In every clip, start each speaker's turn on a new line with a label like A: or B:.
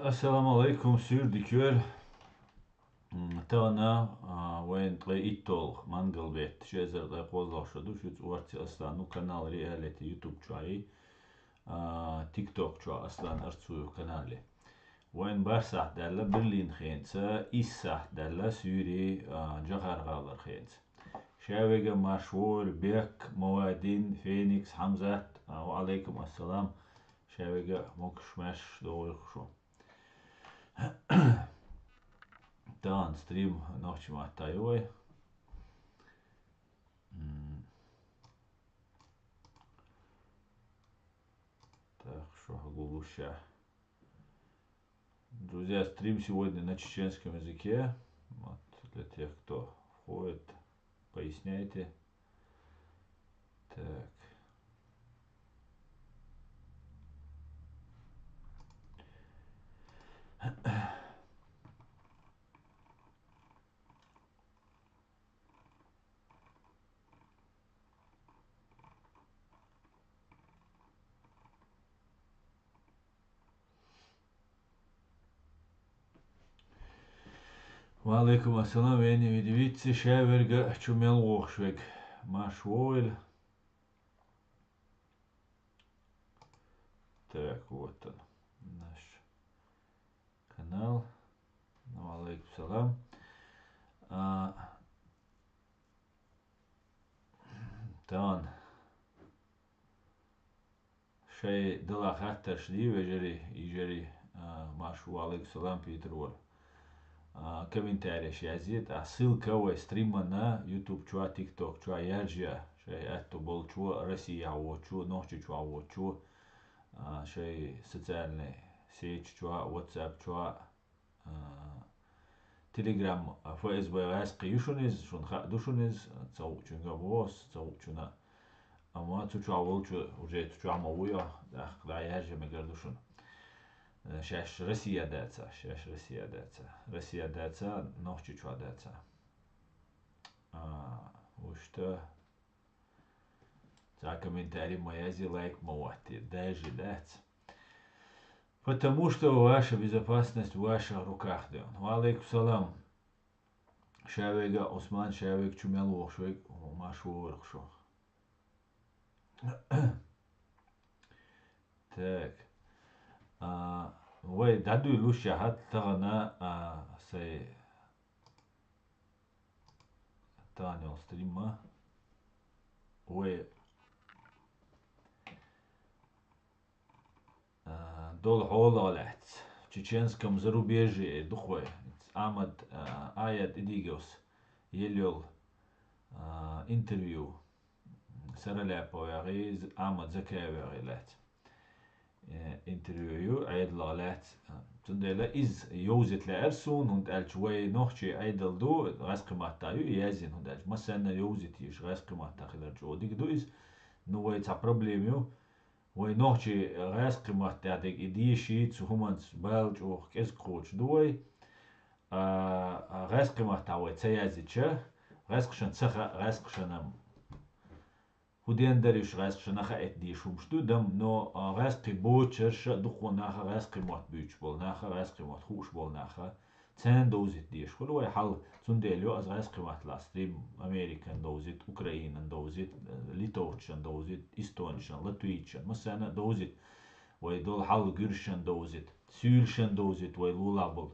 A: Assalamu alaikum sürdükür. Tana وين تغي إتول منقل بيت شيزر دا قوزل شدو شوت وارتي أصلا канал реалити يوتيوب شوي تيك توك شو أصلا أرتسو канале وين برسح دالا برلين خينسا إسح دالا سوري جغار غالر خينس شاويغا مشهور بيك موادين فينيكس حمزة وعليكم السلام شاويغا موكش ماش دوري خشو Dan stream noćima tajoj. Так, что глуша. Друзья, стрим сегодня на чеченском языке. Вот, для тех, кто входит, поясняйте. Так. Валейкум ассалам, вени видите, шеверга чумел лохшвег. Маш войль. Так, вот он, наш канал. Валейкум салам. Тан. Шей дала хаттер шли вежери и машу валейкум салам Питер Вол. Комментарий yazit, a ссылка у стрима на YouTube чуа TikTok чуа яджия, шей это был чуа Россия о чуа ночи чуа о чуа шей социальные сети чуа WhatsApp чуа Telegram Facebook раски юшунез шун ха душунез цау чунга бос цау чуна ама чуа вол чуа уже чуа мауя да яджия мегер душун شاش روسيا داتا شاش روسيا داتا روسيا داتا نوحشي شو داتا وشتا за комментарий моязи лайк мовати даже дать потому что ваша безопасность в ваших руках да валейкум салам шавега Осман шавег чумел ошвег машу шо так وي دادو لوشا حتى أنا سي تاني ستريما وي дол хололет в чеченском зарубежье духой Амад Аят Идигос елел интервью сараляповый Амад Закаевый лет interview عيد لات تندلا إز يوزت لأرسون هند الجوي نوحشي عيدل دو غاز قمات تايو يازين هند الج مثلا يوزت يش غاز قمات تاخل الجو ديك دو إز نوي تا بروبليميو وي نوحشي غاز قمات تاعدك إديشي تسهمانس بالج أو كيز كروش دوي غاز قمات تاوي تسيازي تشا غاز قشن تسخا غاز قشنم هودين دريش غاسق نخا اتدي شومشتو دم نو غاسق بوتشرش دخو نخا غاسق موت بيتش بول نخا غاسق موت خوش بول نخا تسان دوزيت ديش كل واي حل تنديليو از غاسق موت لاستريم امريكان دوزيت اوكراينان دوزيت ليتوتشان دوزيت استونشان لاتويتشان مثلا دوزيت واي دول حل جيرشان دوزيت سيلشان دوزيت واي لولابل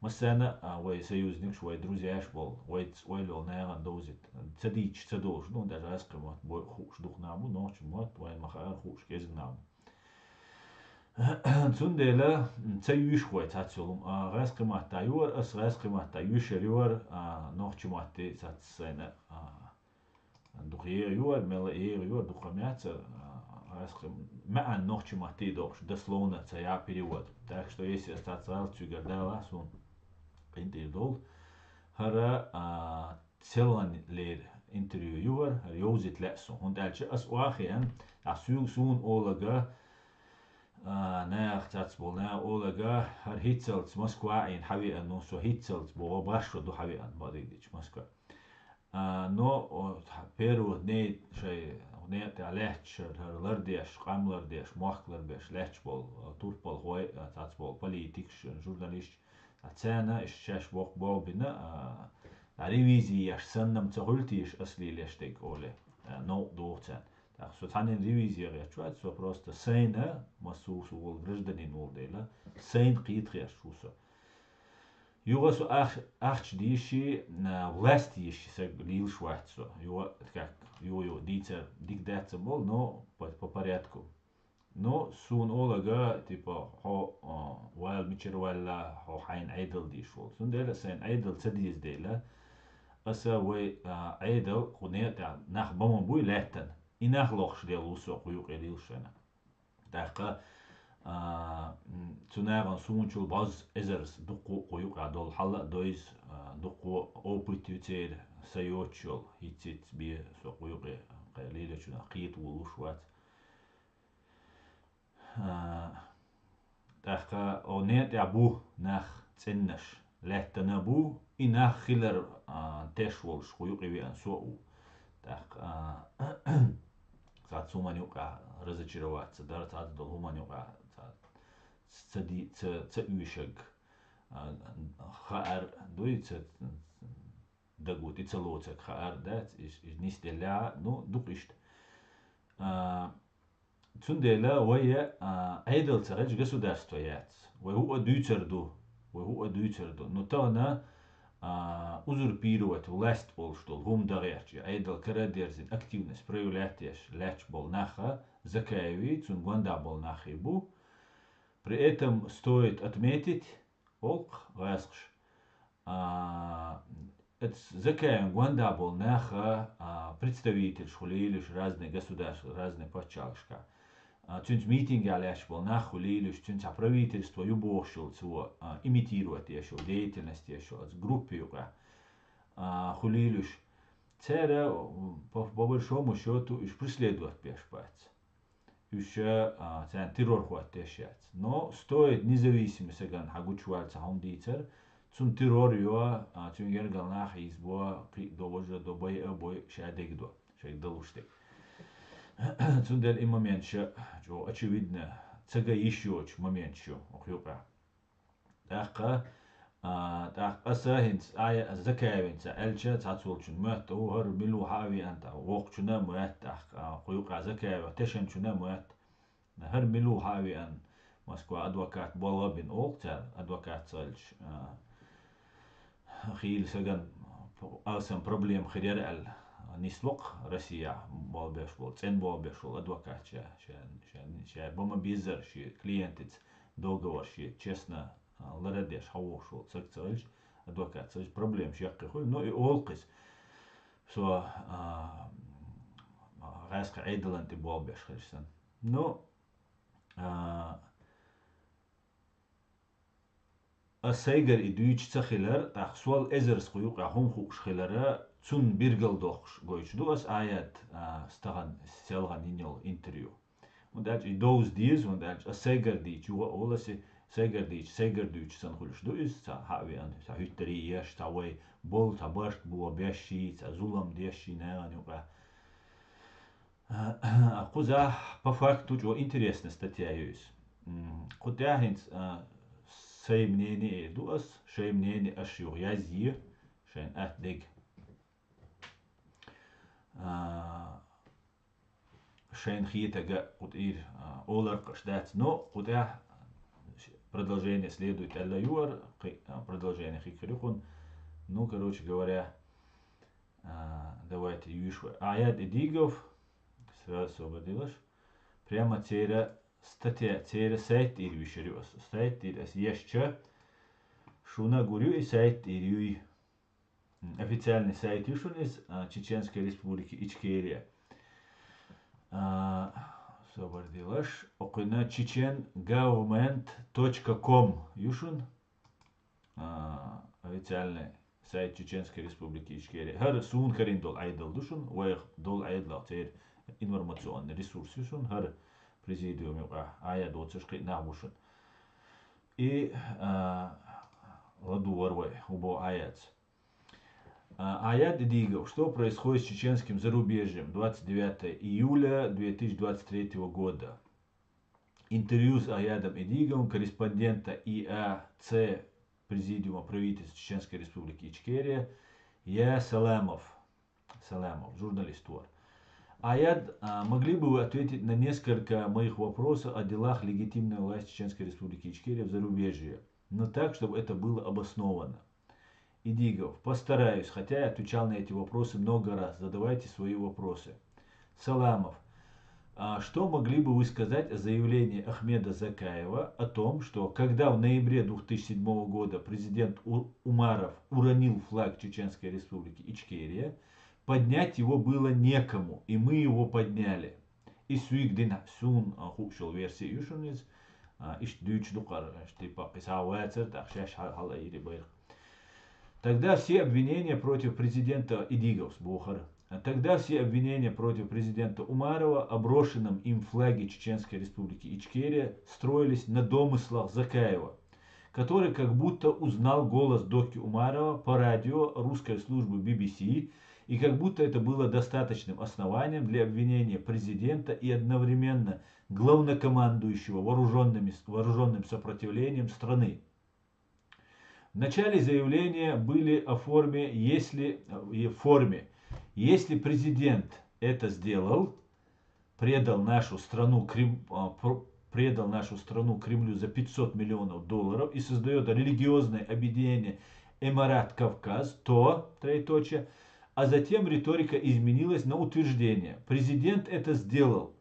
A: مثلا واي союзник швай друзьяш бол واي лол наган доузит цадич цадош ну даже раскрымат бой хуш дух наму ночь мот واي махар хуш кезнам цундела цаюш хвай цацулум раскрымат таюр ас раскрымат таюш юр ночь матти цацсена духе юр мела юр духамяца раскрым ма ночь матти дош дословно цая перевод так что если остаться цугардала сун интервью هرا تسلن لير انتريو يور هر يوزت لأسو هون دالش أس واخيان عسوق سون أولغا ناخ تاتسبول نا أولغا هر هيتسلت موسكوا إن حوي أنو سو هيتسلت بو باشو دو حوي أن بادي ديش موسكوا نو بيرو نيد شيء net lehch lardiesh qamlardiesh mochlarbesh lehchbol turpol hoy tatsbol politics journalist atsana ishash bol bina revizija sannam tsahultish asli leshtek ole no доцен. Так что танин ревизия речуать, что просто сейна масусу вол гражданин вол дела, сейн қитреш шусо. Югасу ахч диши власть иши се лил швайцо. Юга как ю дицер дикдаться бол, но по порядку. Но сун олага типа хо вал мичер вала хо хайн айдл дишвол. Сун дела сейн айдл цадиз дела. Аса вей айдл хунет нах бамон буй лехтен. إنه لخش ديال وسوق ويوقع ديلشنا داقة تناغن سونشل باز إزرس دقو قيوقع دول حلا دويز دقو أوبيتيوتير سيوتشل هيتيت بي سوق ويوقع قليلة شنا قيت ولوشوات داقة أو نيت يعبو ناخ تنش لهتنبو إنه خلر تشولش قيوقع بيان سوقو داقة цад суманюка разочароваться, да, цад дол хуманюка, ц уишек, хаар дуйце дагут и целоцек хаар, да, is нистеля, ну дукишт. Цундела вая айдл царач государство яц, вай хуа дүйцерду, но то на узурпировать власть бол, что гумдаряч, айдал карадерзин активность проявлять ляч бол наха, закаеви, цунгванда бол нахибу. При этом стоит отметить, олк расхш, закаем гванда был наха представитель шхулилиш разные государства, разные пачалшка. Тюнц митинги аляш был нахулилиш, тюнц правительство юбошил цо имитировать еще деятельность еще от группы юга хулилиш. Цера по большому счету иш преследовать пешпать. Еще цен террор хватешать. Но стоит независимо сеган хагучуальца хондицер, цун террор юа цун гергал нах избо довожа до бой обой шадегдо, шагдалуштек. Цундер и момент ще, что очевидно, цега еще момент ще, охюпа. Так асахинц ая закавинца элча цацулчун мат ohar milu havi anta waqchuna muat охюка закава тешенчуна muat har milu havi an Москва адвокат болабин олча адвокат цальч хил саган алсам проблем хирер ал نسبق روسيا بالبشول تن بالبشول адвокат شا بما بيزر شي كلينتس договор شي честно ларадеш хавошул цакцалж адвокат цалж проблем шяккы хой но и олкис со раска айдаланти балбеш херсен но асайгер и дүйч цахилер тахсуал эзерс куюк ахум хукшхилера цун биргал дохш гойч дуас аят стаган селган иньол интервью. Und dat is those dies und dat is seger die ju olasse seger die san hulsh do is sa havi an sa hytteri yes sa way bol ta barst bu beshi sa zulam deshi na anuka. Куза по факту jo интересная статья есть. Куда хинц сей мнение дуас, шей мнение ашюр язи, шейн атдег. Шейн хитага кутир олар кашдать, но куда продолжение следует алла юар, продолжение хикрюхун. Ну, короче говоря, давайте юшва. Аят идигов сразу освободилась. Прямо тера статья, тера сайт ир вишерюс. Сайт ир as еще шуна гурю и сайт ир официальный сайт Юшун из Чеченской Республики Ичкерия. Освободилась. Окуна чеченgovernment.com Юшун. Официальный сайт Чеченской Республики Ичкерия. Хар сун хариндол айдал душун. Уэх дол айдал тер информационный ресурс Юшун. Хар президиум юка ая доцешки набушун. И ладу варвай убо аяц. Аят Идигов. Что происходит с чеченским зарубежьем? 29 июля 2023 года. Интервью с Аядом Идиговым, корреспондента ИАЦ Президиума правительства Чеченской Республики Ичкерия. Я Саламов, журналист. Аяд, могли бы вы ответить на несколько моих вопросов о делах легитимной власти Чеченской Республики Ичкерия в зарубежье, но так, чтобы это было обосновано? Идигов. Постараюсь, хотя я отвечал на эти вопросы много раз. Задавайте свои вопросы. Саламов. Что могли бы вы сказать о заявлении Ахмеда Закаева о том, что когда в ноябре 2007 года президент Умаров уронил флаг Чеченской Республики Ичкерия, поднять его было некому, и мы его подняли. И суигдин сун хукшел версии юшуниз, иш дюч дукар, типа кисауэцер, так шаш хала ири байр. Тогда все обвинения против президента Идигов с Бухар. Тогда все обвинения против президента Умарова о брошенном им флаге Чеченской Республики Ичкерия строились на домыслах Закаева, который как будто узнал голос Доки Умарова по радио русской службы BBC, и как будто это было достаточным основанием для обвинения президента и одновременно главнокомандующего вооруженным сопротивлением страны. В начале заявления были о форме, если президент это сделал, предал нашу страну Кремлю за 500 миллионов долларов и создает религиозное объединение Эмират Кавказ, то, троеточие, а затем риторика изменилась на утверждение: президент это сделал.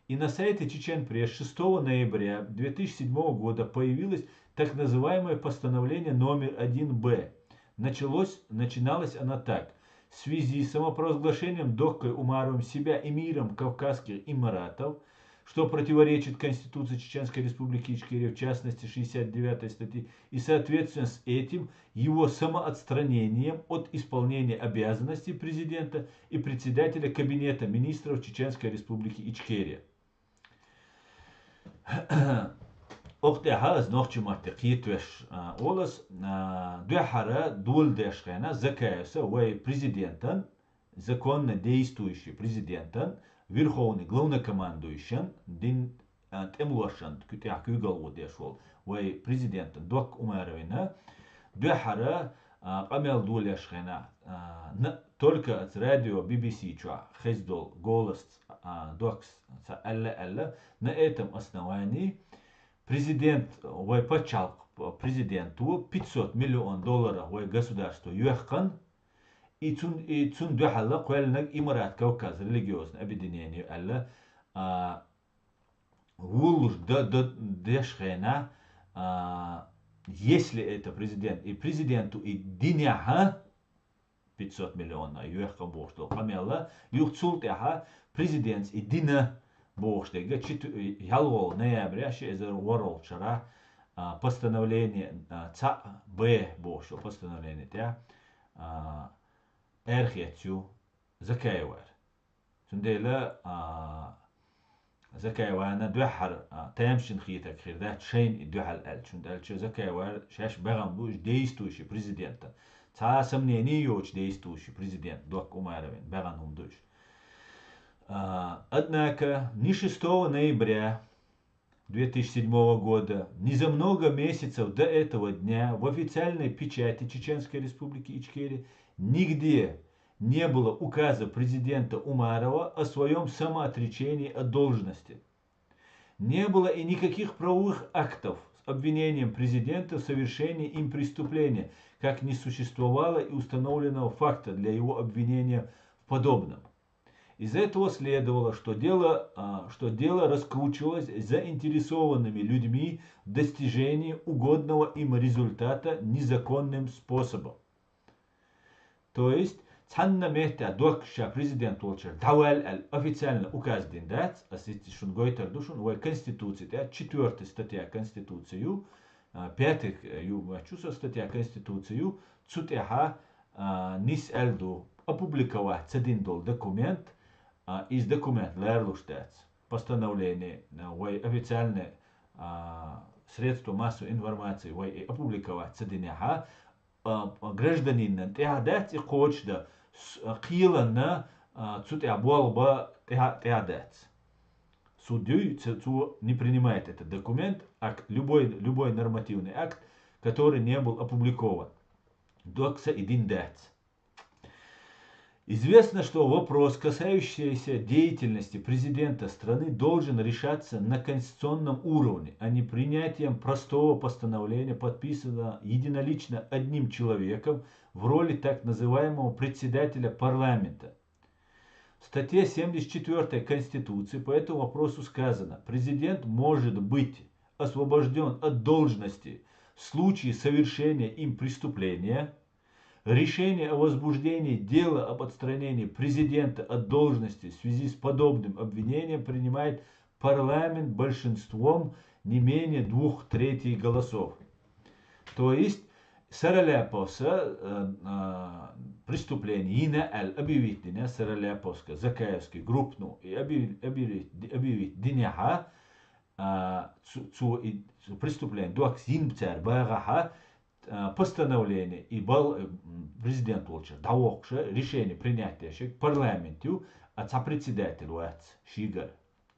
A: И на сайте Чечен-Пресс 6 ноября 2007 года появилось так называемое постановление номер 1Б. Начиналось оно так. В связи с самопровозглашением Доккой Умаровым себя эмиром Кавказских Эмиратов, что противоречит Конституции Чеченской Республики Ичкерия, в частности 69 статьи, и соответственно с этим его самоотстранением от исполнения обязанностей президента и председателя Кабинета министров Чеченской Республики Ичкерия. Октяхаз нохчумат китвеш олас дуахара дулдешхена Закаевса вой президентан, законно действующий президентан, верховный главнокомандующий дин темлошан кутях кюгал дешол вой президентан Док Умаровина дуахара камел дулдешхена только от радио BBC чуа хездол голос докс алла на этом основании президент вой почал президенту 500 миллион долларов вой государству юхкан и цун духалла куэлнак Эмират Кавказ религиозное объединение алла вулуш дешхена если это президент и президенту и диняха 500 миллионов юхкан бошто камелла юхцултяха президент и дина Богштега ялвол ноября шезер ворол вчера постановление ца Б Богшу постановление тя эрхетю Закаевар. Сундела Закаевана дуахар тамшин хитак хирда чейн дуахал эл сундел че Закаевар шаш багам буш действующий президента. Ца сомнений yoч действующий президент Док Умаровин баган душ. Однако ни 6 ноября 2007 года, ни за много месяцев до этого дня в официальной печати Чеченской Республики Ичкерия нигде не было указа президента Умарова о своем самоотречении от должности. Не было и никаких правовых актов с обвинением президента в совершении им преступления, как не существовало и установленного факта для его обвинения в подобном. Из этого следовало, что дело раскручивалось заинтересованными людьми в достижении угодного им результата незаконным способом. То есть, цанна мехта докша президент Волчер давал официально указ диндат, асистишун гойтер душун, вой конституции, 4 статья Конституцию, 5 статья Конституцию, цутеха нис элду опубликовать цединдол документ, из документа лерлуштец постановление вой официальное средство массовой информации вой опубликовать цединяха гражданин тиадец и хочда килана цутяболба тиадец. Судью не принимает этот документ, акт, любой нормативный акт, который не был опубликован. Докса и диндец. Известно, что вопрос, касающийся деятельности президента страны, должен решаться на конституционном уровне, а не принятием простого постановления, подписанного единолично одним человеком в роли так называемого председателя парламента. В статье 74 Конституции по этому вопросу сказано: президент может быть освобожден от должности в случае совершения им преступления. Решение о возбуждении дела об отстранении президента от должности в связи с подобным обвинением принимает парламент большинством не менее 2/3 голосов. То есть Сараляповса преступление Инеал объявить дня Сараляповска Закаевский группну и объявить дня преступление дуаксинцер багаха постановление и был президент лучше даокша решение принятия в парламенте от председателя от шигар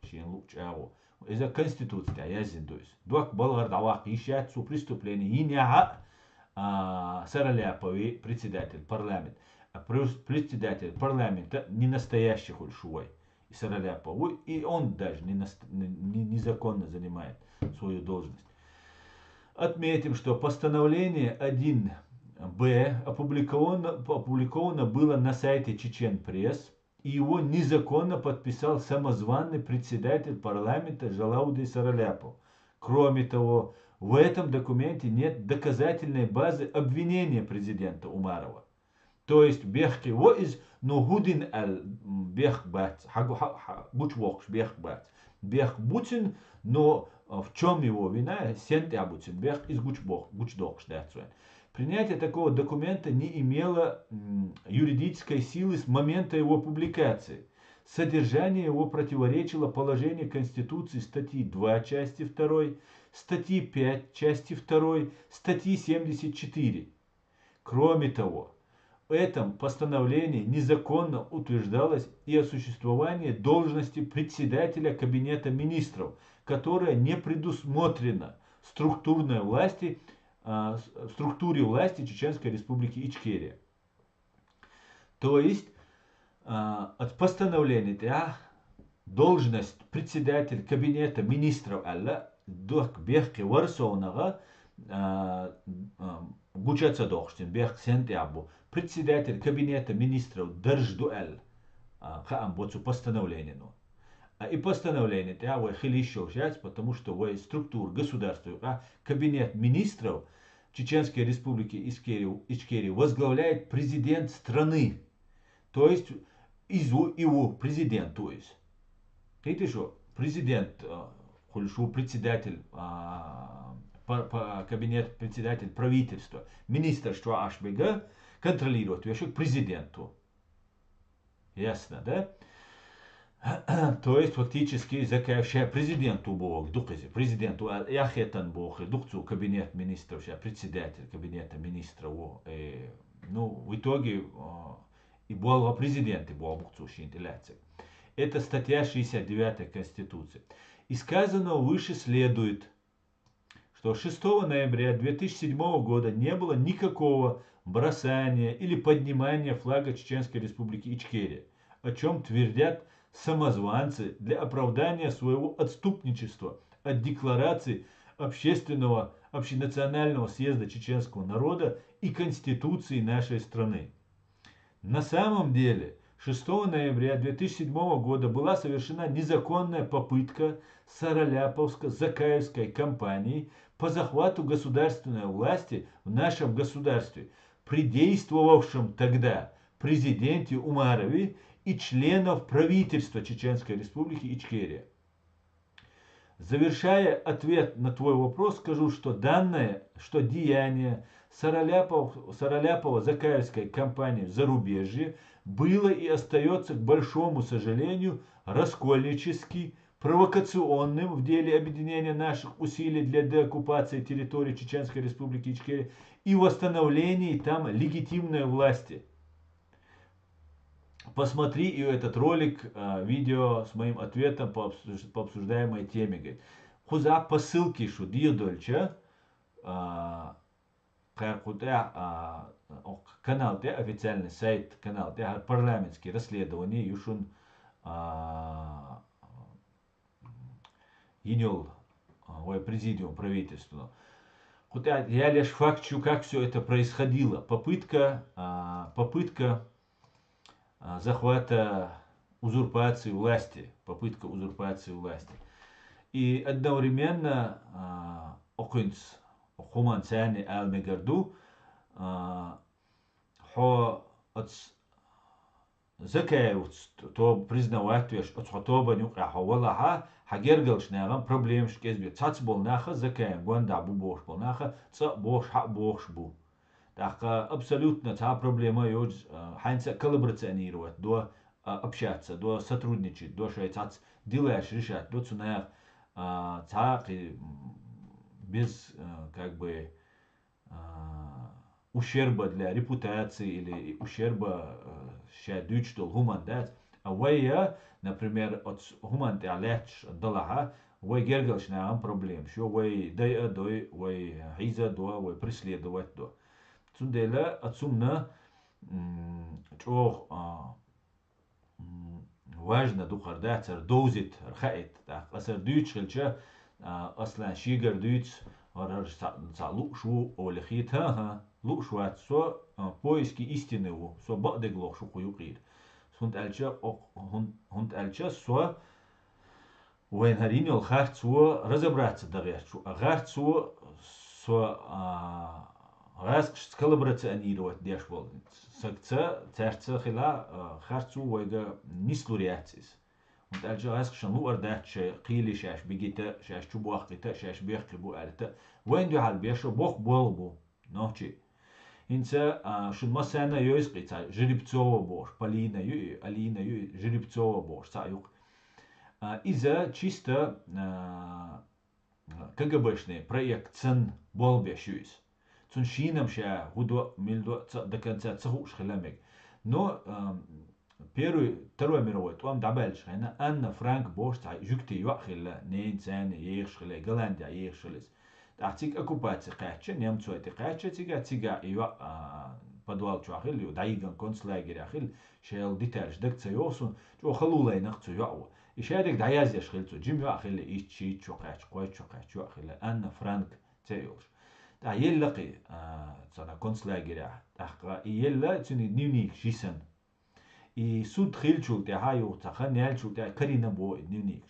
A: шин лучше его из-за конституции я зиндуюсь дуак болгар давак ищет су преступление и не Сараляповый председатель парламента, а председатель парламента не настоящий хульшуй и Сараляповый, и он даже незаконно занимает свою должность. Отметим, что постановление 1Б опубликовано было на сайте Чечен Пресс, и его незаконно подписал самозваный председатель парламента Жалаудин Сараляпов. Кроме того, в этом документе нет доказательной базы обвинения президента Умарова. То есть бехки во из нугудин ал бехбат, бучвокш бехбат, бехбутин, но в чем его вина? Сентябутин бех из гучдокш. Принятие такого документа не имело юридической силы с момента его публикации. Содержание его противоречило положению Конституции статьи 2 части 2, статьи 5 части 2, статьи 74. Кроме того, в этом постановлении незаконно утверждалось и о существовании должности председателя Кабинета министров, которая не предусмотрена в структуре власти Чеченской Республики Ичкерия. То есть от постановления должность председатель Кабинета министров Алла док бехки варсонага гучаца дохштин бех сентябу председатель Кабинета министров Держдуэль хаам боцу постановление. И постановление вы хилищу сейчас, потому что в структур государства Кабинет министров Чеченской Республики Ичкерия возглавляет президент страны. То есть его президент, то есть. Видите, что президент, председатель кабинет председатель правительства, министр что АШБГ контролирует еще к президенту. Ясно, да? То есть фактически закаявшая президенту бог, президенту яхетан бог, духцу кабинет министров, председатель кабинета министров, ну в итоге и был президент, и был бухцущий интеллекция. Это статья 69 Конституции. И сказанного выше следует, что 6 ноября 2007 года не было никакого бросания или поднимания флага Чеченской Республики Ичкерия, о чем твердят самозванцы для оправдания своего отступничества от декларации общенационального съезда чеченского народа и Конституции нашей страны. На самом деле, 6 ноября 2007 года была совершена незаконная попытка Сараляповско-Закаевской кампании по захвату государственной власти в нашем государстве, при действовавшем тогда президенте Умарове и членов правительства Чеченской Республики Ичкерия. Завершая ответ на твой вопрос, скажу, что деяние Сараляпова-Закаевской кампании в зарубежье было и остается, к большому сожалению, раскольнически провокационным в деле объединения наших усилий для деоккупации территории Чеченской Республики Ичкерия и восстановлении там легитимной власти. Посмотри и этот ролик, видео с моим ответом по обсуждаемой теме. Говорит, хуза по ссылке, что диодольча, канал, официальный сайт канал, парламентские расследования, юшун Енел, президиум правительства. Я лишь факт, как все это происходило. Попытка захвата узурпации власти. Попытка узурпации власти. И одновременно окунц хуманцани алмегарду хо закаевц то признавать от хотоба нюка хавалаха хагергалш нагам проблем шкезби цац болнаха закаем гонда бу бош болнаха ца бош ха бош бу. Так абсолютно та проблема юж ханца коллаборационировать, до общаться, до сотрудничать, до шайцац делаешь решать, до цунах та без как бы ущерба для репутации или ущерба шадючтол гумандат. А вая, например, от гуманте алеч далаха, вай гергалш нам проблем, что вай дай дой, вай хиза до, вай преследовать до. Цундела отсумна чох важно духардацер дозит рхаит, так асер дюч хелча аслан шигар дюч орар салу шу олехита лушват со поиски истины у со бадеглох шу куюкир. Хунд альча со вен харинел харцу разобраться дагерчу гарцу со раск коллаборационировать дешвол сакца церца хила харцу вайга нислуриатис. Und als je schon nur dat qili shash bigita shash chubuaqita shash biqbu alta وين دو حال بيشو بوخ بولبو نوچي инца шун масана юис қица жеребцова бош полина ю алина ю жеребцова бош саюк иза чисто КГБшный проект цен болбеш юис цун шинам ша худо милдо до конца цахуш хламек но Второй мировой, там дабельш, Анна Франк Бош, жукти юахилла, нейн цены, ехшиле, Голландия ехшилес. Тахтик оккупация кача, немцу это кача, тига, юа подвал чуахил, дайган концлагерь ахил, шел детальш, дек цайосун, чу халулай нахцу юау. И шадик даязяш хилцу, джим юахил, ичи чукач, кой чукач, юахилла, Анна Франк цайош. Та еллaqi, цана концлагерь, тахка, и елла, цуни дневник, шисан. И суд хильчул те хаю цахан ялчул те карина бо дневник.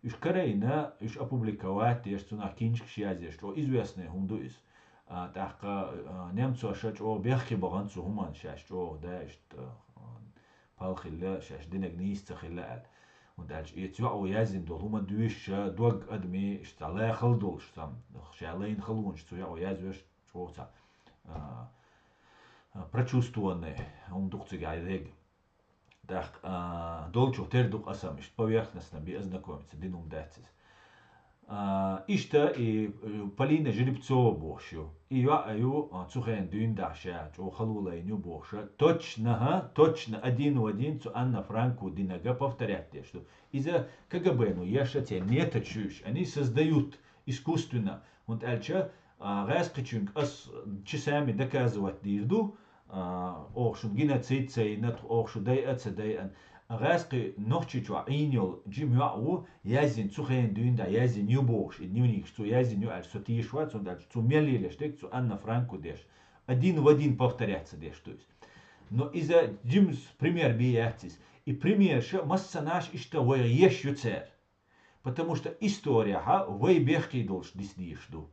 A: Иш карина иш опубликовать те что на кинчик шиязе что известный хундуис. Тахка немцу шач о бехки баганцу хуман шаш что да что палхилла шаш динег нист цахилла. Und als jetzt ja auch yazin do huma duish dog admi ishtala khaldul shtam shalain khalun что я yazиш что ца прочувствованный он духцыга айрег. Так, долчу тердук асамиш, поверхностно би ознакомиться, динум датис. Ишта и Полина Жеребцова бошью. И я аю цухен дюн дахша, чо халула и ню боша. Точно один в один цу Анна Франку динага повторять те, что из-за КГБ, ну яша те не тачуешь, они создают искусственно. Вот альча раскачунг ас часами доказывать дирду, أوخشون جينا تسيد سينات أوخشو داي أتس داي أن غاسق نوخشيشو عينيول جيم يعو يازين تسوخين دوين دا يازين يوبوش نيونيكش تو يازين يو ألسو تيشوا تسو دالش تو ميلي لشتك تسو أنا فرانكو ديش один в один повторяться деш то есть. Но из-за джимс пример биятис и пример что масса наш и что вы еще цер. Потому что история ха вы бехки долж дисдишду.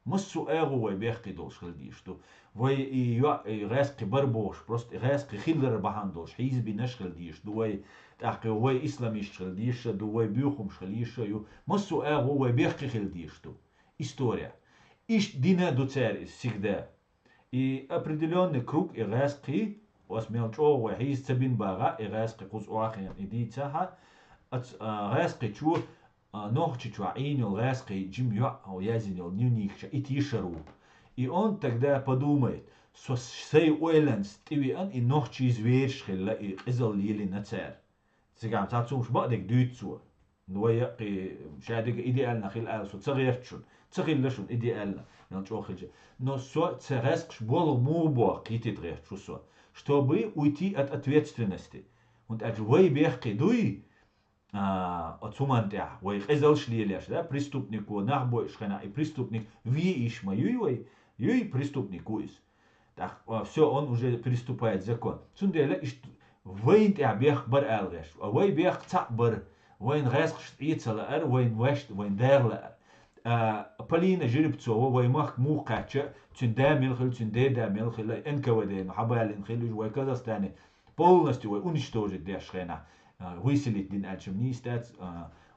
A: Массу эгу вы бехки долж хлдишду. وي غاسق بربوش بروست غاسق خيلر بهاندوش حزبي نشغل ديش دوي تاقي وي اسلامي شغل ديش دوي بيوخم شغليش يو مسو اغو وي بيخي خل ديش تو история иш дина дуцер всегда и определенный круг и غاسقي واسميل чо وي حيز تبين باغا и غاسق قوس واخين иди цаха غاسق чу нохчичу инил резкий Джим язинил нюникша и тишеру. И он тогда подумает, что сей уэлен стивиан и нохчи звершхилла и изал лили на цер. Цигам цацумш бадик дюйцу. نويا شادق إيديالنا خيل آلسو تغيرتشون تغيرلشون إيديالنا نلجو خيلجي но со цереск шбол мурбо кити трешчу со чтобы уйти от ответственности und als вы бехки дуй от сумантя вы изал шлиляш да преступнику нахбой шхана и преступник ви ишма юй юй преступник уис так все он уже приступает закон цунделя вейн я бех бар алгаш вы бех цабар وين غاسق شتيتسا لأر وين وشت وين دار لأر بلينا جربتسو وين مخ موقعتش تن دامل خل تن دامل خل انك ودين حبال خل وي كذا ستاني полностью وي уничтожить дешхена выселить дин альчемнистец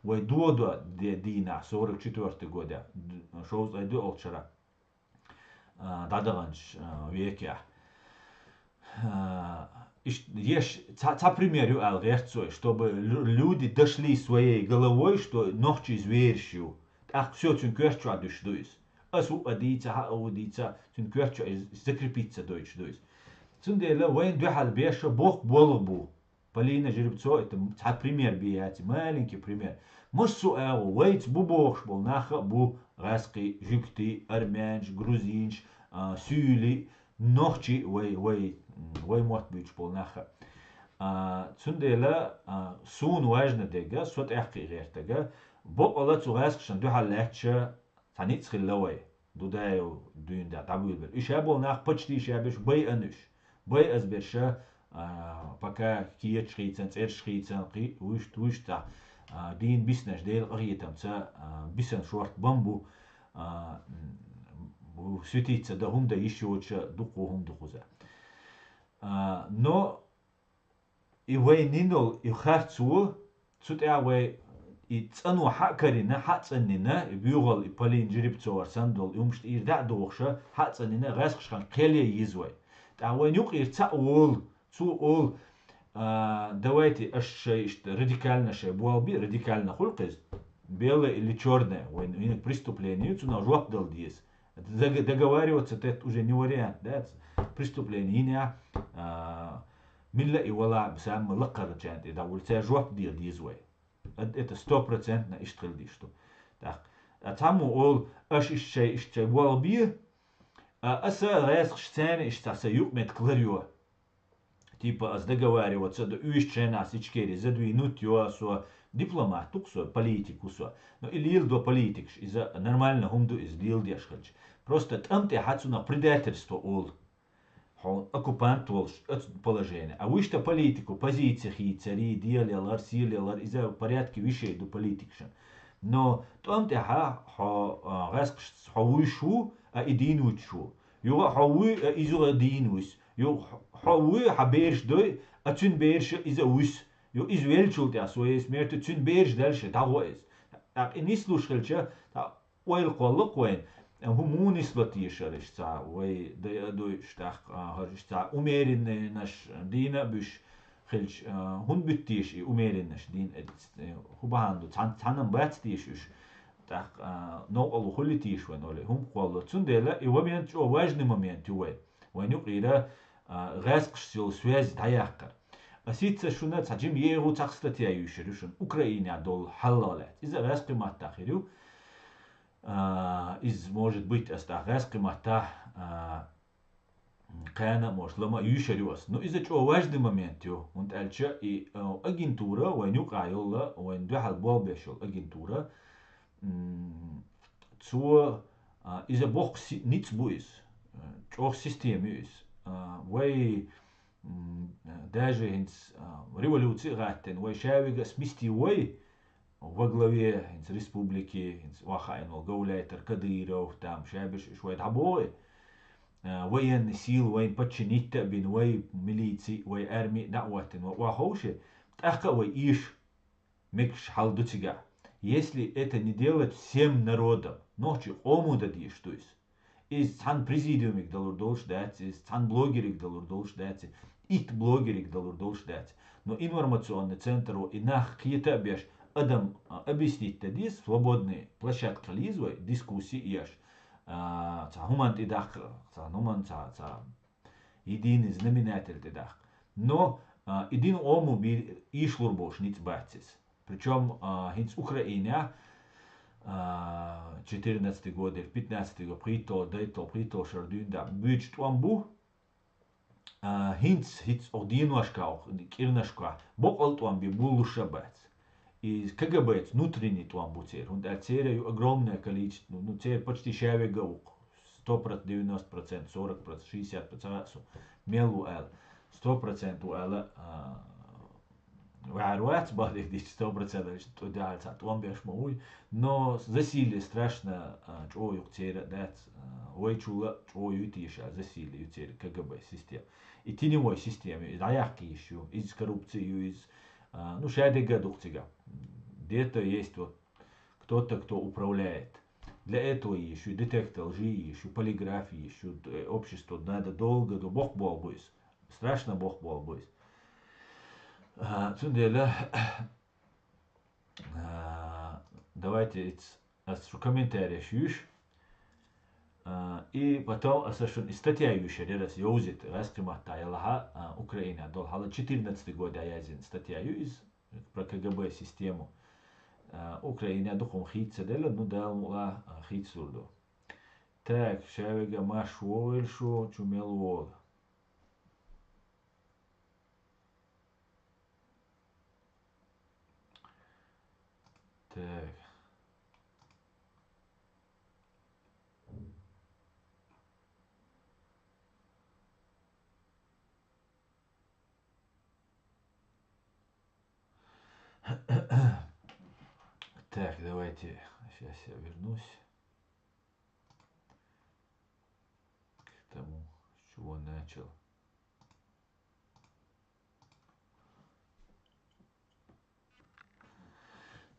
A: وي додо дина 44 года шоу зайду олчара дадаланч веке Есть примерю алгерцой, чтобы люди дошли своей головой, что ночью зверщу. Так все цункерчу адушдуис. Асу адица, аудица, цункерчу закрепиться дойчдуис. Цундела вайн духал беша бог болбу. Полина жеребцо, это пример бияти, маленький пример. Муссу ау, вайц бубохш был наха бу раски, жюкти, армянч, грузинч, сюли, ночи, вай мот бич бол наха. Цундела сун важна дега, сот эхки гертега, боб ала цугаск духал леча, таниц хиллавай, дудаю дюнда табулбел. Иша бол нах почти шабеш бай ануш. Бай азберша пока киет шрицен, цер шрицен, вишта, дин биснеш дел ритам, ца бисен шорт бамбу, светиться да хунда еще уча дуку хунду хуза. Но и вейнинол и харцу цут вей и цану хакарина хацанина и бюгал и полин жеребцовар сандол и умшт ирда дохша хацанина расхшхан келе yiзвай. Та вейнюк ирца ол цу ол давайте аш радикально шей буалби радикально хулкиз белое или черное вейн преступление цу на жвак дал диес. Договариваться это уже не вариант, да? Преступление милла и вала бсам лаккар чант, да улица жвап дизвай. Это 100% иштрилди что. Так, таму ол аш ишчай валби, аса реск штен иштаса юкмет кларю. Типа договариваться до уищена сичкери задвинуть его со дипломат, tukso политику со. Но или до политик из-за нормально хунду из дил дешхалч. Просто там те хацуна предательство ол. Он оккупант волш положение. А вы что политику, позиции цари, делали, силили, из-за порядки вещей до политикшн. Но там те раск хауишу, а идинучу. Юга хауи изуга динус. Юга хауи хаберш дой, а цун берш из-за уис. Jo is welchult ja so is meer te tun beers delsche da ho is. Da in is luschelche da oil kollo koen. En hoe moon is wat hier shal is za we de do stach har is za umerin nas dina bush khilch hun bittish umerin nas din hu bahando tanan battish is da no all hulitish wen ole hum kollo tsundela и момент о важный момент уе. Ваню ира раск сил связь таяккар. أسيت شونا تجيم يهو تقصد يشرشون أوكرانيا دول حلالات إذا راسك ما تأخيرو إذا может быть أستغرق ما كان مش لما يشريوس но إذا شو важный момент يو und ألشة и агентура وينوك عيولا وين ده الباب بيشول агентура zu إذا بوخ نيتس بويس شو سيستم يوس وي даже революции гаттен вой шавига смести вой во главе республики Вахайнул гауляйтер Кадыров там шабиш швайт абой военный сил воен подчинить бин вой милиции вой армии дауатен вахоши така вой иш мекш халдутига если это не делать всем народам ночи омуда диш то есть из цан президиумик далурдолш дать из цан блогерик далурдолш дать ит блогерик далурдолш дать но информационный центр и нах киета беш адам объяснить тадис свободные площадка лизвой дискуссии еш. Хумант и дах, хуман единый знаменатель тедах. Но един ому би ишлурбош ниц бацис. Причем хинц Украине 14 год или 15 год прито шардюнда бюджет омбу хинц одиношка кирнашка бокол омби булушабац. И КГБ внутренний туамбуцер, он отсеряю огромное количество, ну, цер почти шавегаук, 100%, 90%, 40%, 60%, мелу эл, 100% эл, варуац бадих, 100%, что дальше, туамбеш мой, но засилие страшно, чоюк цера, дать, ой чула, чою тиша, засилие цера КГБ система. И теневой системе, из аяки еще, из коррупции, из, ну, шадега духцига. Где-то есть вот кто-то, кто управляет. Для этого еще детектор лжи, еще полиграфии, еще общество надо долго, до Бог болбуис. Страшно Бог болбуис. Давайте комментарии шьюш. И потом совершенно статья еще раз юзит раскрымата ялаха Украина долхала 14 год аязин статья из про КГБ систему Украина духом хитца дела ну дала хитсурду. Так, шавига машуэльшу чумелуол. Так. Так, давайте, сейчас я вернусь к тому, с чего начал.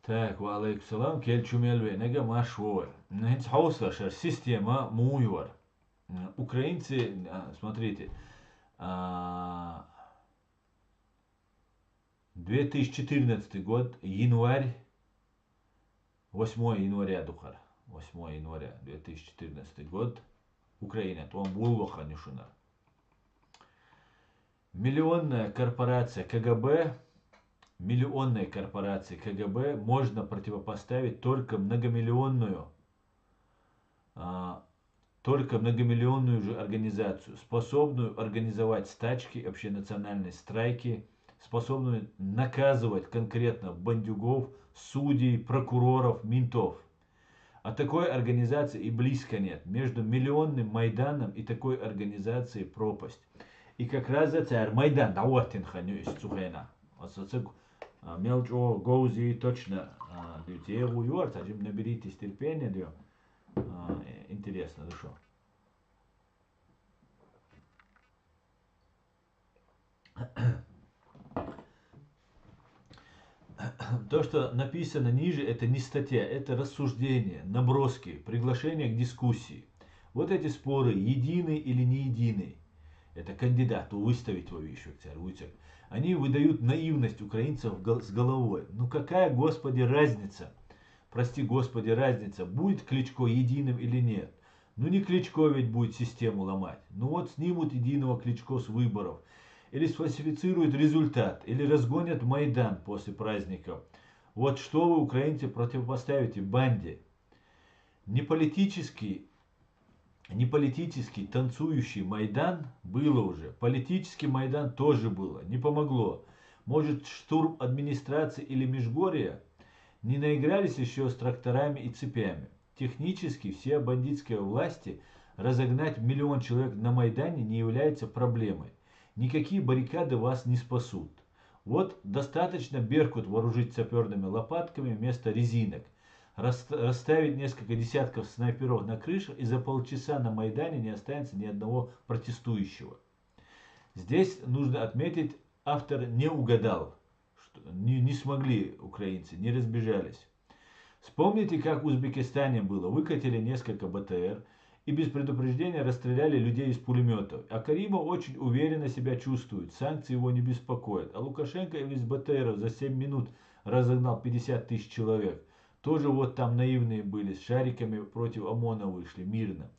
A: Так, валейкум салам, кельчумельве, нега машвор. Нахиц хаусвашер, система муйвар. Украинцы, смотрите, 2014 год, январь, 8 января Духар, 8 января 2014 год, Украина, там Булваха Нишунар. Миллионная корпорация КГБ можно противопоставить только многомиллионную же организацию, способную организовать стачки, общенациональные страйки, способную наказывать конкретно бандюгов, судей, прокуроров, ментов. А такой организации и близко нет. Между миллионным Майданом и такой организацией пропасть. И как раз за царь Майдан, да вот он ханю из Цухена. Мелчо, Гоузи, точно, людей уйор, наберитесь терпения, интересно, да что. То, что написано ниже, это не статья, это рассуждение, наброски, приглашение к дискуссии. Вот эти споры, единый или не единый, это кандидату выставить его еще, они выдают наивность украинцев с головой. Ну какая, Господи, разница? Прости, Господи, разница, будет Кличко единым или нет? Ну не Кличко ведь будет систему ломать. Ну вот снимут единого Кличко с выборов. Или сфальсифицируют результат, или разгонят Майдан после праздников. Вот что вы, украинцы, противопоставите банде? Не политический танцующий Майдан было уже. Политический Майдан тоже было. Не помогло. Может, штурм администрации или Межгорья? Не наигрались еще с тракторами и цепями. Технически все бандитские власти разогнать 1 миллион человек на Майдане не является проблемой. Никакие баррикады вас не спасут. Вот достаточно Беркут вооружить саперными лопатками вместо резинок. Расставить несколько десятков снайперов на крыше, и за полчаса на Майдане не останется ни одного протестующего. Здесь нужно отметить, автор не угадал, что не смогли украинцы, не разбежались. Вспомните, как в Узбекистане было. Выкатили несколько БТР и без предупреждения расстреляли людей из пулеметов. А Каримов очень уверенно себя чувствует, санкции его не беспокоят. А Лукашенко из БТРов за 7 минут разогнал 50 тысяч человек. Тоже вот там наивные были, с шариками против ОМОНа вышли, мирно.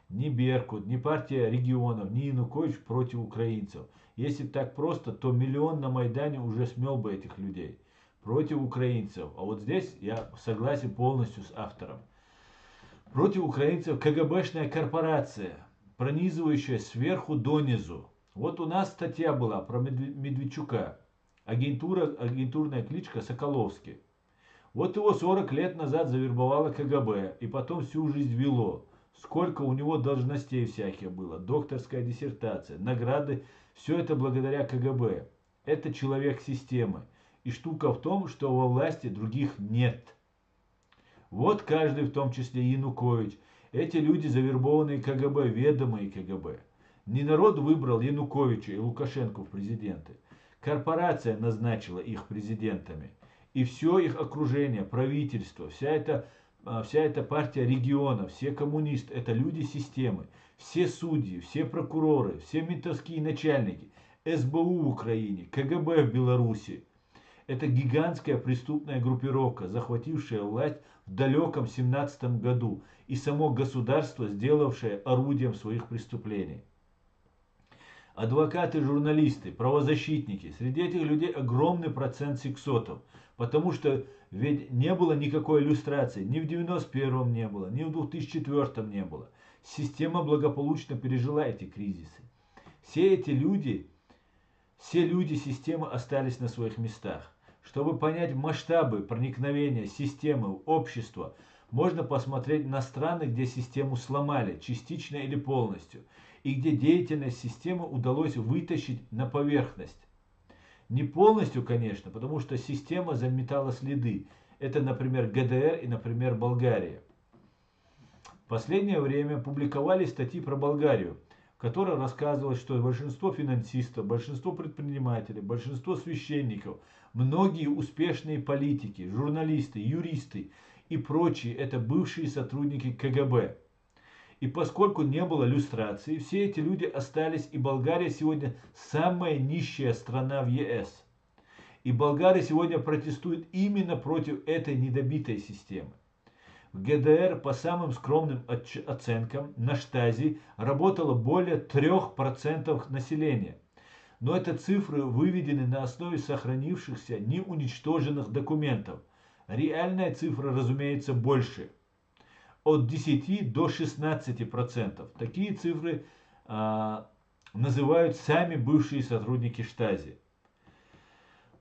A: Ни Беркут, ни партия регионов, ни Янукович против украинцев. Если так просто, то миллион на Майдане уже смел бы этих людей против украинцев. А вот здесь я согласен полностью с автором. Против украинцев КГБшная корпорация, пронизывающая сверху донизу. Вот у нас статья была про Медведчука. Агентурная кличка Соколовский. Вот его 40 лет назад завербовало КГБ и потом всю жизнь вело. Сколько у него должностей всяких было, докторская диссертация, награды. Все это благодаря КГБ. Это человек системы. И штука в том, что во власти других нет. Вот каждый, в том числе Янукович. Эти люди завербованные КГБ, ведомые КГБ. Не народ выбрал Януковича и Лукашенко в президенты. Корпорация назначила их президентами. И все их окружение, правительство, вся эта партия регионов, все коммунисты, это люди системы. Все судьи, все прокуроры, все ментовские начальники, СБУ в Украине, КГБ в Беларуси. Это гигантская преступная группировка, захватившая власть в далеком 17 году и само государство, сделавшее орудием своих преступлений. Адвокаты, журналисты, правозащитники. Среди этих людей огромный процент сексотов. Потому что ведь не было никакой иллюстрации. Ни в 91-м не было, ни в 2004-м не было. Система благополучно пережила эти кризисы. Все люди системы остались на своих местах. Чтобы понять масштабы проникновения системы в общество, можно посмотреть на страны, где систему сломали, частично или полностью, и где деятельность системы удалось вытащить на поверхность. Не полностью, конечно, потому что система заметала следы. Это, например, ГДР и, например, Болгария. В последнее время публиковали статьи про Болгарию, в которой рассказывалось, что большинство финансистов, большинство предпринимателей, большинство священников, многие успешные политики, журналисты, юристы и прочие – это бывшие сотрудники КГБ. И поскольку не было люстрации, все эти люди остались, и Болгария сегодня самая нищая страна в ЕС. И болгары сегодня протестуют именно против этой недобитой системы. В ГДР, по самым скромным оценкам, на штазе работало более 3% населения. Но это цифры выведены на основе сохранившихся неуничтоженных документов. Реальная цифра, разумеется, больше. От 10 до 16%. Такие цифры называют сами бывшие сотрудники штази.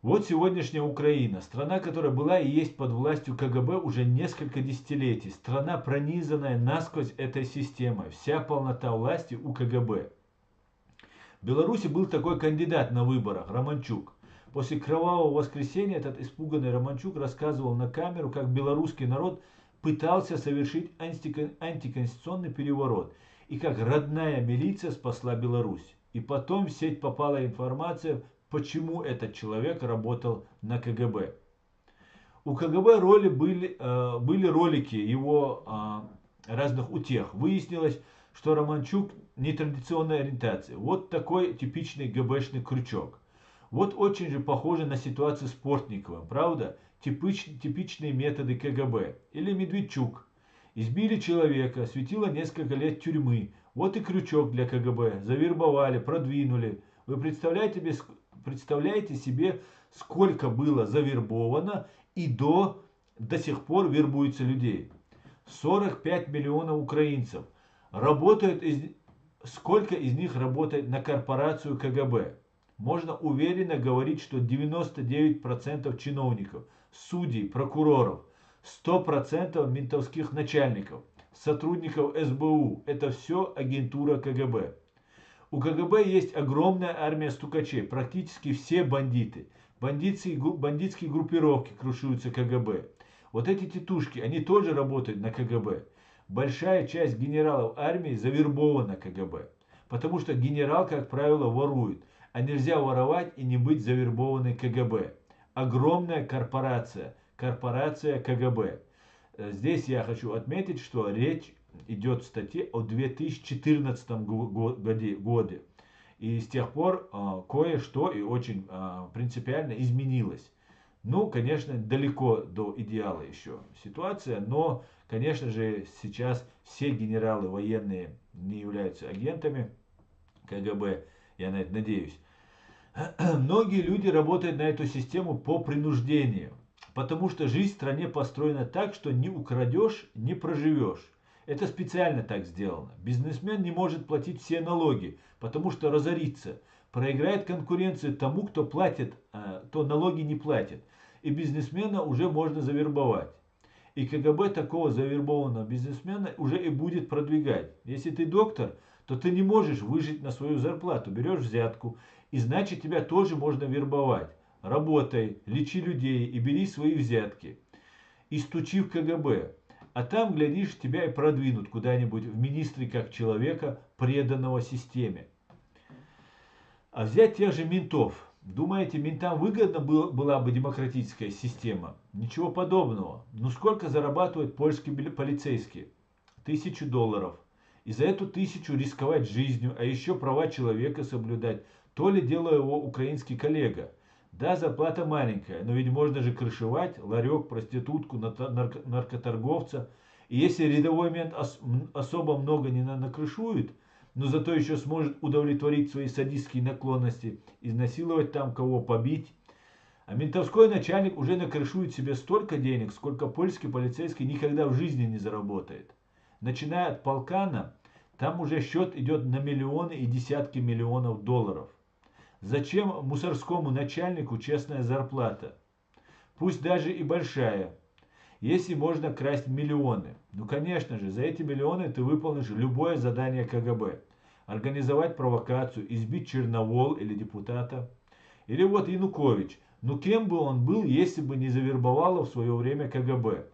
A: Вот сегодняшняя Украина, страна, которая была и есть под властью КГБ уже несколько десятилетий. Страна, пронизанная насквозь этой системой. Вся полнота власти у КГБ. В Беларуси был такой кандидат на выборах, Романчук. После кровавого воскресенья этот испуганный Романчук рассказывал на камеру, как белорусский народ пытался совершить антиконституционный переворот. И как родная милиция спасла Беларусь. И потом в сеть попала информация, почему этот человек работал на КГБ. У КГБ были ролики его разных утех. Выяснилось, что Романчук нетрадиционной ориентации. Вот такой типичный ГБшный крючок. Вот очень же похоже на ситуацию с Портниковым, правда? Типичные методы КГБ. Или Медведчук. Избили человека, светило несколько лет тюрьмы. Вот и крючок для КГБ. Завербовали, продвинули. Вы представляете себе, сколько было завербовано и до сих пор вербуется людей. 45 миллионов украинцев. Сколько из них работает на корпорацию КГБ? Можно уверенно говорить, что 99% чиновников, судей, прокуроров, 100% ментовских начальников, сотрудников СБУ – это все агентура КГБ. У КГБ есть огромная армия стукачей, практически все бандиты. Бандитские группировки крушуются КГБ. Вот эти тетушки, они тоже работают на КГБ. Большая часть генералов армии завербована КГБ. Потому что генерал, как правило, ворует. А нельзя воровать и не быть завербованной КГБ. Огромная корпорация. Корпорация КГБ. Здесь я хочу отметить, что речь идет в статье о 2014 году. И с тех пор кое-что и очень принципиально изменилось. Ну, конечно, далеко до идеала еще ситуация, но, конечно же, сейчас все генералы военные не являются агентами КГБ, я на это надеюсь. Многие люди работают на эту систему по принуждению, потому что жизнь в стране построена так, что не украдешь, не проживешь. Это специально так сделано. Бизнесмен не может платить все налоги, потому что разорится. Проиграет конкуренцию тому, кто платит, то налоги не платит. И бизнесмена уже можно завербовать. И КГБ такого завербованного бизнесмена уже и будет продвигать. Если ты доктор, то ты не можешь выжить на свою зарплату. Берешь взятку, и значит тебя тоже можно вербовать. Работай, лечи людей и бери свои взятки. И стучи в КГБ. А там, глядишь, тебя и продвинут куда-нибудь в министры как человека, преданного системе. А взять тех же ментов. Думаете, ментам выгодна была бы демократическая система? Ничего подобного. Ну сколько зарабатывают польские полицейские? $1000. И за эту 1000 рисковать жизнью, а еще права человека соблюдать. То ли дело его украинский коллега. Да, зарплата маленькая, но ведь можно же крышевать ларек, проститутку, наркоторговца. И если рядовой мент особо много не накрышует, но зато еще сможет удовлетворить свои садистские наклонности, изнасиловать там кого, побить. А ментовской начальник уже накрышует себе столько денег, сколько польский полицейский никогда в жизни не заработает. Начиная от полкана, там уже счет идет на миллионы и десятки миллионов долларов. Зачем мусорскому начальнику честная зарплата? Пусть даже и большая, если можно красть миллионы. Ну, конечно же, за эти миллионы ты выполнишь любое задание КГБ. Организовать провокацию, избить Черновол или депутата. Или вот Янукович. Ну, кем бы он был, если бы не завербовало в свое время КГБ?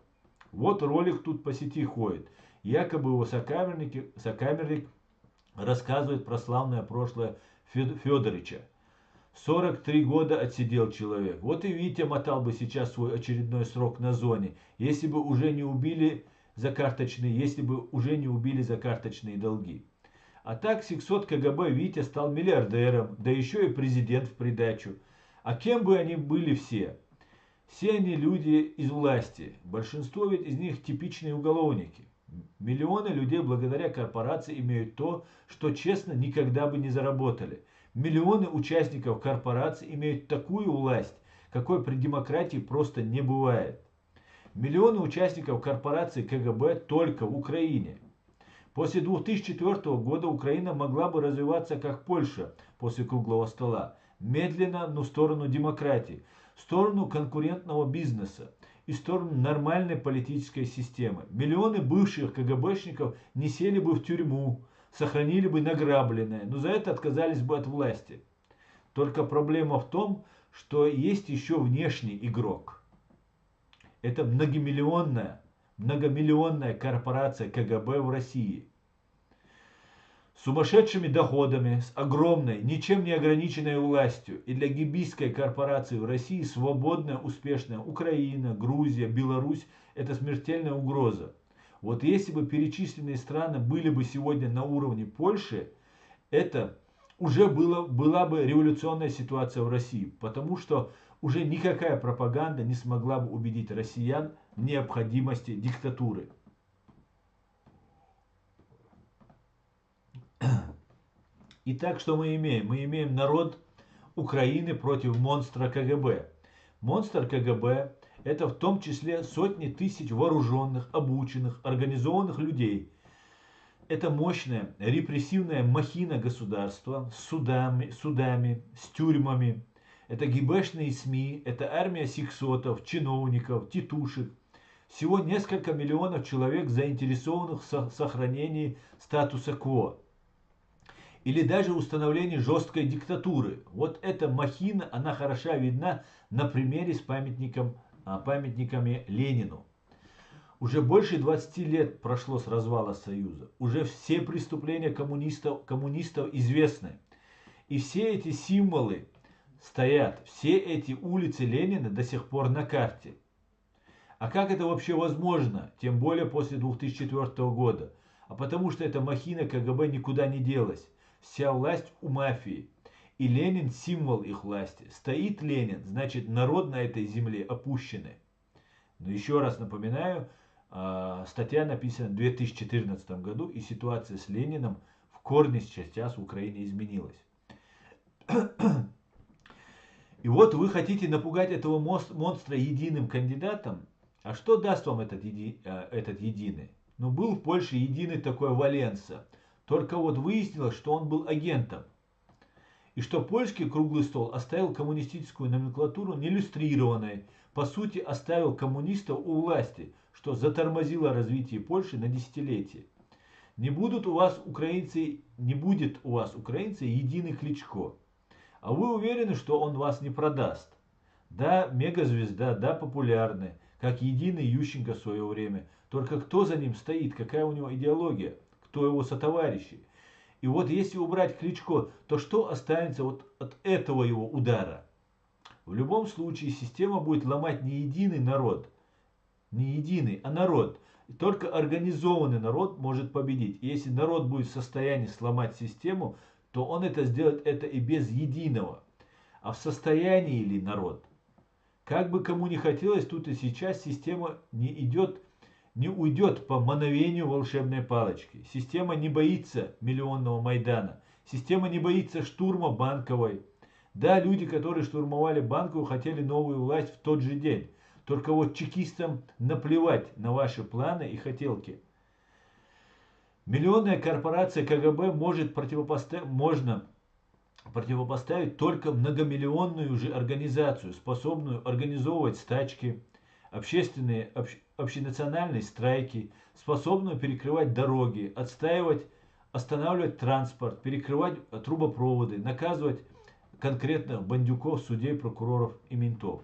A: Вот ролик тут по сети ходит. Якобы его сокамерник рассказывает про славное прошлое Федоровича. 43 года отсидел человек. Вот и Витя мотал бы сейчас свой очередной срок на зоне, если бы уже не убили за карточные долги. А так, 600 КГБ Витя стал миллиардером, да еще и президент в придачу. А кем бы они были все? Все они люди из власти. Большинство ведь из них типичные уголовники. Миллионы людей благодаря корпорации имеют то, что честно никогда бы не заработали. Миллионы участников корпораций имеют такую власть, какой при демократии просто не бывает. Миллионы участников корпорации КГБ только в Украине. После 2004 года Украина могла бы развиваться как Польша после круглого стола. Медленно, но в сторону демократии, в сторону конкурентного бизнеса и в сторону нормальной политической системы. Миллионы бывших КГБшников не сели бы в тюрьму, сохранили бы награбленное, но за это отказались бы от власти. Только проблема в том, что есть еще внешний игрок. Это многомиллионная корпорация КГБ в России. С сумасшедшими доходами, с огромной, ничем не ограниченной властью. И для гибийской корпорации в России свободная, успешная Украина, Грузия, Беларусь – это смертельная угроза. Вот если бы перечисленные страны были бы сегодня на уровне Польши, это уже была бы революционная ситуация в России, потому что уже никакая пропаганда не смогла бы убедить россиян в необходимости диктатуры. Итак, что мы имеем? Мы имеем народ Украины против монстра КГБ. Монстр КГБ – это в том числе сотни тысяч вооруженных, обученных, организованных людей. Это мощная репрессивная махина государства с судами, с тюрьмами. Это ГБшные СМИ, это армия сексотов, чиновников, титушек. Всего несколько миллионов человек, заинтересованных в сохранении статуса кво. Или даже установлении жесткой диктатуры. Вот эта махина, она хорошо видна на примере с памятниками Ленину. Уже больше 20 лет прошло с развала Союза. Уже все преступления коммунистов известны. И все эти символы стоят, все эти улицы Ленина до сих пор на карте. А как это вообще возможно, тем более после 2004 года? А потому что эта махина КГБ никуда не делась. Вся власть у мафии. и Ленин символ их власти. Стоит Ленин, значит народ на этой земле опущенный. Но еще раз напоминаю, статья написана в 2014 году, и ситуация с Лениным в корне сейчас в Украине изменилась. И вот вы хотите напугать этого монстра единым кандидатом. А что даст вам этот единый? Ну, был в Польше единый такой Валенса. Только вот выяснилось, что он был агентом. И что польский круглый стол оставил коммунистическую номенклатуру неиллюстрированной. По сути, оставил коммунистов у власти, что затормозило развитие Польши на десятилетия. Не будет у вас, украинцы, единый Кличко. А вы уверены, что он вас не продаст? Да, мегазвезда, да, популярный, как единый Ющенко в свое время. Только кто за ним стоит, какая у него идеология, кто его сотоварищи? И вот если убрать Кличко, то что останется вот от этого его удара? В любом случае система будет ломать не единый народ, не единый, а народ. И только организованный народ может победить. И если народ будет в состоянии сломать систему, то он сделает это и без единого. А в состоянии ли народ? Как бы кому ни хотелось, тут и сейчас система не уйдет по мановению волшебной палочки. Система не боится миллионного Майдана. Система не боится штурма Банковой. Да, люди, которые штурмовали Банковую, хотели новую власть в тот же день. Только вот чекистам наплевать на ваши планы и хотелки. Миллионная корпорация КГБ можно противопоставить только многомиллионную же организацию, способную организовывать стачки, общенациональные страйки, способную перекрывать дороги, останавливать транспорт, перекрывать трубопроводы, наказывать конкретно бандюков, судей, прокуроров и ментов.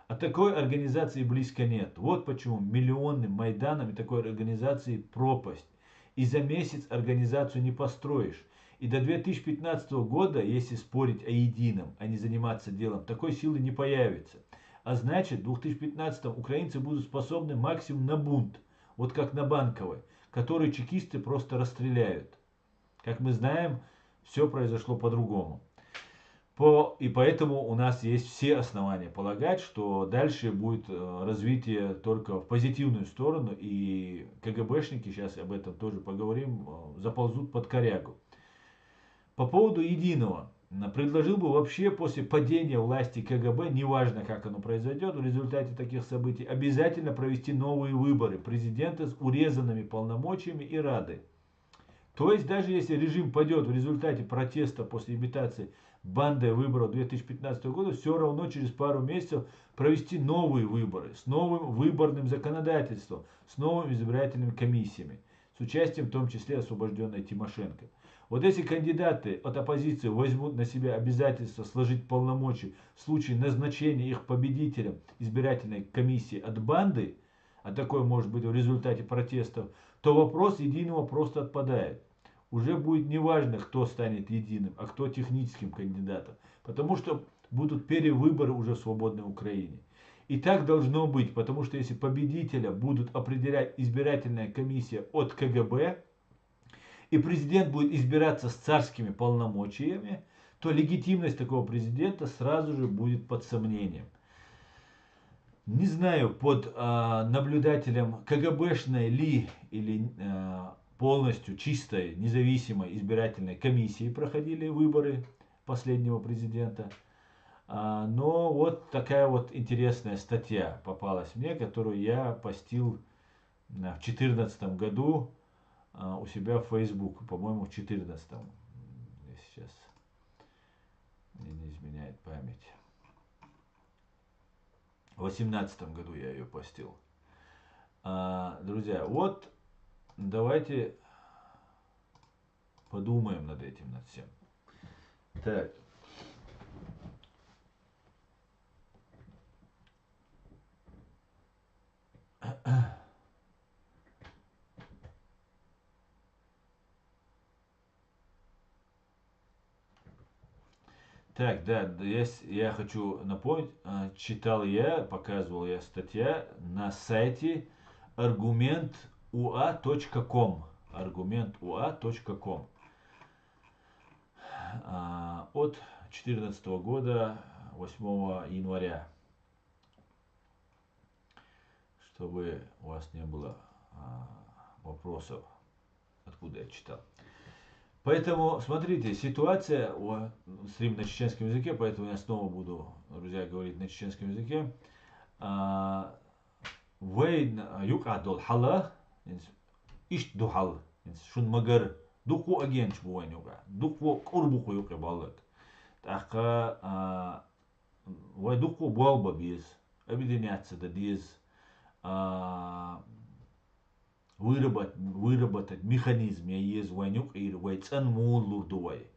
A: А такой организации близко нет. Вот почему миллионным Майданом и такой организации пропасть. И за месяц организацию не построишь. И до 2015 года, если спорить о едином, а не заниматься делом, такой силы не появится. А значит, в 2015 украинцы будут способны максимум на бунт, вот как на Банковой, который чекисты просто расстреляют. Как мы знаем, все произошло по-другому. И поэтому у нас есть все основания полагать, что дальше будет развитие только в позитивную сторону, и КГБшники, сейчас об этом тоже поговорим, заползут под корягу. По поводу единого. Предложил бы вообще после падения власти КГБ, неважно как оно произойдет, в результате таких событий, обязательно провести новые выборы президента с урезанными полномочиями и Рады. То есть даже если режим падет в результате протеста после имитации бандой выборов 2015 года, все равно через пару месяцев провести новые выборы с новым выборным законодательством, с новыми избирательными комиссиями, с участием в том числе освобожденной Тимошенко. Вот если кандидаты от оппозиции возьмут на себя обязательство сложить полномочия в случае назначения их победителем избирательной комиссии от банды, а такое может быть в результате протестов, то вопрос единого просто отпадает. Уже будет неважно, кто станет единым, а кто техническим кандидатом, потому что будут перевыборы уже в свободной Украине. И так должно быть, потому что если победителя будут определять избирательная комиссия от КГБ, и президент будет избираться с царскими полномочиями, то легитимность такого президента сразу же будет под сомнением. Не знаю, под наблюдателем КГБшной ли или полностью чистой, независимой избирательной комиссии проходили выборы последнего президента. Но вот такая вот интересная статья попалась мне, которую я постил в 2014 году у себя в Facebook, по-моему, в 2014. Сейчас мне не изменяет память. В 2018 году я ее постил. Друзья, вот давайте подумаем над этим, над всем. Так. Так, да, я хочу напомнить, читал я, показывал я статья на сайте argumentua.com. argumentua.com. от 2014 года 8 января, чтобы у вас не было вопросов, откуда я читал. Поэтому, смотрите, ситуация, стрим на чеченском языке, поэтому я снова буду, друзья, говорить на чеченском языке. وين يقعد الحلا إيش دحل شون مگر دقو أجين شبوين يقع دقو قربو يقع بالك تأخا ودقو بالبا بيز أبدين يعتسد ديز выработать механизм есть войнюк и войцан муллур дуай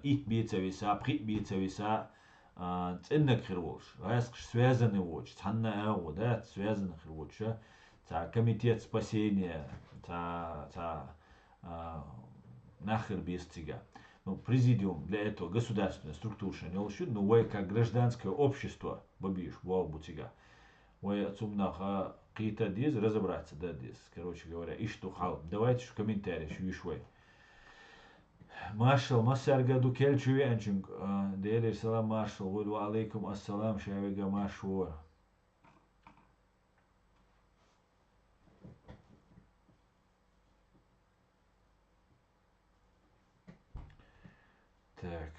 A: их бьется веса прит бьется веса ценник хирвош раск связаны воч цанна эго да связаны хирвоча та комитет спасения та нахер бестига. Ну, президиум для этого государственная структура не лучше, но вы как гражданское общество бабиш бутига вы отсюда какие-то диз разобраться, да, диз, короче говоря, и что хал. Давайте в комментариях вишвай. Маршал, массарга ду кельчуи анчунг, дели салам маршал, вуду алейкум ассалам, шавига маршуа. Так.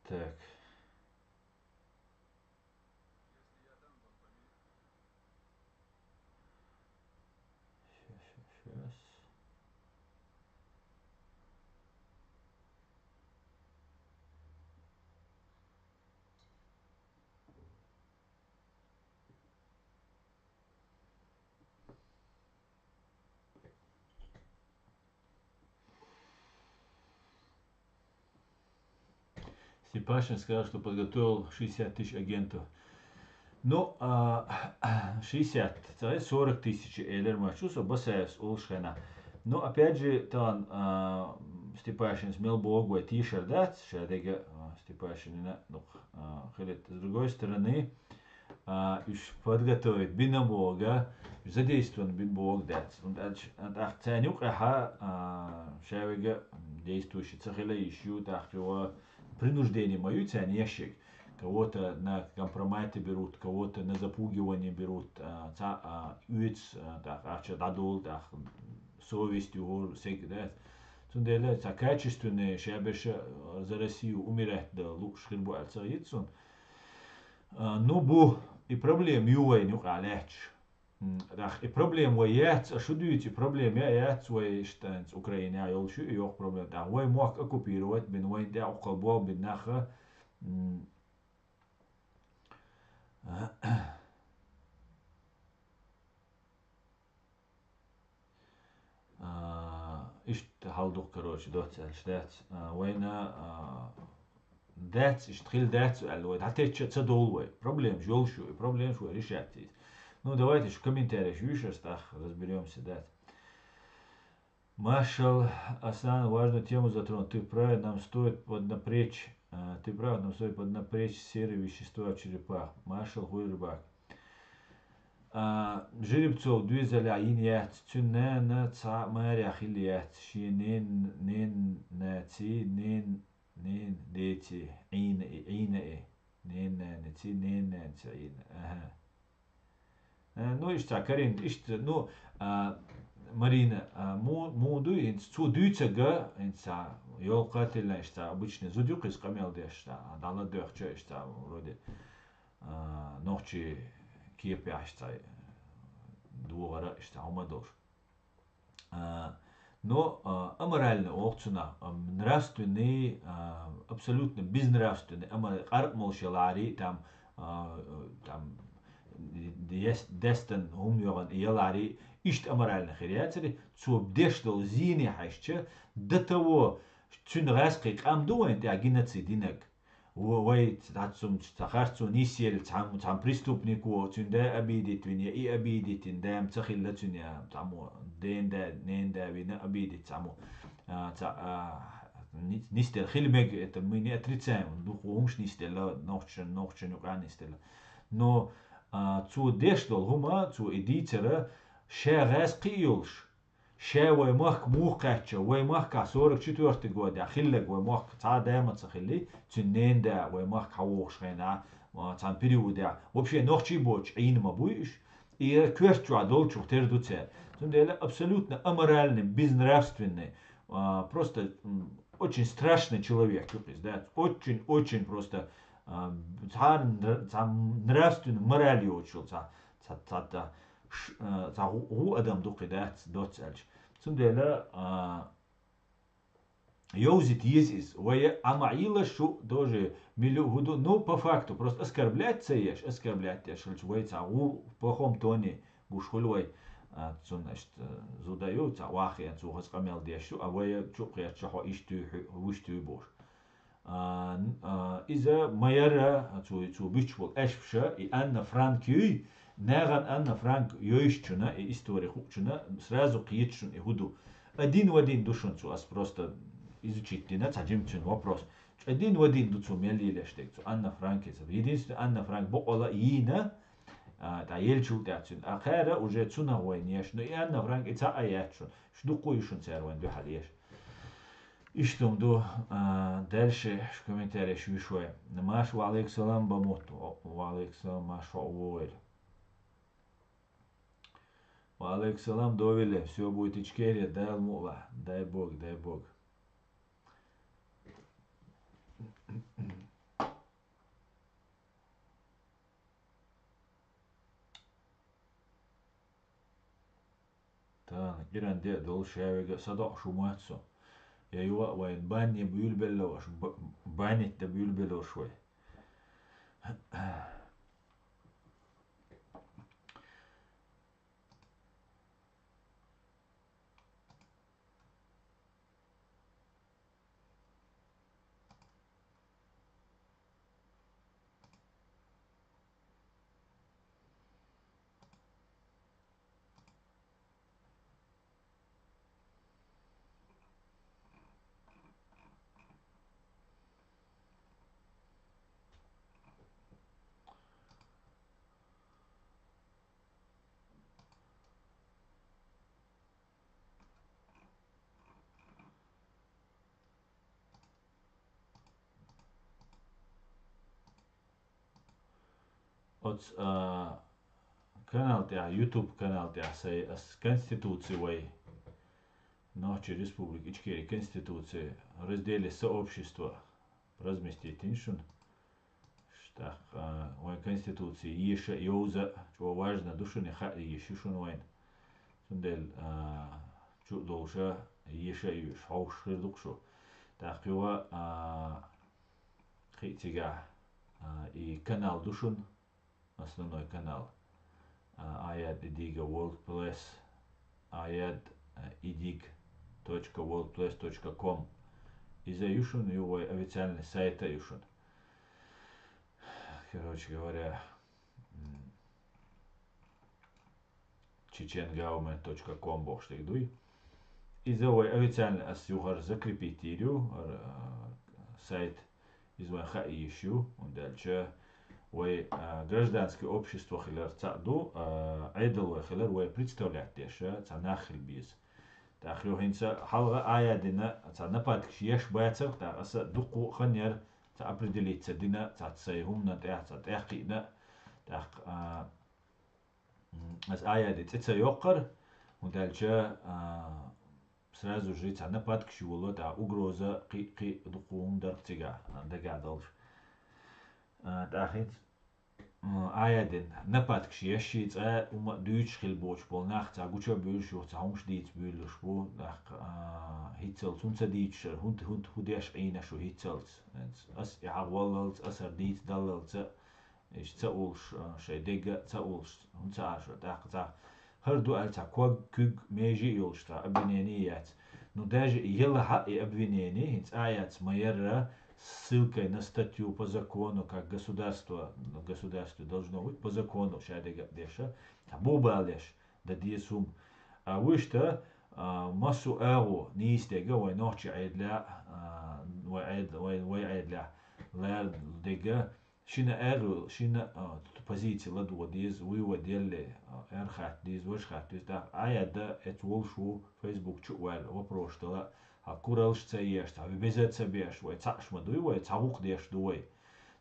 A: Так. Сейчас. Степашин сказал, что подготовил 60 тысяч агентов. Ну, 60, 40 тысяч элер мачуса басаевс улшена. Но опять же, там Степашин смел Богу тишер дать, шадега Степашин, ну, с другой стороны, подготовить бина Бога, задействован бин Бог дать. Und ценюк шавега действующий цахила ищу, так его принуждение мою цен ящик. Кого-то на компромате берут, кого-то на запугивание берут, уйц, дадул, совестью, всегда. Тунделе, качественные шабеша за Россию умирать, да, лучше хирбу альцаицун. Ну, бу и проблем ювей нюк алеч. И проблем вояц, а что дуете проблем яц вой штанц Украине, а елшу и ох проблем. Да, вой мог оккупировать, бин вой да околбол бин наха. Ist halduch короче dort steht война дать ist хил дать алой хатеч цадолвой проблем жолшу и проблем что решать. Ну давайте в комментариях еще разберемся, да. Маршал Асан важную тему затронул. Ты прав, нам стоит поднапрячь серые вещества в черепах. Маршал Хуйрбак. Жеребцов двизали ин яц цюнне на ца мэря хилият ши нин на ци нин дети ин нин на ци нин на ци ин. Ну и что, Карин, ну Марина, моду инц цу дюйцага инца ёлкательно что обычно зудюк из камелде что дала дёрче что вроде ночи кипяшта двора что умадош. Но аморально окцуна нравственный абсолютно безнравственный армолшелари там дестен умёран ялари ишт аморально хириатери цуб дештол зини хашча до того чун раскай камдуэн да геноцидинак войт датсум цахарцу нисел цам преступнику цунда обидит виня и обидит индам цахилла цуня таму денда ненда вина обидит таму нистел хилмег, это мы не отрицаем, духовумш нистела, нохчен юкан нистела. Но цу дештол хума, цу идитера, ше гас қиюлш. ше ваймах мухкача, ваймах ка 44 год, я хиллег ваймах ца даймаца хилли, цюннен да ваймах каух шхена, цан период я. Вообще нохчи боч, инма буиш, и кверчу адолчу тердуцер. Цунделя абсолютно аморальный, безнравственный, просто очень страшный человек, да, очень просто нравственную мораль учил, هو أدم دوقي ده دوت سألش ثم ده يوزит есть ويا амаила шо тоже милю худу ну по факту просто оскорблять шельч войца у плохом тоне гушхулой цун значит задаются вахи цу хаскамел дешу а вая чукя чахо ишту бош إذا مايرا цу бичвол эшпша и Анна Франки ناغن أن فرانك يويشتنا и история хучна сразу киечун и худу один в один душун цу ас просто изучить дина цаджимчун вопрос один в один дуцу мелилештек цу Анна Франк единственное Анна Франк бола ина та елчул тяцун ахера уже цуна войнеш но и Анна Франк ица аячун шду куишун церван ду халеш иштум ду дальше в комментариях швишое маш ва алейк салам бамоту ва алейк салам маш овоэль Алейк салам довели, все будет ичкерия, дай алмула, дай Бог, дай Бог. Та, иран де дол шавига садо шуматсо. Я юва вайн банни бюльбеллош, баннит да бюльбеллош вай. От канал тя, YouTube канал тя, сей с Конституции вай, Ночи Республики Ичкерия, Конституции, разделе сообщества, разместить иншун, штах, вай Конституции, еша, йоуза, чего важно, душу не ха, ешишун вайн, сундель, чу долша, еша юш, хаушхир дукшу, так его, хитига, и канал душун, основной канал, Аят Идига WorldPlus, Аят idig.wordpress.com и за Юшун его официальный сайт Юшун. Короче говоря, чеченгаумен.com бохштегдуй. И за его официальный асюхар закрепить сайт из ванха и ищу. Он дальше وي гражданское общество хилер цаду айдл وي хилер وي представлять теша цанахил биз тахлю хинца халга аядина цанапат кшеш бацах та аса дуку ханер ца определиться дина цацайхум на тях цатахина так as аяди цица йокар und дальше сразу же цанапат кшуло та угроза қи дукун дарцига дагадалш дахит аяден напаткш яшиц ума дүйч хилбоч бол нах за гуча бюлшо за хумшдиц бюлш бо нах хитzel tunza dich hund hudеш ina scho hitzels as ja walls as diц dalls is za ulsh shedega za ulsh und za scho da hardu al za kug meji yolshta abineniyat ну даже ела ха и обвинение хиц аят майера ссылкой на статью по закону, как государство должно быть, по закону, шадега деша, бубалеш, да диесум, а вы что, مسو أغو نيستيجا وينوحش عيدلا ويعيدلا لا ديجا شنا أغو شنا بوزيتي لدو ديز وديل أرخات ديز وشخات ديز دا عيدا اتول شو فيسبوك تشوال وبروشتلا هكورلش تسيش تا بيزت سبيش ويتسعش مدوي ويتسعوق ديش دوي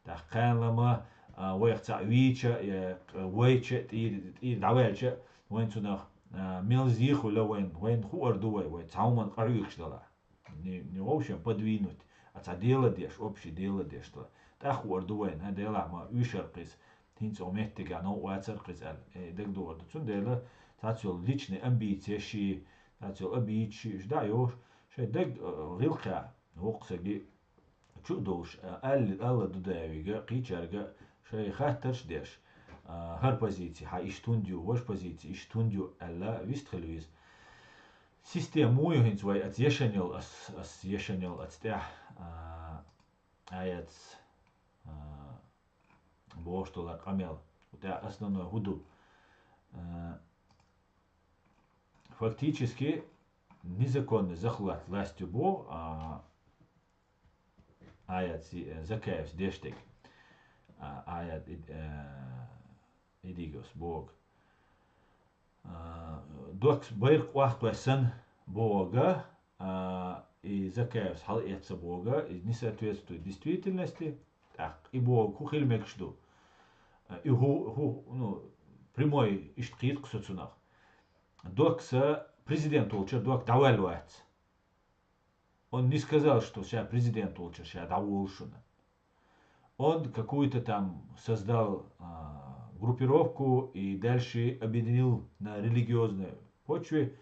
A: دا قان لما ويقتع ويتشا ويتشا تير دعوالشا وين تنخ ميلزيخ ولا وين خوار دوي ويتسعومن قريقش دلا نيوشن بدوينوت أتعديلا ديش أبشي ديلا ديش دلا تأخور دوين هديلا ما يشرقس هينس أمهتك نو واتسرقس دك دور تون ديلا تاتيول ليچني أمبيتي شي تاتيول أبيتشي جدايوش شي دك غيلقا وقسجي شو دوش ألا دوداويجا قيچارجا شي خاطرش ديش هر بوزيتي ها إشتونديو وش بوزيتي إشتونديو ألا ويستخلويز سيستم مويو هينس واي أتيشنيل أس يشنيل أتستح آيات بوشتولا قميل وتا основное худу фактически незаконный захват властью Бог аят Закаев дештек аят идигос Бог докс байрк вахтвасан Бога и Закаев халится Бога и не соответствует действительности так и Бог хухильмек что и ну прямой иштқит ксуцунах докса президент улчер док давалуать он не сказал, что сейчас президент улчер сейчас давулшуна он какую-то там создал группировку и дальше объединил на религиозной почве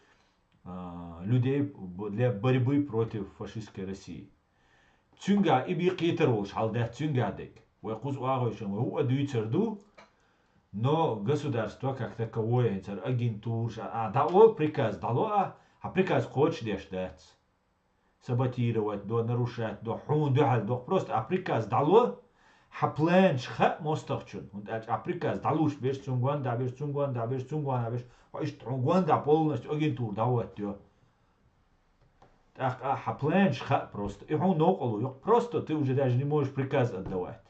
A: людей для борьбы против фашистской России. Цюнга и бикитер улш халдах цюнгадек. Векуз уагойшем у адуицерду, но государство как таковое, агентур, дало приказ, дало, а приказ хочешь дать. Саботировать, нарушать, просто приказ дало, حبلان شخاء مستخشن أفريقيا دالوش بيش تونغوان دا بيش تونغوان دا بيش تونغوان دا بيش وإيش تونغوان دا بولنش أجنتور داوات يو حبلان شخاء просто и он около просто ты уже даже не можешь приказ отдавать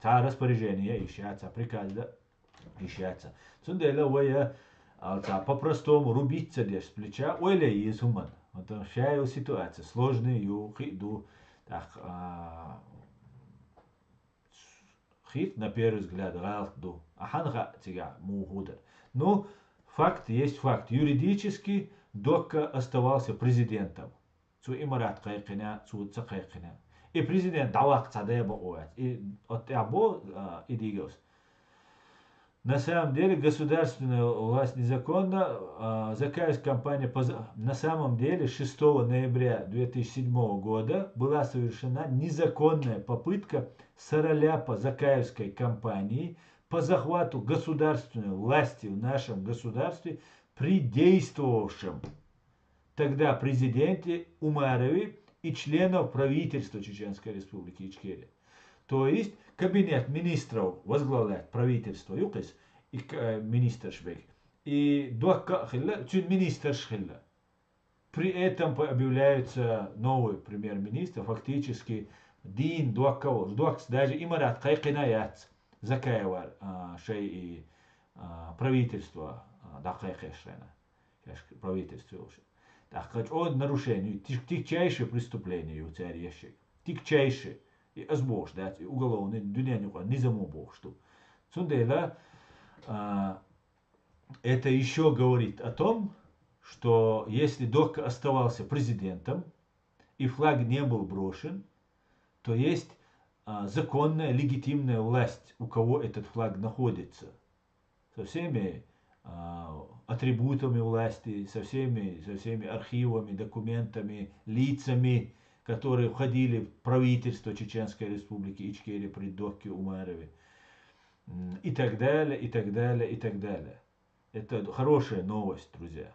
A: та распоряжение ищется приказ да ищется сундела вая та по-простому рубиться дешь с плеча ойля есть уман вот вся ситуация сложная ю хиду так на первый взгляд галду, а ханга тига мухудер. Но факт есть факт. Юридически Докка оставался президентом. Цу имарат кайкина, цу цакайкина. И президент давак цадеба оят. И от або идигос. На самом деле государственная власть незаконна. Закаевская компания на самом деле 6 ноября 2007 года была совершена незаконная попытка сараляпа Закаевской компании по захвату государственной власти в нашем государстве при действовавшем тогда президенте Умарове и членов правительства Чеченской Республики Ичкерия. То есть кабинет министров возглавляет правительство Юкис и министр Швейк. И Докка Хилла, министр Шхилла. При этом объявляется новый премьер-министр, фактически Дин Докка, Докс даже имарат кайкинаят Закаева шей и правительство Дакайхешлена. Правительство уже. Так как он нарушение, тягчайшее преступление у царя тягчайшее. И азбош, да, уголовный дюнянику, не замобох, что. Сундела, это еще говорит о том, что если Докка оставался президентом и флаг не был брошен, то есть законная, легитимная власть, у кого этот флаг находится. Со всеми атрибутами власти, со всеми архивами, документами, лицами, которые входили в правительство Чеченской Республики Ичкерия при Докке Умарове. И так далее, и так далее, и так далее. Это хорошая новость, друзья.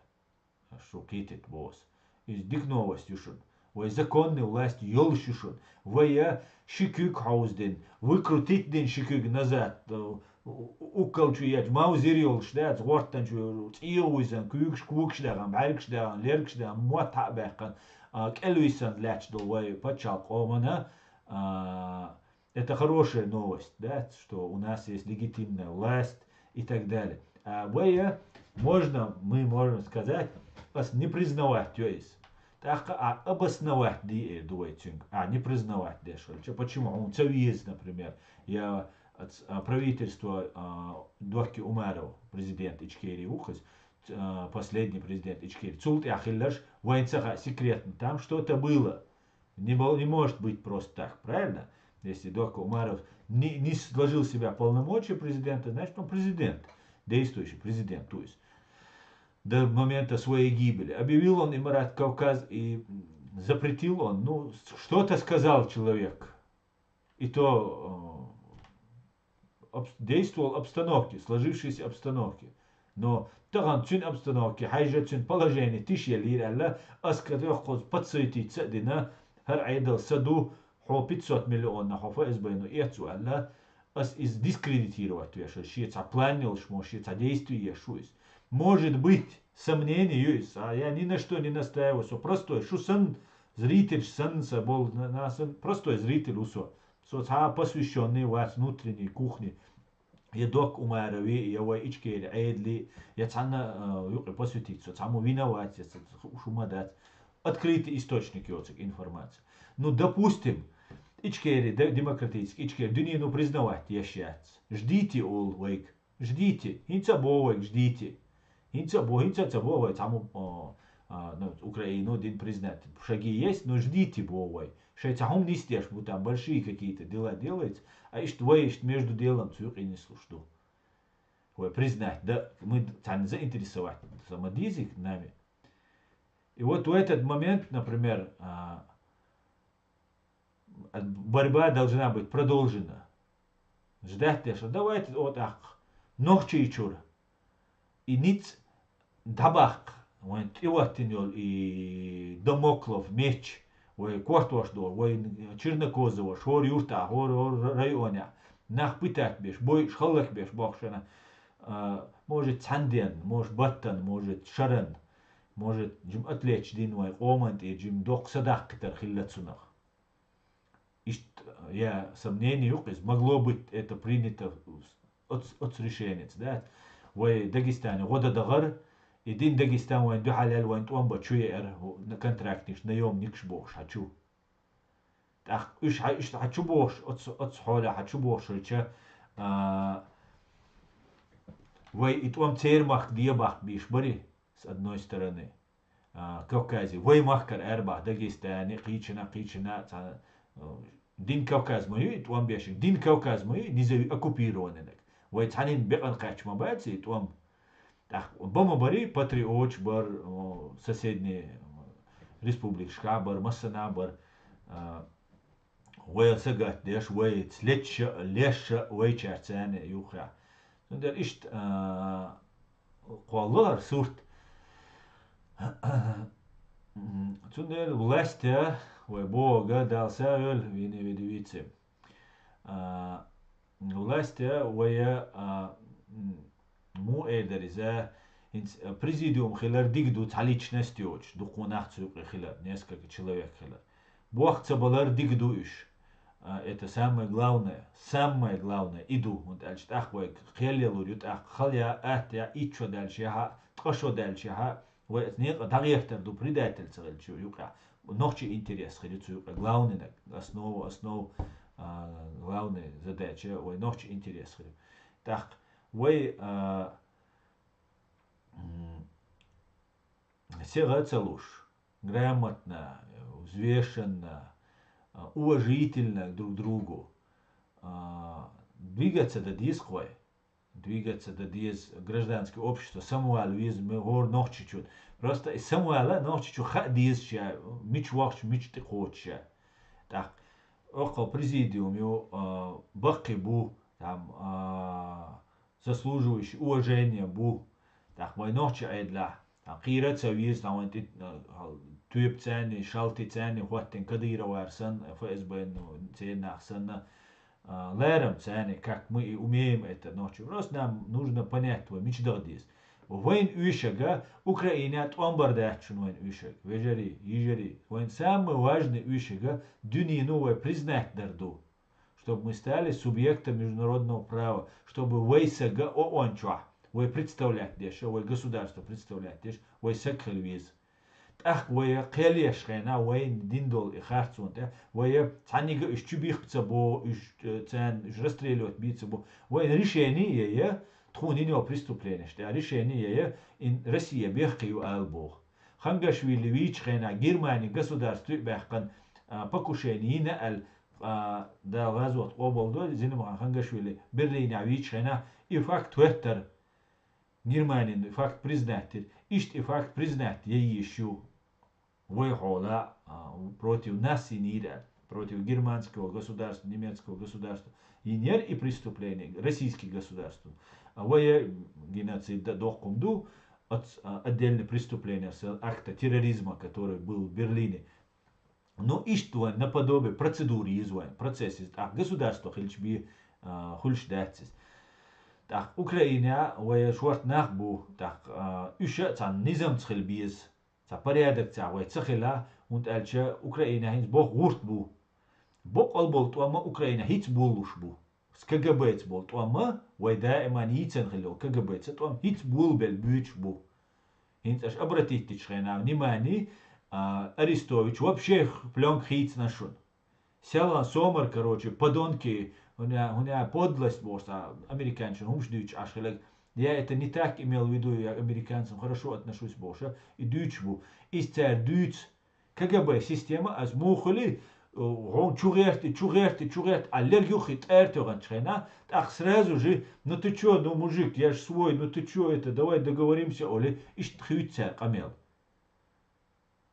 A: Что китит босс. И дик новость юшун. Вы законная власть ёлщушун. Вы шикюк хаузден. Выкрутить ден шикюк назад. وكل شيء ما وزيريول شدات غورتن شو تيويزن كوكش كوكش دغم بعركش دغم ليركش دغم موت بقى كلويسن لاч долой почал комана. Это хорошая новость, да, что у нас есть легитимная власть и так далее. Мы можем сказать, не признавать, то есть, так, обосновать дуэтинг, не признавать дешевле. Почему? Он цавиз, например, я правительство Дохки Умаров, президент Ичкерии Ухас, последний президент Ичкерии, Цулт Яхиллаш, военцаха секретно, там что-то было. Не может быть просто так, правильно? Если Дохка Умаров не сложил себя полномочия президента, значит он президент, действующий президент, то есть до момента своей гибели. Объявил он Эмират Кавказ и запретил он, ну, что-то сказал человек, и то действовал обстановке, сложившейся обстановке. Но таган цин обстановки, хайжа цин положение, тишья лиралла, аскадо хоз подсойтить садина, هر عيدل سدو حو 500 مليون نحو فائز بينو إيتسو ألا из дискредитировать вешать, шица планил, шица действие шуис. Может быть, сомнение есть, а я ни на что не настаиваю, что простой, что сын зритель, сын был, простой зритель усо. Посвященный вас внутренней кухне. يدوك أماروي يوا إيشكيل عيدلي يتعنا يقي посвятить, саму виноват, шумадат. Открытый источник информации. Ну, допустим, Ичкери, демократический, Ичкери, дунину признавать ящается. Ждите, Олвейк, ждите. Инца Бовейк, ждите. Инца Бовейк, саму Украину один признать. Шаги есть, но ждите Бовейк. Шейцахум не стешь, там большие какие-то дела делаются, а ишь твоишь между делом цюк и не слушаю. Признать, да, мы там заинтересовать самодизик нами. И вот в этот момент, например, борьба должна быть продолжена. Ждать, что давайте вот так, ночи и чур. И ниц дабах, и вот и Домоклов меч, ой Кортош дол, ой Чернокозово, шор юрта, хор районя, нах пытать беш, бой шхаллах беш, бахшана, может Цанден, может Баттан, может Шаран. Может, джим отвлечь динвай команд и джим док садах катар хиллацунах. Я сомнений могло быть это принято от решения, да? В Дагестане года дагар, и дин Дагестан вайн духалял вайн туамба чуер на контрактниш наемник шбош хочу. Так, хочу бош от схоля хочу бош, че вай и туам цермах диабах биш бори. С одной стороны, Кавказе, Ваймахкар, Эрбах, Дагестане, Кичина, Дин Кавказ мою, туам бешик, Дин Кавказ мою, не оккупированный. Вайтанин бекан качмабайцы, туам, так, Бомабари, Патриоч, бар, соседние республики, Шкабар, Массанабар, Вайсагат, Деш, Вайц, Леша, Вайчарцане, Юха. Der ist Коллар сурт. Цундер властя, ой Бога дался öl вини видевице. Властя, ой му эдеризе президиум хилар дигду таличности оч, духунах цук хилар, несколько человек хилар. Бог цабалар дигду иш. Это самое главное, иду, вот дальше, ах, ой, хелелу, ах, халя, ах, я ичо дальше, ха, тошо дальше, ха, вот нет, дагехтер, ду предатель целчу, юка, ночи интерес, ходицу, юка, главный, основу, главная задача, ой, ночи интерес, ходит. Так, ой, сега целуш, грамотно, взвешенно, уважительно друг к другу, двигаться до дисквой, двигаться до диз гражданское общество, самуализм, гор нохчичут. Просто из самуала нохчичу хадизча, мичвахч, мичтихоча. Так, около президиуму, бакибу, там, заслуживающий уважения бу, так, мой нохча айдла, там, кираться виз, там, Tüypцәне, шалтицәне, хуаттен кадыра варсан, ФСБ, цена, сана, лером цены, как мы и умеем это ночью. Просто нам нужно понять твой мечдадис. Войн Ишага, Украина от бомбардачун войн Ишаг. Вежери, ежери. Войн самый важный Ишага, дюни новое признать дарду. Чтобы мы стали субъектом международного права. Чтобы войсага оончва. Вы представлять деш, вы государство представлять деш, вы сакхельвиз. Ах, вы келеш хена, вы диндол и харцун, вы цанига из чубих цабо, из цен, из расстрелювать бицабо. Вы решение, тхунинего преступления, что решение, in Россия бехкию албох. Хангашвили вич хена, Германия государство бехкан покушение на ал да газот оболдо, зинема Хангашвили Берлине вич хена, и факт тветтер Германия факт признать, ишт и факт признать, я еще выхода против нас и нида, против германского государства, немецкого государства, и нер и преступления российских государств. Вое геноцид дохкумду от отдельных преступления с акта терроризма, который был в Берлине. Но иштуан наподобие процедуры извоен, процессы, государство хильчби хульшдатсис. Так, Украина, вое шварт нахбу, так, еще цан низам цхильбиз, ца порядок ца, вое цхила, und алча Украина хинс бог гурт бу. Бог албол туама Украина хиц булуш бу. С КГБ цбол туама, вое да эман яйцен хило, КГБ ца туам хиц булбел бюч бу. Хинс аж обратите чхена внимание, Арестович вообще пленк хиц нашун. Села сомар, короче, подонки, у меня подлость просто, американцам, умждюч, аж я это не так имел в виду, я американцам хорошо отношусь больше, и дючбу, из царь дюц, КГБ система, аз мухали, чугерти, аллергюхит, эртюган чхена, так сразу же, ну ты чё, ну мужик, я ж свой, ну ты чё это, давай договоримся, оли, иш тхют царь, камел.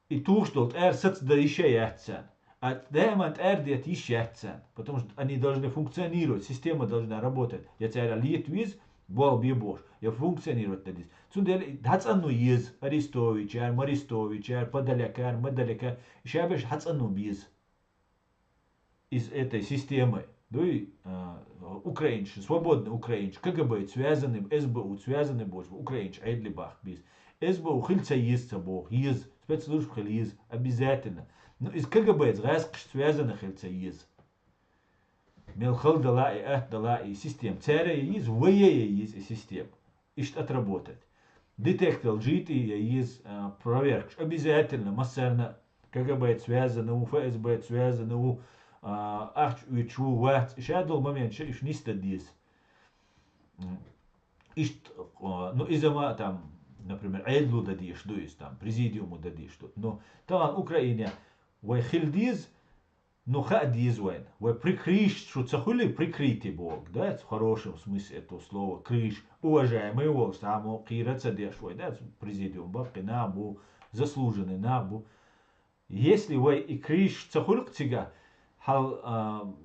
A: И туштолт, сац да еще яцен. А демонт эрдет ищется, потому что они должны функционировать, система должна работать. Я царя литвиз, бол бибош, я функционировать тогда. Цундели хацану из Арестович, Маристович, подаляка, мадаляка, шабеш хацану биз из этой системы. Ну и украинцы, свободный украинцы, КГБ связаны, СБУ связаны больше, украинцы, айдлибах биз. СБУ хильца есть собой, есть спецслужб хильц, обязательно. Ну, из КГБ связаны хильца есть. Мелхал дала и систем. Царя есть, вое есть систем. И что отработать. Детектор лжит и есть проверка. Обязательно, массерно. КГБ связано, у ФСБ связано, у УЧУ, ВАТ. Шадл момент, что не стадис. Ну, из-за там, например, Эйдлу дадишь, то есть там, президиуму дадишь. Но там в Украине вы хильдиз, но хадиз вайн. Вы прикриш, что цахули прикрытый Бог, да, в хорошем смысле этого слова, криш, уважаемый Бог, само кира цадеш, да, президиум, бабки набу, заслуженный набу. Если вы и криш цахули ктига, хал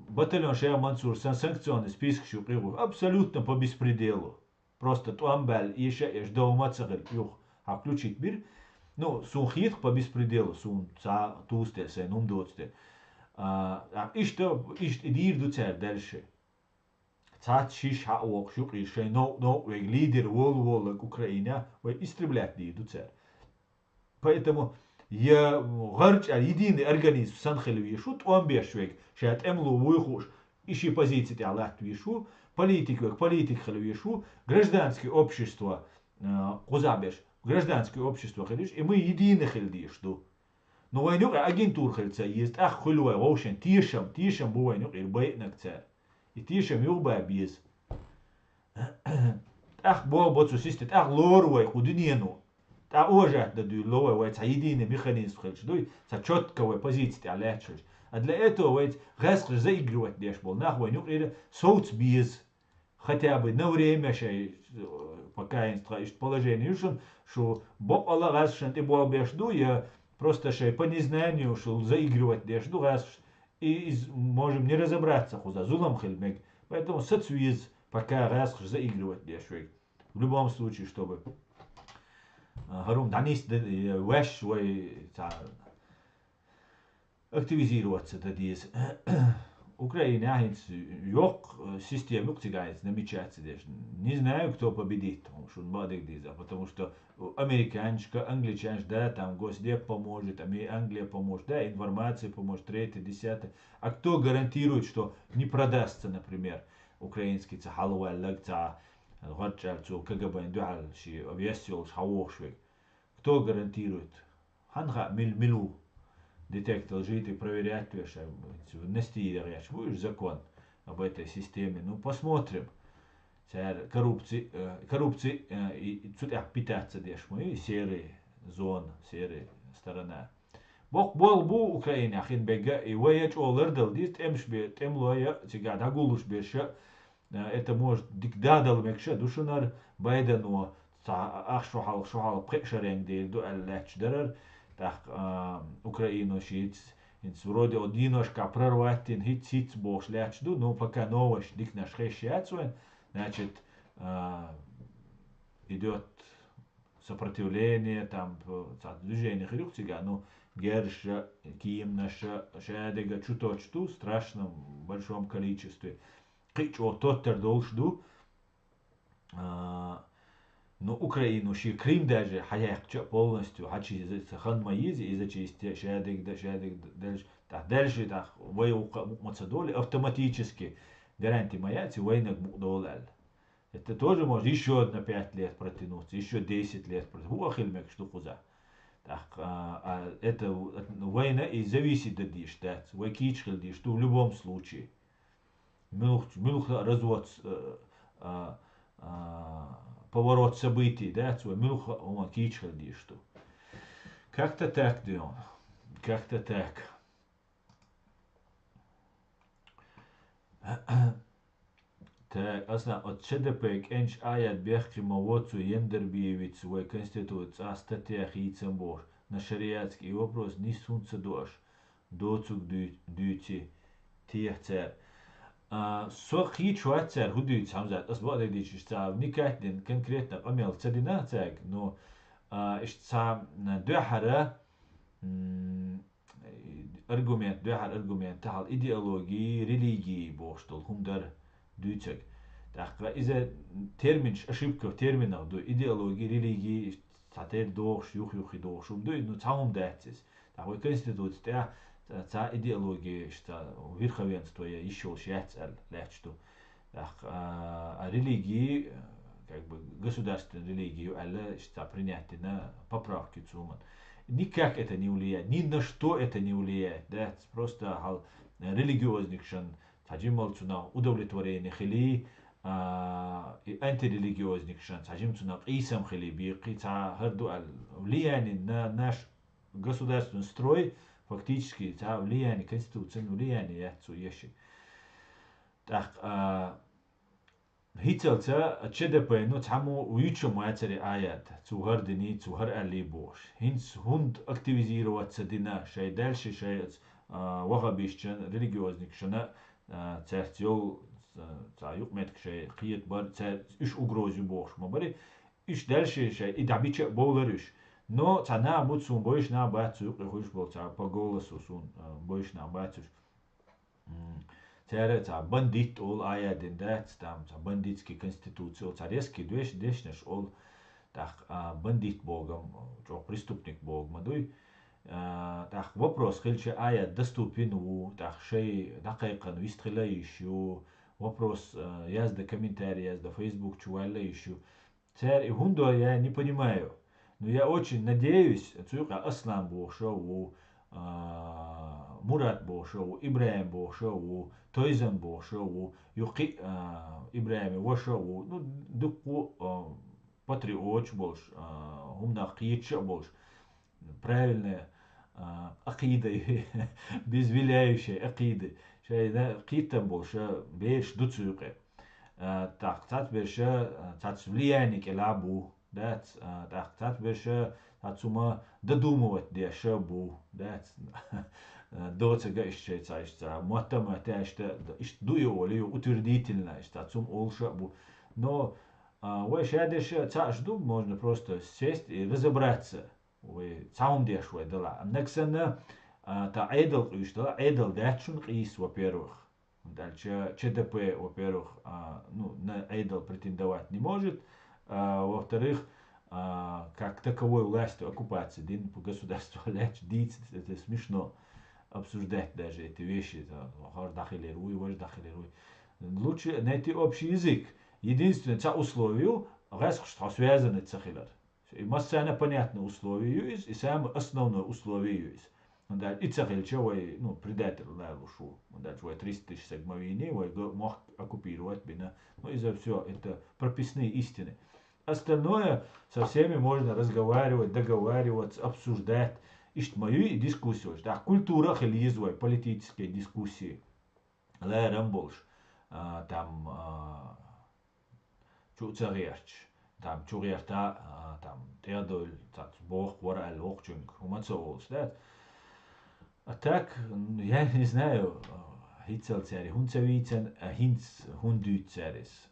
A: батальон Шея Мансур санкционный список шукриву абсолютно по беспределу. Просто туамбель еще еш дома цагер юх, а включить бир. Ну, сун хит по беспределу, сун ца тустер, сен умдоцтер. И что, идир дуцер дальше. Цат шиш хаок шукри шей но лидер вол Украина, вы истреблять дир дуцер. Поэтому я гарч единый организм санхел вишу, он бешвек, шат эмлу выхуш, ищи позиции аллах вишу, политик вишу, гражданское общество кузабеш, гражданское общество хелиш, и мы единый хельдиш ду. Но войнук агентур хельца есть, ах хулуа воушен, тишам бу войнук ирбайт накцер. И тишам юрба без. Ах бо боцу систет, ах лорвай худинену. Та уважать да дуй ловай, ца единый механизм хельч дуй, ца четкая позиция алячиш. А для этого ведь гасхр заигрывать деш был, нахуй войнук или соуц без. Хотя бы на время, пока есть положение, что Бог Аллах раз что ты был бежду, я просто по незнанию шел заигрывать дежду раз и можем не разобраться куда зулам хельмек, поэтому соцвиз пока раз заигрывать дежду. В любом случае, чтобы гарум данис вэш активизироваться, Украина yok система цыганец намечается здесь. Не знаю, кто победит, потому что американчика, англичанчика, да, там Госдеп поможет, Англия поможет, да, информация поможет, третье, десятое. А кто гарантирует, что не продастся, например, украинский цахалуа, лагца, горчальцу, КГБ, индуал, ши, авиасиол, шхауошвик. Кто гарантирует? Ханха милу детектор лжит и проверять, внести будешь закон об этой системе. Ну, посмотрим. Коррупции и сюда питаться дешь мы серые зона, серые сторона. Бог бол бу Украина хин бега и вояч олердал дист эмшбе темлоя тигад агулуш беша это может дикдадал мекша душунар байдано ах шохал прешеренг де до аллач дерер так Украину шиц инс вроде одиношка прорвать хит бош ляч ду но пока новость дик наш хещацуен значит идет сопротивление там движение хрюкцига ну Герша, Кием наша, Шадега, чуточту, в страшном большом количестве. Кычо тоттер должду, но Украину, ши Крым даже, хаякча полностью, хачи из Ханмаизи, из-за чисти Шадег, дальше, так, вой Мацадоли, автоматически гарантии маяти, войнак мудолал. Это тоже может еще на 5 лет протянуться, еще 10 лет протянуться. Хуахильмек, что хуза. Так, это война и зависит от диштат, вакичхал дишту в любом случае. Милух развод, поворот событий, да, свой милух он кичхал дишту. Как-то так, Дион, как-то так. Так, асна от ЧДП энч аят бехки мавоцу ендербиевит свой конституция, а статья хийцембор на шариатский вопрос не сунца дош, доцук дюти тихцер. Со хичуацер худюц хамзат, ас вот эти чистав никатин конкретно амел цадина так, но ишца духара аргумент тахал идеологии, религии боштол хумдар дүйцек. Так, из-за ошибка в терминах, до идеологии, религии, татер дох, юх и дох, ну цаум датис. Так, вот конституция, та идеология, что верховенство я еще шесть лечту. Так, а религии, как бы государственную религию, але что принятие на поправки цуман. Никак это не влияет, ни на что это не влияет, да, просто религиозникшен, таджимал цуна удовлетворение хили, и антирелигиозникшен, таджим цуна исам хили бирки, та харду влияние на наш государственный строй, фактически та влияние, конституционное влияние, я цуеши. Так, هيتلتا اتشدبين تعمو ويتشو ماتري آيات تظهر دني تظهر اللي بوش هنس هند اكتيفيزيرو واتسدنا شاي دالشي شاي وغبيشتن ريليجيوزنك شنا تاعتيول تاع يقمتك شاي قيت بار تاع اش угрозу بوش ما بري اش دالشي شاي ادعبيتش بولرش но تاع نابوت سون بوش نابات يقي خوش بول تاع باغولس سون بوش ناباتش Царя бандит ол аядин да там бандитский конституция царецкий дешнеш ол так бандит богом преступник бог мадуй так вопрос хельче аят доступен у так шей дакайкан вистрила еще вопрос язда комментарий язда Facebook чувала еще царь хундо я не понимаю но я очень надеюсь цука аслан бог шоу Мурат бошоу, Ибраим бошоу, Тойзан бошоу, Юки Ибраим бошоу, ну дуку патриот больше, умна киеча больше, правильная акида, безвиляющая акида, шайда кита больше, беш дуцуке, так цат беше, цат влияние келабу, да, так цат беше Отсюда додумывать дешево бу, да, доцега еще цаишься, математика что дуе утвердительно, что отсюда олша бу, но вы шадеше цашду можно просто сесть и разобраться, вы цаум дешево дела, а нексена та эдел что эдел дачун кис, во-первых, Дальше ЧДП, во-первых, ну, на Эйдл претендовать не может, во-вторых, как таковой властью оккупации Дин по государству это смешно обсуждать даже эти вещи, лучше найти общий язык. Единственное, это условие, что связано с цехилар. И массально понятно условие есть, и самое основное условие есть. Да, и цехил чего, ну, предатель на лушу. Да, чего 300 тысяч сегмовини, мог оккупировать бина. Ну, и за все это прописные истины. Остальное со всеми можно разговаривать, договариваться, обсуждать. Ишь мою дискуссию, да, культура хелизвой, политические дискуссии. Лерам больше. Там чуцарьерч. Там чурьерта, там теодоль, там бог, вора, лохчунг, умацоволс, да. А так, я не знаю, хитцелцери, хунцевицен, хинц, хундюцерис.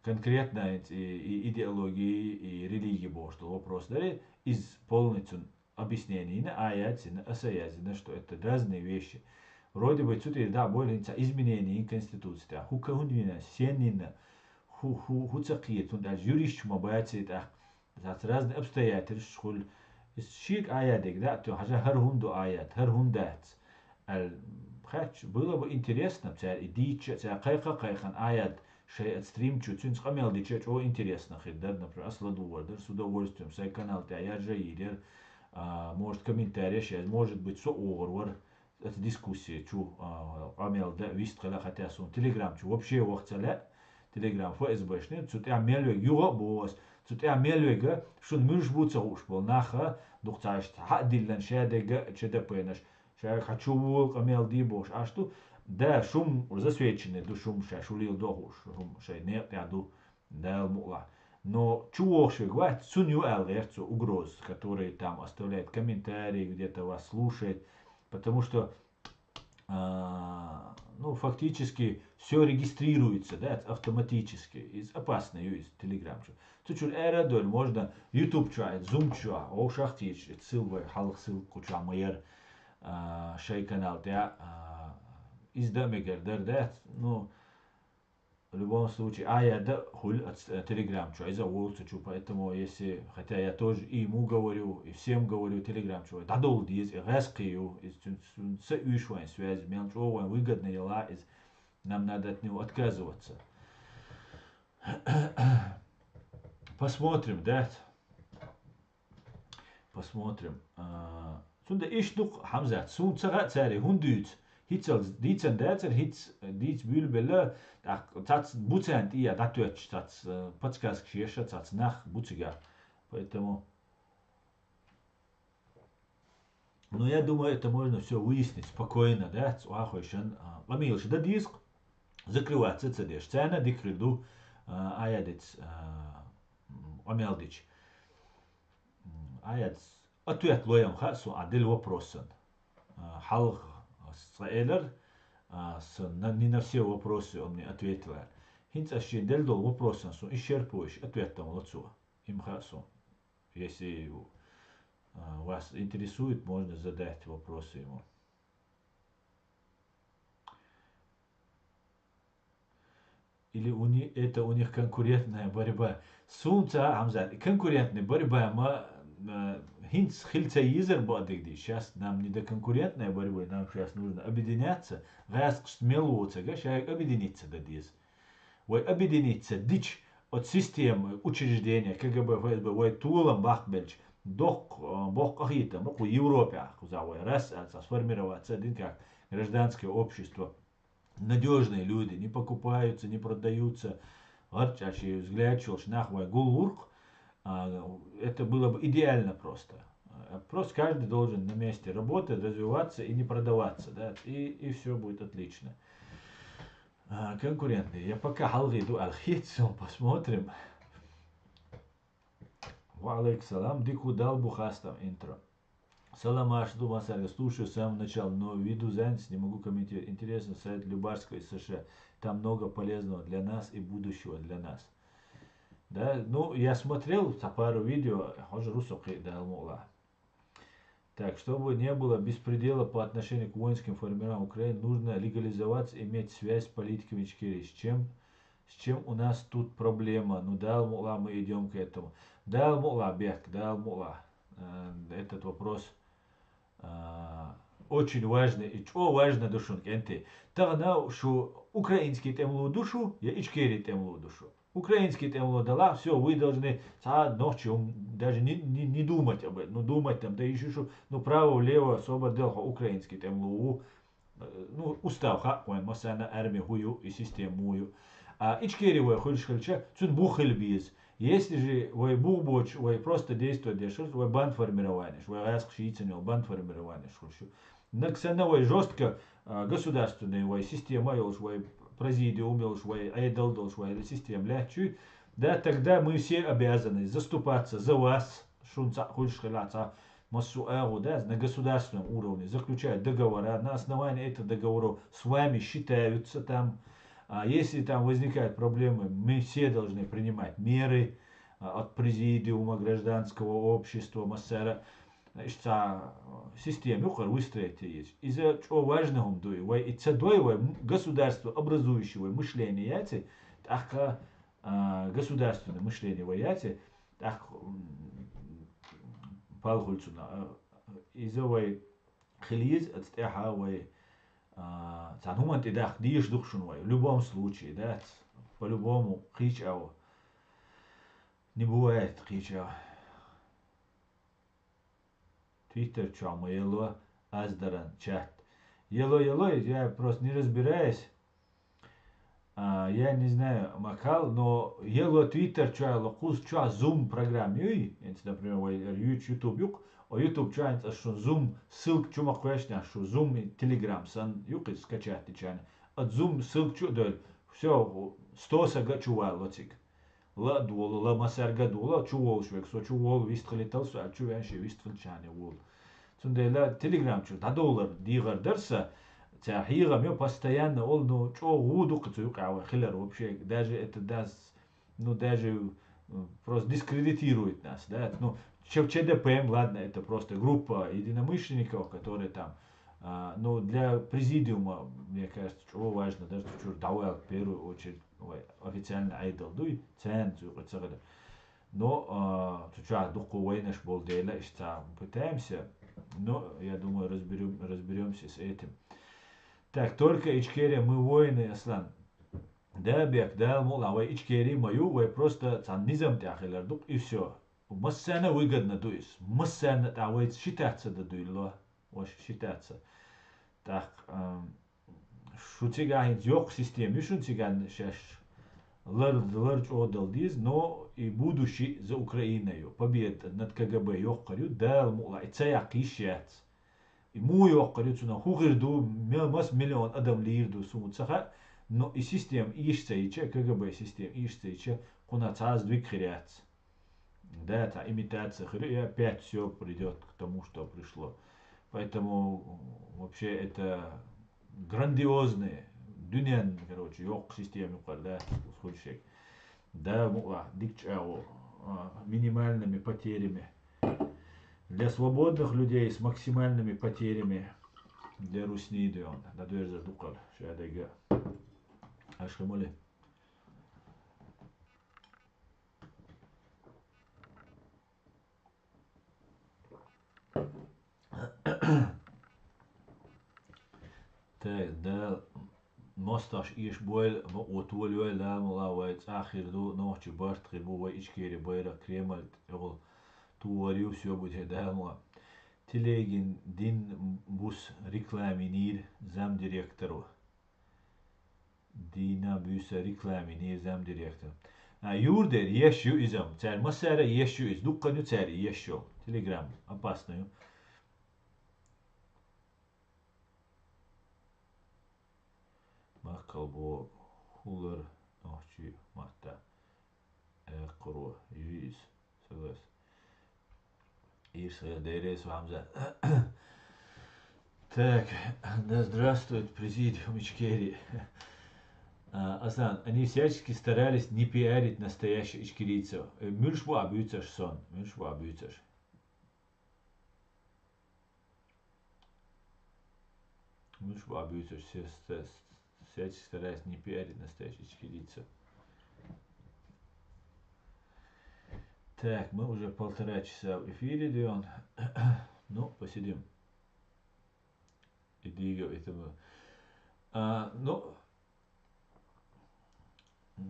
A: Конкретно и идеологии, и религии Божьего вопрос, да, из полностью объяснений на аяте, на асаязина, что это разные вещи. Вроде бы тут да, более изменения Конституции, хукаунвина, сенина, хуцакиет, und als jurist мабати, das разные обстоятельства, школ, шик аядик, да, то хажа хар хунду аят, хар хундат. Было бы интересно, и дичь, кайхан аят, шей от стрим чуть-чуть схамел дичь, о интересно, хиддар, например, асладуар, с удовольствием, сай канал, я же идер, может комментарий, может быть, со овервар, это дискуссия, чу амел да вист кала хотя сон телеграм чу вообще вахталя телеграм ФСБшный цут я мелвег юга бос цут я мелвега шун мюш буца уж был наха духташт хадиллан шадега ЧДП ша хочу вол амел ди бош а что да шум засвеченный ду шум ша шулил дохуш шум ша не яду да мула. Но чувошек, цуню алерцу угроз, который там оставляет комментарии, где-то вас слушает, потому что ну, фактически все регистрируется, да, автоматически, из опасно из Telegram. Тут эра можно YouTube чуать, Zoom чуа, о шахтич, ссылка, халк ссылку чуа майер, шей канал, да, издамегер, да, ну, в любом случае, я да хуль от Telegram, что из-за волцу, поэтому если, хотя я тоже и ему говорю, и всем говорю Telegram, что да дол диз, и раскрою, из с ушвайн связи, мелочь, выгодные дела, нам надо от него отказываться. Посмотрим, да, посмотрим. Сунда иштук хамзат, сун цара цари, хундюц. Hitzel dicen decer dic bülbele tats буцент и датуч tats подсказки еще tats нах буцига. Поэтому ну я думаю это можно все выяснить спокойно, да, цуахойшен ламилш да диск закрываться цедеш цена дикриду аядец амелдич аядц ответ лоям хасу адель вопросан халх Саэлер, не на все вопросы он мне ответил. Хинц ашидель дол вопрос, он исчерпывающий ответ там лицо. Им хасу. Если вас интересует, можно задать вопросы ему. Или это у них конкурентная борьба. Сунца Хамзат, конкурентная борьба, Хинц хильцаизер бодыгди. Сейчас нам не до конкурентной борьбы, нам сейчас нужно объединяться. Раз смелуться, сейчас объединиться дадис. Ой, объединиться, дичь от системы, учреждения, КГБ, ФСБ, ой, Тулам, Бахбельч, бог какие-то, в Европе, раз сформироваться, один как гражданское общество. Надежные люди, не покупаются, не продаются. Арчащий взгляд, нахвай гулурк. Это было бы идеально просто. Просто каждый должен на месте работать, развиваться и не продаваться. Да? И все будет отлично. Конкурентные. Я пока халриду алхитсу, посмотрим. Валейк салам, дику дал бухастам интро. Салам ашду масарга, слушаю с самого начала, но ввиду занятости не могу комментировать. Интересно, сайт Любарского из США. Там много полезного для нас и будущего для нас. Да, ну, я смотрел пару видео, хожу русоки да мула. Так, чтобы не было беспредела по отношению к воинским формированиям Украины, нужно легализоваться, иметь связь с политиками Ичкерии. С чем у нас тут проблема? Ну, дал мула, мы идем к этому. Дал мула, бег, дал мула. Этот вопрос очень важный. И что важно душу кенты. Тогда, что украинский темлу душу, я Ичкерии темлу душу. Украинский темлу дала, все, вы должны ночью даже не думать об этом. Ну, думать там, да еще что, ну, право, влево, особо дело, украинский темлу. Ну, устав, понял, масана армию хую и систему. А Ичкерии, вы хочешь, цун бухель без. Если же вы бухбоч, вы просто действуете, вы банд формирование, вы раз шиитсенил банд формирование, что Наксана вы жестко государственная вы система, вы президиум, вы айдол, вы система лячу, да, тогда мы все обязаны заступаться за вас, шунца хочешь халяца, массуэгу, да, на государственном уровне, заключать договора, на основании этих договоров с вами считаются там. А если там возникают проблемы, мы все должны принимать меры от президиума, гражданского общества, массера, значит, системе выстроить есть. Из-за чего важного дуй, и цедой государство образующего мышления яйца, так государственное мышление яйца, так палхульцуна, из-за хлиз отстяха цануман ты дах дишь духшун в любом случае, да, по-любому хичау не бывает хичау. Твиттер чому ело аздаран чат. Ело, я просто не разбираюсь. Я не знаю макал, но ело твиттер чуа локус чуа зум программе. Например, YouTube юк, а YouTube чуа что зум ссылка чума хуяшня, что зум телеграм сан юк скачать чуа. От зум ссылка чу да все 100 сага чуа лоцик. Ла дула, ла масарга дула, чуол швек, со чуол вистрелитал, со чуянши вистрелчане вол. Цундела телеграм чу $1 дигар дерса, тахира мё постоянно ол ну чо гуду кцуюкава хилер вообще даже это даст, ну даже просто дискредитирует нас, да, ну ЧДПМ, ладно, это просто группа единомышленников, которые там, но для президиума, мне кажется, что важно, даже что давал в первую очередь официально айдол, дуй цензуру, но сейчас духу войнаш бол дела, пытаемся, но я думаю разберемся с этим. Так, только Ичкерия мы воины, Аслан. Да, бег, да, мол, а вы Ичкерии мою, вы просто низам тяхилер дук и все. Массана выгодно дуис. Массана вы считаться да дуйло. Вот считаться. Так, шутига yok системе, шутига шаш. Ларч отдал диз, но и будущий за Украиной. Победа над КГБ йоккарю, дал мула, и цаяк ищец. И му йоккарю, цуна хугирду, мас миллион адам лирду сумуцаха, но и систем ищцейче, КГБ систем ищцейче, куна цаз двигхиряц. Да, это имитация, и опять все придет к тому, что пришло. Поэтому вообще это грандиозные дюнян, короче, йок системе, да, случай. Да, мула, дикчао, минимальными потерями. Для свободных людей с максимальными потерями для Русни идем. Да, дверь задукал, шадайга. Ашхамули. Так, да, мосташ иш бойл, отволю да, мулавайц, ахирду, ночи барт, хибува, ичкери, байра, кремаль, туарю, все будет, да, мула. Телегин, дин бус рекламинир замдиректору. Dina büyüse reklamini zamdirektor. Юрдер ещё изам. Царь Масара ещё из. Дукканю царь ещё. Телеграм. Опасную. Махкалбо хулар ночи мата. Экро юиз. Согласен. Ирса Дерес Хамза. Так, да здравствует президиум Ичкерии. Асан, они всячески старались не пиарить настоящих ичкерийцев. Мюльшбу объются сон. Мюльшбу объются. Ну, что объявить, всячески стараясь не пиарить настоящие лица. Так, мы уже 1,5 часа в эфире идем. Ну, посидим. И двигаем этому. Ну,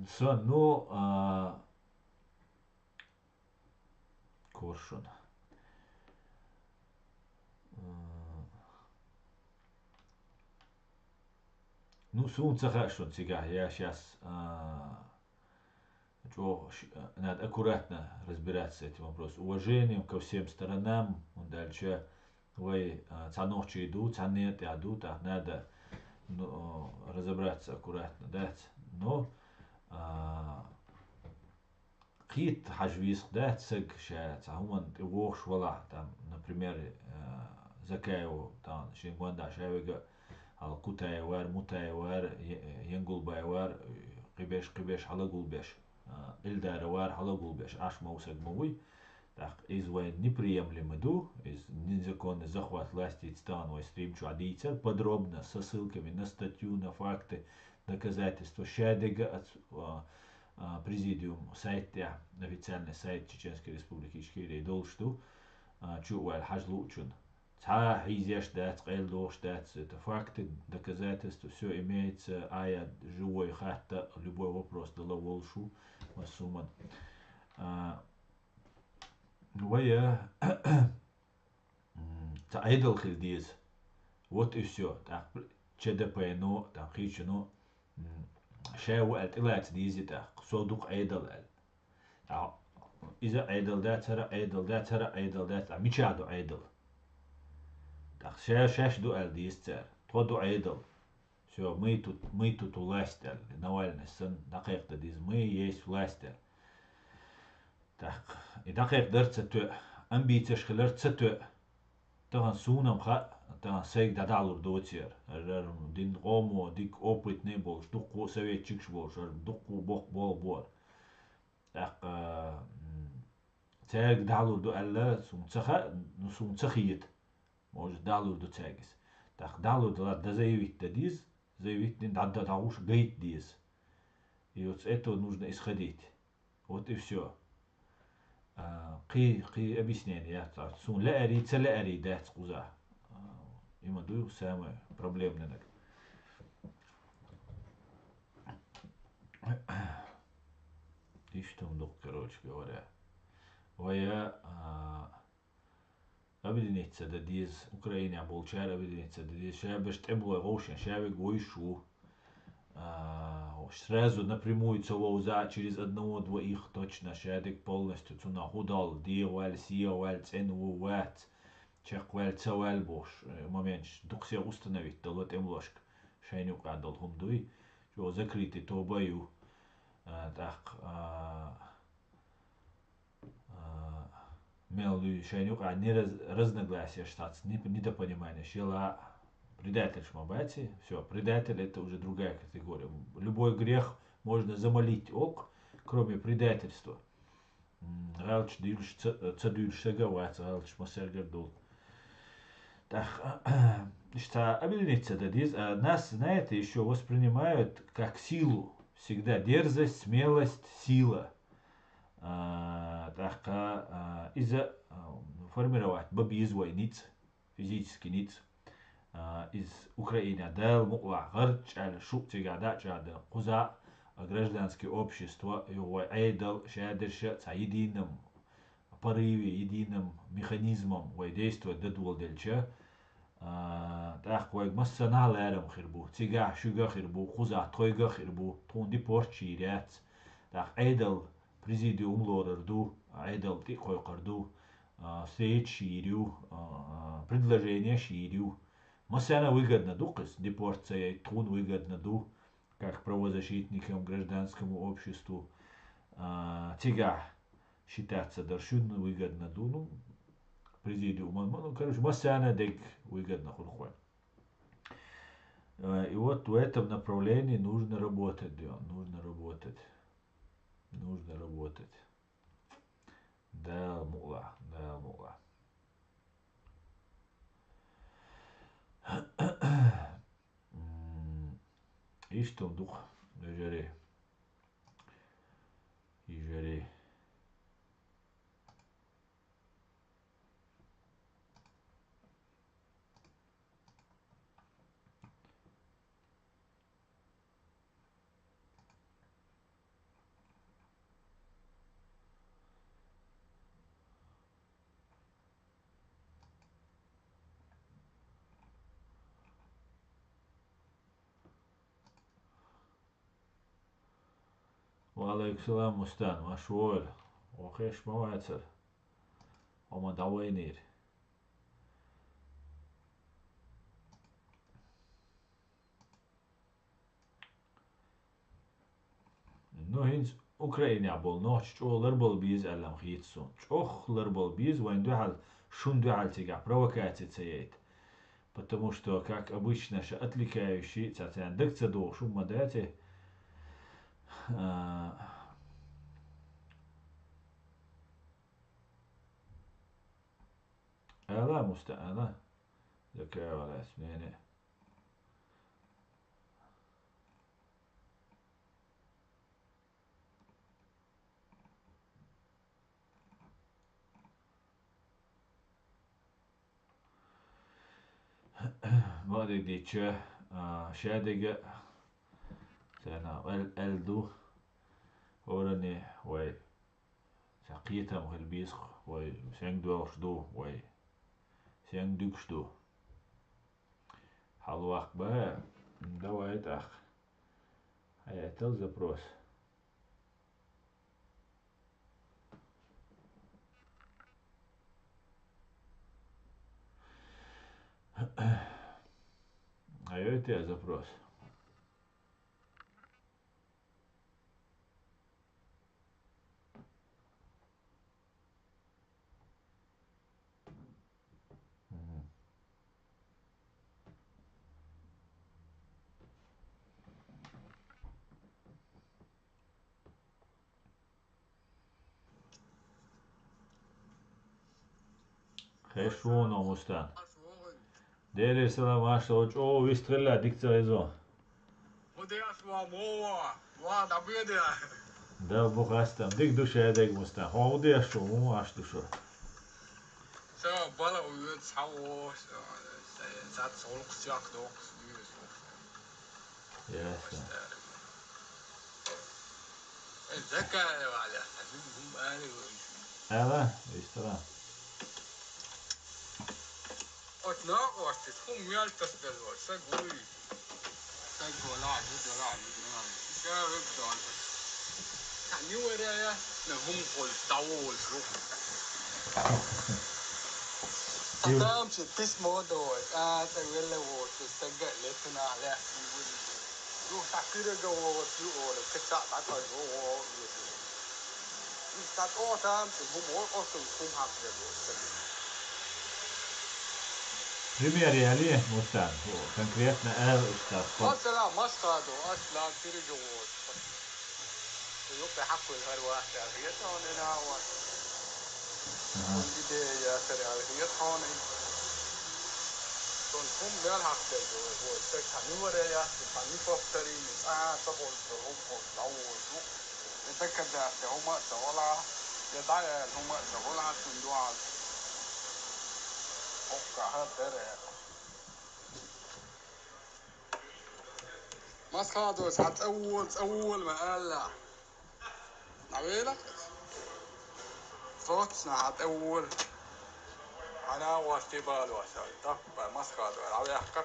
A: сон, ну, коршун. Ну, солнце хорошо, сега. Я сейчас надо аккуратно разбираться с этим вопросом. Уважением ко всем сторонам. Дальше вы цанохчи идут, цанет идут, так надо разобраться аккуратно, да. Но قيت حجويس ده تسج شات هم ووش ولا там например закаево там шингванда шавига ал кутая вар мутая вар янгул бай вар قبش حلا гулбеш эльдара вар حلا гулбеш аш маусаг мой так извай неприемлемо ду из незаконный захват власти и становой стримчу адийцер подробно со ссылками на статью на факты доказательства шадега от президиум сайте, официальный сайт Чеченской Республики Ичкерия должен чувал хажлучун. Ца изяш дать, қел дош дать, это факты, доказательства, все имеется, ая живой хатта, любой вопрос дала волшу, массуман. Вая ца айдал хилдиз, вот и все, так ЧДП, ну, там хичу, ну, شاو قالت إلات ديزي تا صودوق عيدل قال إذا عيدل ده ترى عيدل ده ترى عيدل ده ترى ميشادو عيدل تا شاش دو قال ديز تر تودو عيدل شو ميتو تولاستل نوال نسن دقيقة ديز مي يس ولاستل تا دقيقة درت ستو أمبيتش خلرت ستو تغن سونم خا dan zeg dat alur dotsier din omo dik oprit ne bol dukku sovetчик bol dukku bok bol bor так zeg dalur do alla sum tsakhiet может dalur do tsages так dalur да заявить да диз заявить din да уж гейт диз и вот с этого нужно исходить вот и все قي объяснение сун لا اريد لا اريد ده تقوزا има ду самое проблемное. И что он док, короче говоря. Вая объединиться да диз Украина болчар объединиться да диз шабеш тебло рошен шабе гойшу сразу напрямую целоуза через одного-двоих точно шадик полностью цуна худал диеваль сиеваль цену ват чекваль цаваль бош момент дуксе установить долот эмлошк шайню кадал хумдуй что закрытый то бою так мелду шайню кад не разногласия штат недопонимание шела предатель шмабати все предатель это уже другая категория любой грех можно замолить ок кроме предательства галч дилш цадюль шагават галч масергардул так, что объединиться да диз, нас, знаете, еще воспринимают как силу. Всегда дерзость, смелость, сила. Так, из-за формировать бабизвой ниц, физический ниц, из Украины, дал мукла, гарч, шуптига, дачада, куза, гражданское общество, его айдал, шадерша, единым порыве, единым механизмом действовать до дулдельча, так вайг массана ларам хирбу тига шуга хирбу хуза тойга хирбу тонди порчирят так айдал президиум лорерду айдал ти койкарду встречи ширю предложение ширю массана выгодно дукас депорция тун выгодно ду как правозащитникам гражданскому обществу тига считаться даршун выгодно ду ну президиум, ну, короче, массана дек выгодно хурхуа. И вот в этом направлении нужно работать, нужно работать. Да, мула. Isto duch, legere. Igere. وعليكم السلام مستان مشغول وخيش مواتر وما دعوينير إنه هينز أوكرانيا بول نوش чолар бол biz әлләм хитсун чохлар бол biz вайн духал шун духал тига провокация цеет потому что как обычно отвлекающий цацан дыкца до шума дати ألا مستعانة ذكاء ولا اسمين ما ديتش شادق سنا الدو ورني وي سقيتها مخل بيسخ وي سين دوش دو وي سين دوكش دو حلوق با دوائت أخ هيا تل запрос هيا تل запрос خيشون ومستان ديري سلام عاشوج او ويستغلا ديكتر ايزو ده بوخاستم ديك دوشة ديك مستان هو دي شو مو عاش دوشة
B: 저 뭐라 우유 사오 자 서울 시작도
A: يس
B: الذكاء على هم قالوا
A: هذا ويستغلا
B: أتناق وقت هم يلتصقل وسقوي سقوا لا جد شارك دون كان يوريا نهم قل طول شوف تام شتيس مودو تقول له تسجل لتنا لا روح تكير جو تقول كتشا تقول تقول تام هم أصلا هم حقه
A: примере عليه مستان هو конкретно اشتاق
B: أصلا مسخادو أصلا ترجو يوقع حق الهروة تاريخون هنا والبداية يا سريع هي ثاني تنهم بيان حق تجو هو سكان نوريا تفاني فكري تقول هم تقول يتكلم هم تقولا يدعي هم تقولا تندوا أوكا هذا مسخادو ساعات أول ما قال لا نعملك صوت ساعات أول أنا واستبال وسائل طب مسخادو العبي أحكي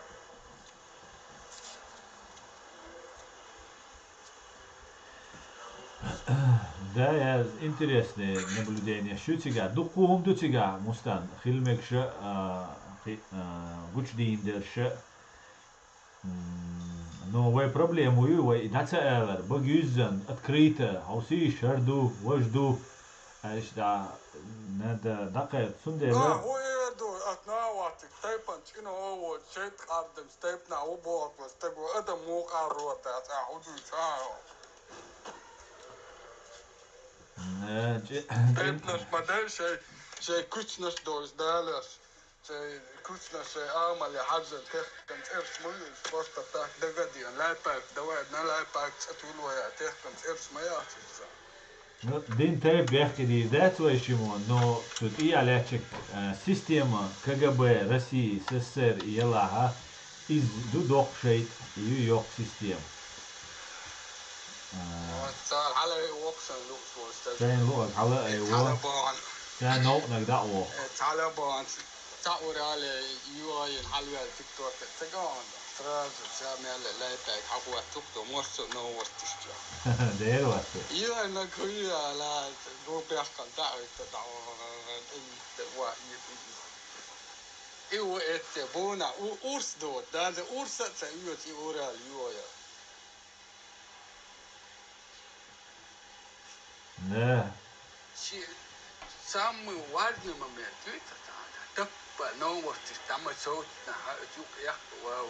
A: Да, я интересное наблюдение. Что тебя? Духом до тебя, Мустан. Хилмекша, гучдиндерша. Новая проблема его и нацелер. Багюзен открыто. Хауси шарду, вожду. ايش دا نادا دقيق سندي
B: هو يدو أتناواتك تايبان شنو هو شيت قدم ستيبنا وبوك وستيبو أدم مو قاروتا تعودو تاعو ستيبناش مدال شي كوتشناش دوز دالس كوتنا شيء عمل حاجة تخن إرش من الفرصة بتاعك دقدي لا باك دواء لا باك تقول ويا تخن إرش ما يعطي
A: دين تايب بيحكي دي ذات ويشيمون نو تدي على تشك سيستيما كجب رسي سسر يلاها إز دو دوق شيء يوك سيستيم
B: صار على وقسن لوكس وستاش
A: كان لوك على أيوة كان نوق نقدع وق
B: طالبان تعور على يوين حلوة تيك توك تجان تراز جامع لا باك حقوة تقطع مرسو نو ورتشجع
A: دير وقت
B: يوين كويا لا دو بيحكي دعوة تدعوة إيوه إتبونا أورس دوت ده أورس تأيوت إيورا اليويا
A: نه
B: شيء سامي وارد ما ميتوي تتعاد تبقى نور تستعمل صوتنا هاتوك يحكي واو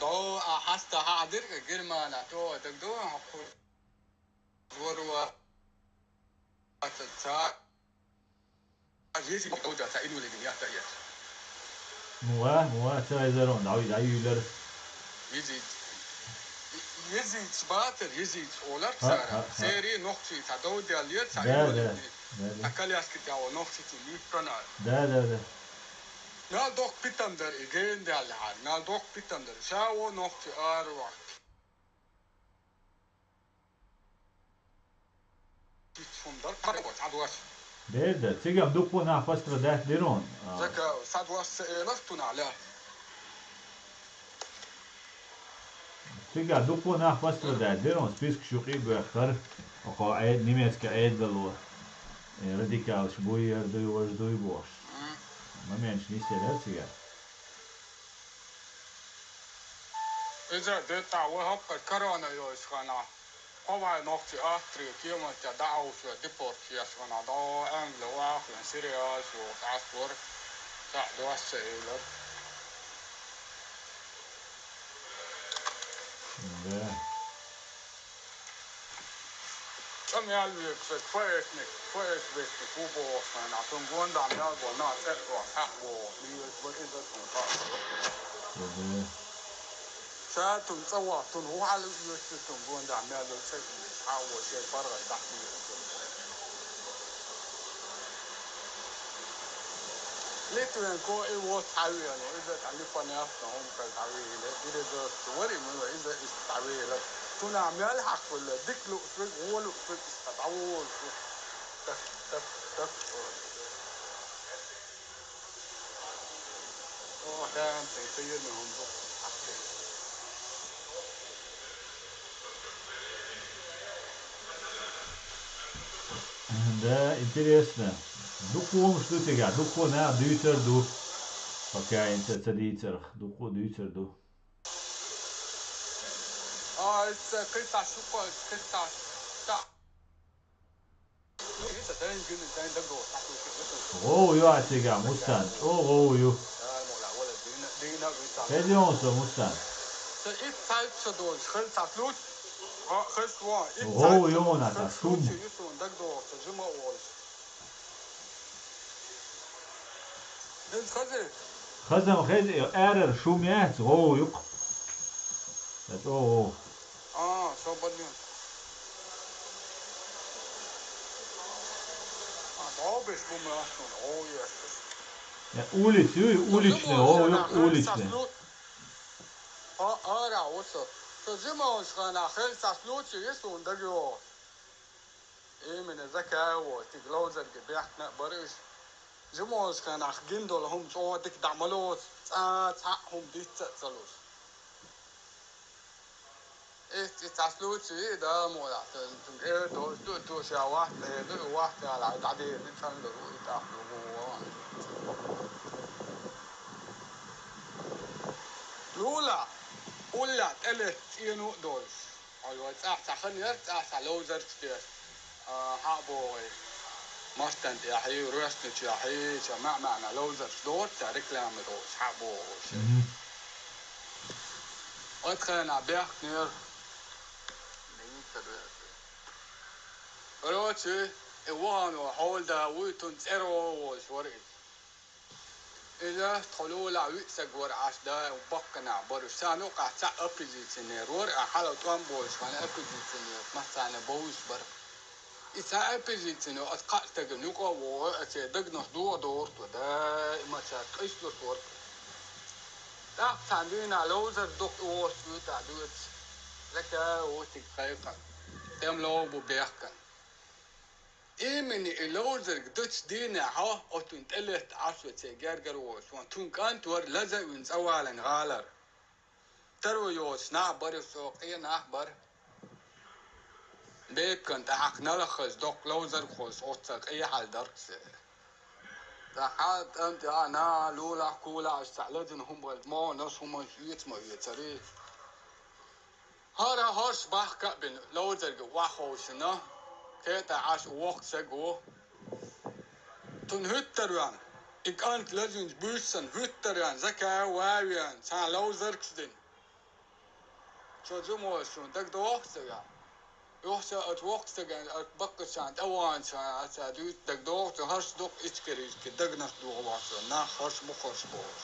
B: دو حاستا حاضر غير ما أنا دو دو هقول وروا تتعاد يجي بقودة تأينو لدنيا تأيات
A: موا تايزرون دعوي يلر
B: يزيد سباتر يزيد أولر سارة سيري نقطي تعود اليد
A: ده
B: أكل يسكت أو نقطي تليب بنا
A: ده
B: نال دوك بيتندر إجين ده الحال نال دوك بيتندر شاو نقطي أروح تفندر كاربوت عدوس
A: ده تيجي دوكو نا فاستر ده ديرون
B: زكا سادوس لستنا على
A: تيجي دوكو نا فاستر ده ديرون سبيسك شوقي بيختار وقاعد نيميت كعيد بالو راديكال شبوي يردوي وجدوي بوش ما مينش نيسي ده تيجي
B: إذا دتا وهب كرانا يوسخنا قوى نقطي أخرى كيما تدعو في ديبورت يسخنا دو أن لو أخر سيرياس وتعصر تعدو السئلة كم يالوي كفايتنك بس كوبو أنا تنقون دام يالبو ناس أقوى حقو ليسبر إذا تنقاس ساتم سوا تنو على يوسف تنقون دام يالبو سيء حاول شيء فرق تحديد ليتوين كو إيه وات حاوي يعني إذا تعليقنا هم كتعوي إذا ده توري منه إذا استعوي له تونا عمال حق ولا ديكلو فيك وولو فيك استعول تف تف تف ده أنت تيجينهم بق
A: ده интересно. Духом что тяга? Духо на дютер ду. Пока انت تديتر دухо дютер ду.
B: كيف شو كيف تا لسه تاني جن تاني دقوا
A: Oh يو تيجا مستان. Oh يو. كيديون سو مستان.
B: إيه تايب شدول خل تفلوت خل سوا
A: Oh يو ناتا سوم.
B: يسون دقوا تجمع وول إنت خذ
A: خزم خزي ارر شو ميات. Oh يق. That's oh.
B: شو بديون Добиш бумрашно, оје.
A: Ja, ulične, ovo je ulične.
B: Ара, осо. То зимош гана хел саслучи يسون دجو. من ذكاء وتجلوزر جبيحنا بريش. زموش كان أخجين دول هم شو دك دعملوس هم ديت تسلوس. تسلوشي ده مولا. دو شيء واحد على تعديل نتفهم له لولا تلت ينو دولس أيوة خنير لوزر كتير حابوي مستند يا حي رستنت يا حي جماعة معنا لوزر دول ركلام دولس حابوي أدخلنا بيحكنير روتشي إيوان وحول دا ويتنسرو وشوري إذا تقولوا لا ويسق ورعاش دا وبقنا برسانو قاعد أبيزيتنير ورع حالا توان بوش وانا أبيزيتنير مثلا بوش بر إذا أبيزيتنير أتقاء تجنوكا وأتدقنا دور ودا ما تشاكيش دور دا تعدينا لوزر دوك ووش وتعدوت لكا وتقايقا تم لو ببيحكا إيه من اللوزر قدتش دينا ها أو تنتقلت عشوة جرجر وش وانتون كانت ور لزق ونسوى على غالر ترو يوش نعبر سوقية نعبر بيك كنت حقنا لخص دوك لوزر خوش أوتسك أي حال دركس تحاد أنت أنا لولا كولا استعلدن هم الما ناس هم يتما يتري هارا هارش بحكا بين لوزر وحوشنا كيتا عاش وقت سجو تنهتران إك أنت لازم بوسن هتران زكا واويان سان لوزركس دين شو زموسون دك دوقت يعني يوحسا أتوقت سجن أتبقى سان أوان سان أتادوت دك دوقت هرش دوق إتكريز كدقنا دوق واسا نا هرش بخرش بوش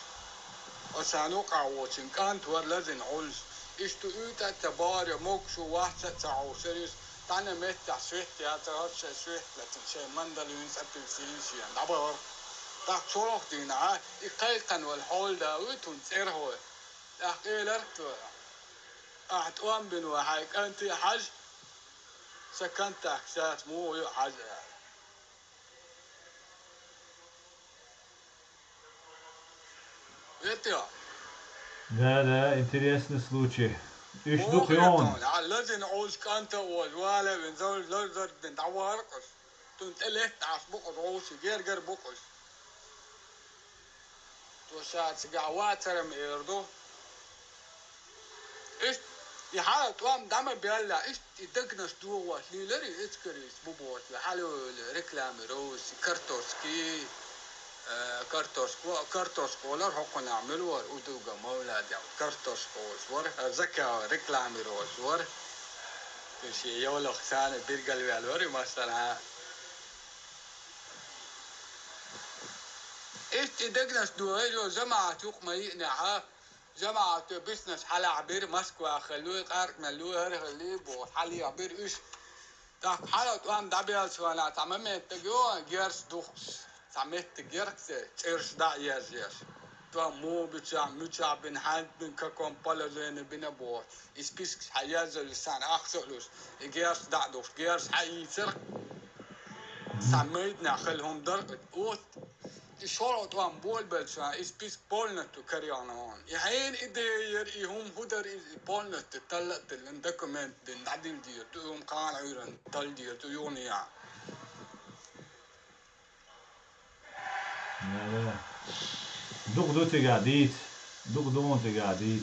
B: وسانوق عوشن كانت ور لازم عولز إشتو إيتا تباري موكشو واحسا تعو سريس تانا ميتا سويت يا تهرش سويت لكن شيء مندلين سبب سيسيان دبر تاك شروق دينا إقايقا والحول دا ويتون تسيرهو تاقيل ارتو أحتوان بن وحايك أنت حج سكنت أحساس مو حج يتيا
A: Да, интересный случай. Иш
B: مو
A: دقيون.
B: غيرتون لازم نعوز كانت والوالا بنزول لازم بنتعورقش تنتلت عش بقص عوش جرجر بقص توشات سقعوات سرم إيردو إيش يحاول توام دعم بيلا إيش يدقنش دوات ليلري إتكريس بوبوت لحالو ريكلام روس كارتوسكي كارتوسكولر هو كنا عملوا ودوغا مولاد يعني كارتوسكول ور زكا ريكلام روس ور شيء يولو خسانة بيرجل والوري مثلا إيش يدقنش دوهيلو جماعة يقما يقنعها جماعة بيسنس حلا عبير مسكوا خلوه قارك ملوه هرغلي بو حالي عبير إيش تاك حالا توام دابيال شوانا تعممت تجوا جيرس دوخس تعمت جيرس تيرس دا ياز توام مو بتشع بن حد بن ككم بالزين بن بو إسبيسك حياز لسان أخسلوس جيرس دا دوخ جيرس حي سرق سميتنا خلهم درقت أوت إشارة توام بول بلشا إسبيس بولنا تكريانون يحين إدير إيهم هدر بولنا تطلق الدوكومنت دين عدل دير تيوم قان عيرن تل دير تيونيا
A: لا. دوق دوتي قاعديت. دوق دونتي قاعديت.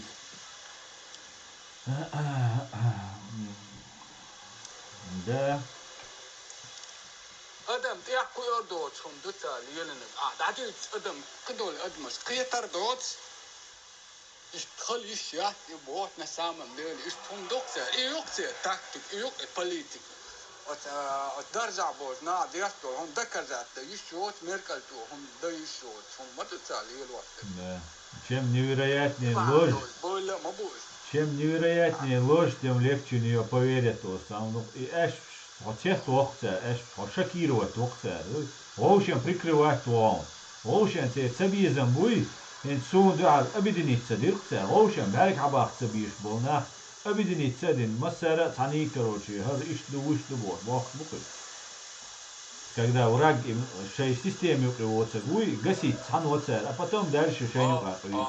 A: ده
B: أدم تيحكو يردوت هم دوتا ليلن عدل أدم كدول أدمس قيتر دوت يشتغل يشيا يبوت نسامة مليل يشتهم دوكسر يوكسر تاكتيك يوك بوليتيك درجع بوزنا ديستو هم دكزات يشوت ميركلتو هم دا يشوت هم ما تتسالي الوقت
A: Да. Чем невероятнее ложь,
B: بولا ما بوش
A: чем невероятнее ложь, тем легче в нее поверят. И эш хотят тохца, эш шокировать тохца. Оушен прикрывать туон. Оушен те цабизм буй. إن سون دعال أبدني تصدق سا غوشن بارك عباق تبيش بولنا أبدني تصدق مسارة تعني كروشي هذا إيش دوش دبوت باق بقول когда враг шей системе укрывается гасить сан оцер, а потом дальше шейну какой.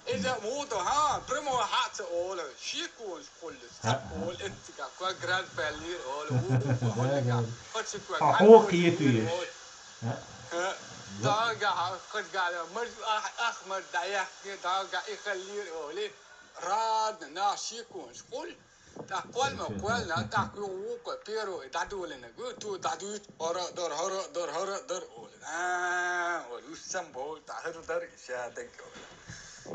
B: إذا موضوع ها برمو حات أول شيكون كل أول أنت كوا جراند بالير أول ولا كا فتشكوا
A: حقوق يتويش
B: داعا قد قال مرز أحمر دايح داعا يخليه أولي راد ناشيكون كل تقول ما قول لا تقول وقول بيرو دادولنا قول تو دادوت هرا در أول ولوسم بول تهر در إشادك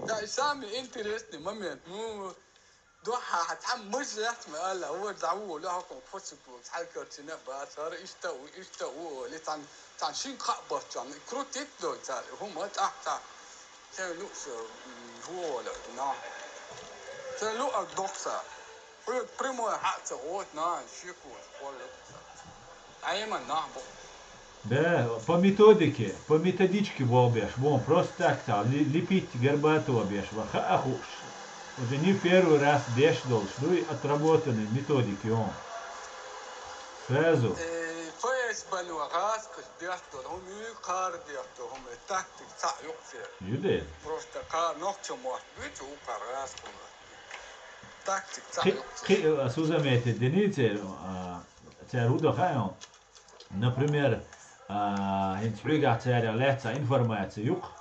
B: دا إسامي إنترست مميت مو دوحة هتعمل مزلت ما قال هو دعوه له كم فسق وتحكي تنا باتر يستوى لتعن شين خبر تعن كروتيت دو تعال هم تحت كان نقص هو ولا نعم كان لو الدكتور هو بريمو حتى هو نعم شيكو ولا أيما نعم
A: Да, по методичке болбеш, бом, просто так, лепить горбатого беш, ваха ахуш. Уже не первый раз беш должен, ну и отработанные методики он. Сразу.
B: فايز بالوغاز كسبيحتو هم يقار بيحتو هم تاكتيك تاع يقفل
A: Юде.
B: просто кар ногтем может быть у карас тактик تاع يقفل.
A: Сузамете, дените, царуда хаjon. Например, hint friga царя леца информация юк.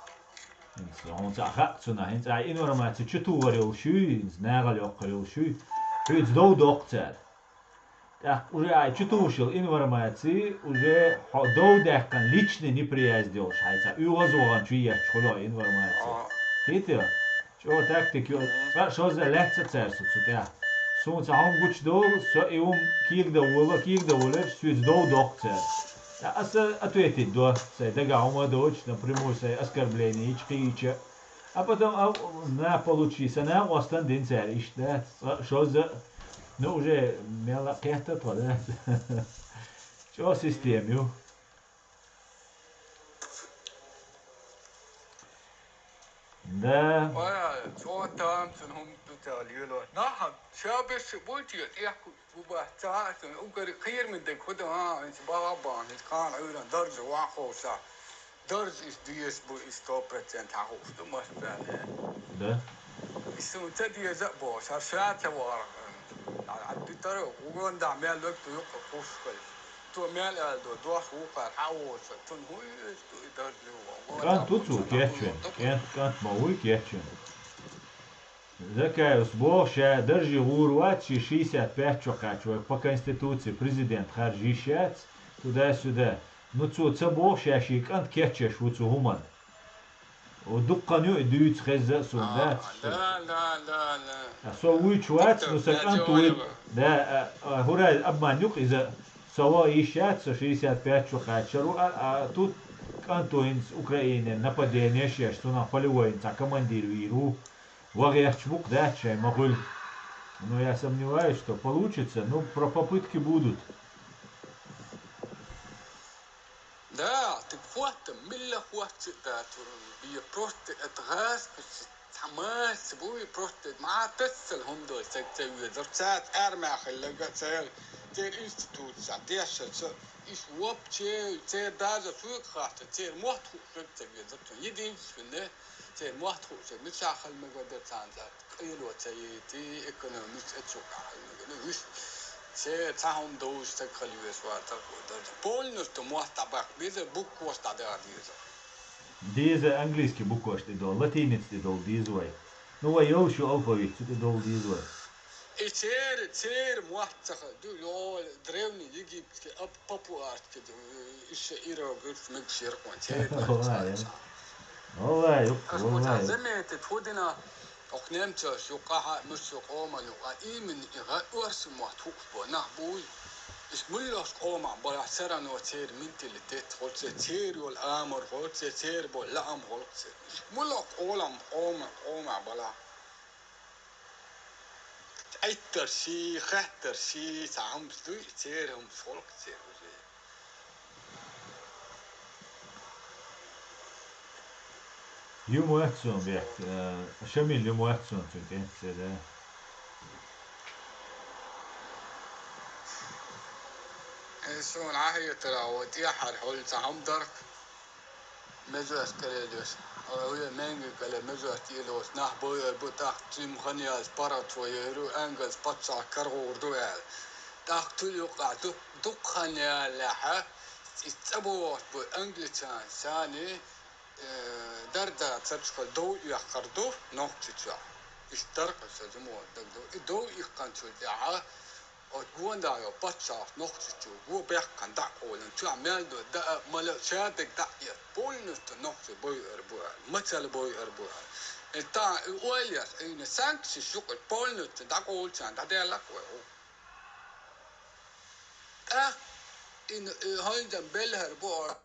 A: Он цахатсуна, hint информация чутуарил шуй, знагал ёккарил шуй. Хыц доудок цар. Так, уже чутушил информации, уже доудеккан личный неприязнь делаешь. Хайца, угазуган чуешь чхула информация. Видите? Что тактик, что за леца царство цутя. Сунца хом гуч дол, со и кик да ула, свиц доудок цар. Ответить до, дагаума дочь, напрямую, оскорбление, ичка. А потом, на получится, на остан день царь, и что за... Ну, уже мелкая-то, да? Что систему? Да.
B: Ой, там, هم بتاليلو نعم شابش بولتي يحكوا ببحثات وقر خير من دك خدها انت بابا انت كان عيونا درجة واحوسا درجة ديس بو استوبرتين تاخوف دمش بان
A: Да.
B: يسون تدي زبو شرشات ورا عدي ترى وقول دع مال لك يقف فوسكل تو مال دو دوخ وقع حوس تن هو درجة
A: Kan tucu kečen, kant maui kečen. Закай сбоша держи урвачи 65 чокачу по конституции президент харжишац туда-сюда. Ну це боша ши кант кечеш уцу гуман. Удукканю дүйц хезза сундат.
B: لا
A: Со уичвац ну сакант уид. Да, хура обманюк из-за сова ищац 65 чокачу, а тут Антонец Украины нападение сейчас, что на полевой командир виру. Варяхчбук, да, чай могу. Но я сомневаюсь, что получится. Ну, про попытки будут.
B: Да, ты хватит, милля хватит, да, бья просто отгаз, حماس بوي بروست مع تسل هم دول تسوي درسات ارمى خلقة تير انستيتوت ساعتيش ايش واب تير دازا سوق خاطر تير موحتو تسوي درسات يدين سنة تير موحتو تسوي مش عخل مقدر تانزات قيلو تي ايكونوميس اتشوك عخل مقدر ويش تير تاهم دوش تخلي ويسوا تقو درسات بولنوس تموحت عباك بيزا بوك وست عدار ديزا
A: Deze английский букваш ти дол, латинец ти дол дизвай. Ну, а я еще алфавит, ти дол дизвай.
B: تير موثق دول دروني يجي اب بابو ارت كده ايش ايرو قلت مكشير كوانتير
A: والله
B: زمت تفودنا اقنمت شقاها مش قوما يقا من اغا ورس موثق بنا بوي اسم الله قوما بلا سرنا تير منتي اللي تقول تير والامر قلت تير بلا ام قلت اسم الله قوما بلا ايتر شي خاطر شي تعهم سوي تيرهم فولك تير
A: Юмуатсон бяхт. Шамил юмуатсон тюкен да.
B: سون عاهية ترى وديحر حول تعهم درك مزوس كريدوس هو مانجي كلا مزوس تيلوس نح بوي بوتاخ تيم خنياس بارات ويرو انجز باتشا كرغو وردوال تاخ تلوقع دق خنيا لحا تسبوت بو انجلتان ثاني دردا تسبسكو دو يقردو نوكتشا اشترك سجمو دو يقنتو دعا وقوان دايو باتشا نوكتشو قو بيح كان دعولا تشا مالدو مالا شادك دعيا بول نستو نوكتشو بوي اربوها مثل بوي اربوها Että uelias ei ne sanksi sukut polnut takuultaan tällä kuelu. In hoiden belher boor.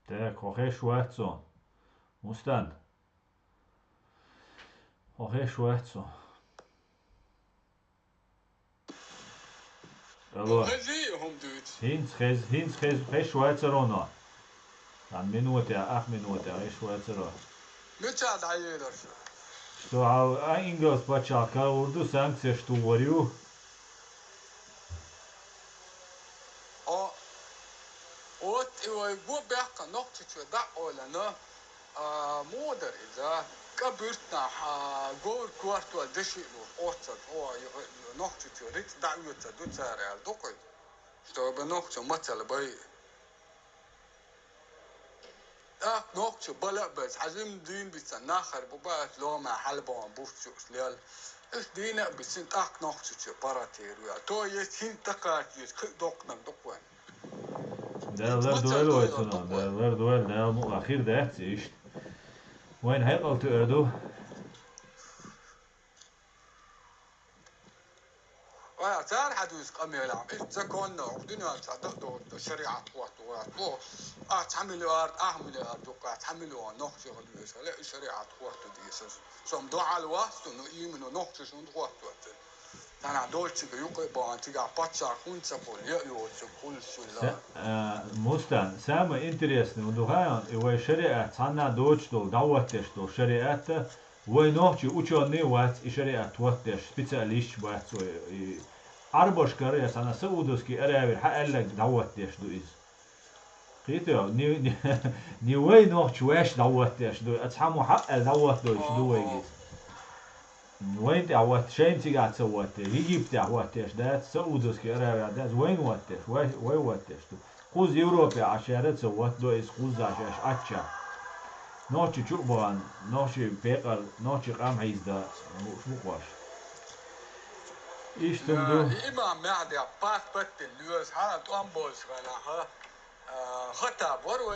A: Tää kohe Schwarzo. Mustan. Kohe Schwarzo. Alô. Hins Schweizer ono. Dan minuutia, 8 minuutia, ei Schweizer ono.
B: Mitä täytyy?
A: Что Engels почака урду санкции что говорю.
B: Вот и бубяка ногтичу да олана модер إذا كبرتنا جور كوارتو دشيلو أوتر هو نقطة ريت دعوة دوتار على دقي شو بنقطة مثل باي نقطة بلا بس عزيم دين بتناخر ببعث لو ما حلبان بوشو سلال إيش دينا بسنت نقطة باراتير ويا تو يسين تقات يسخ دقنا دقوان
A: Derler duel oytuna, derler duel, der akhir det ist. وين هيقل تقعدوا؟
B: تعال حدوث قمي يلعب إذا كنا عبدنا تعتقدوا الشريعة وقت تعملوا أرض أعملوا أرض وقت تعملوا نقطة غليظة لا الشريعة وقت دي أساس سام دعاء الوقت إنه يمنوا نقطة شو وقت أنا دولت يقول بان تيجا باتشا كنت أقول يأيو كل شيء
A: Mustan, samo interesno, duhajan i ovaj šeriat sana doći do davate što šeriat ovaj noći učio ne vac i šeriat vatte specialist vac i arboškar ja sana saudoski arabir ha elek davate što iz قيتو ني وين نوخ واش دوت اش دو اتحمو حق دوت دو اش دو ويجي وين دوت شين تيغا تسوت يجيب دوت اش ده سعودوس كيرا ده وين وات وين وات دو خوز يوروبا عشرة تسوت دو اس خوز عشاش اتشا نوتشي تشوبان نوتشي بيقر نوتشي قام عيزدا مش مقواش ايش تمدو
B: امام معدي باس بت لوز ها توامبوس ولا ها خطاب ورو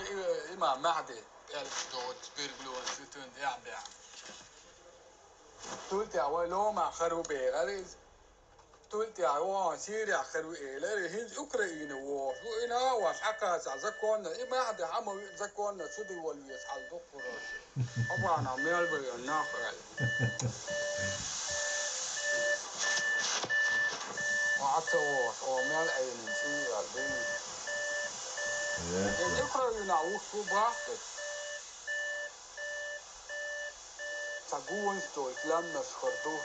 B: إمام معدي ألف دوت بيربلون ستون يعبع تقولت يا ولو ما خروبي غريز تقولت يا وان سيريا خروبي لري هنز أوكرانيا وإنا وحكا زكونا إما عدي عمو زكونا سودي والويس على الدكتور طبعا عمال بالناخر وعطوا ومال عين سي البين الأوكرانيا وشو براحتك تقول تو إسلامنا سخردوه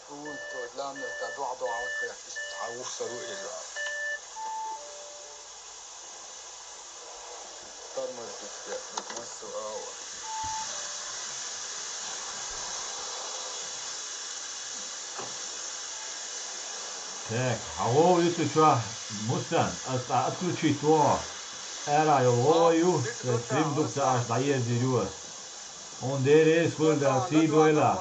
B: تقول تو إسلامنا تدعو دعوات في تعوف سرو إذا ترمز بتمسوا
A: Так, алло, это что? Мустан, отключи то. Era eu olho, stream do que аж daí de rua. Onde é isso, foi da Sido lá.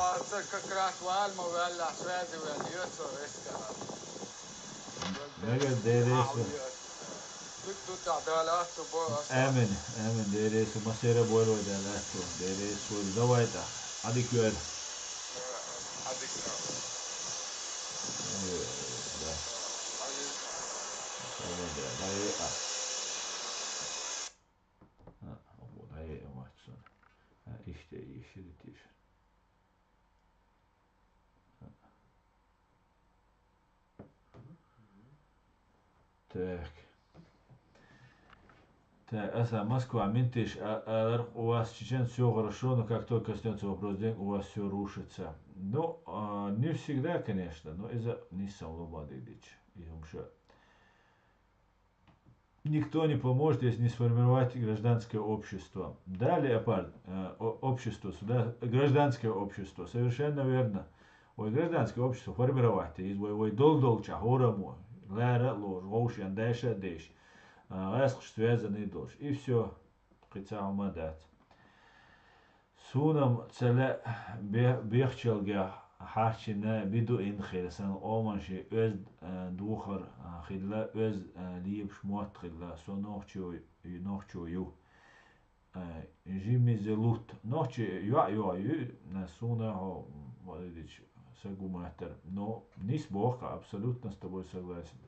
A: Mega derecho. Amen, amen, derecho, mas era bueno de lato, derecho, zawaita. Adiküel. İşte yeşil. Так. Так, а Москва, Ментиш, у вас чечен все хорошо, но как только коснется вопрос денег, у вас все рушится. Ну, не всегда, конечно, но из-за не самого дичь. Никто не поможет, если не сформировать гражданское общество. Да, Леопард, общество, сюда, гражданское общество, совершенно верно. Ой, гражданское общество формировать, из ой дол-долча, гора-мо, лера, ложь, гоушьян, дэша, дэш, эск, связанный дольш. И все, хотя умадать. Сунам целе бехчелге حاشنا بدو إن خيرسان أومن شيء أز دوخر خلا أز ليب شموت خلا سو نوخشو يو جيمي زلوت نوخشي يو نسونا هو валидич сагуматер, но не сбока, абсолютно с тобой согласен.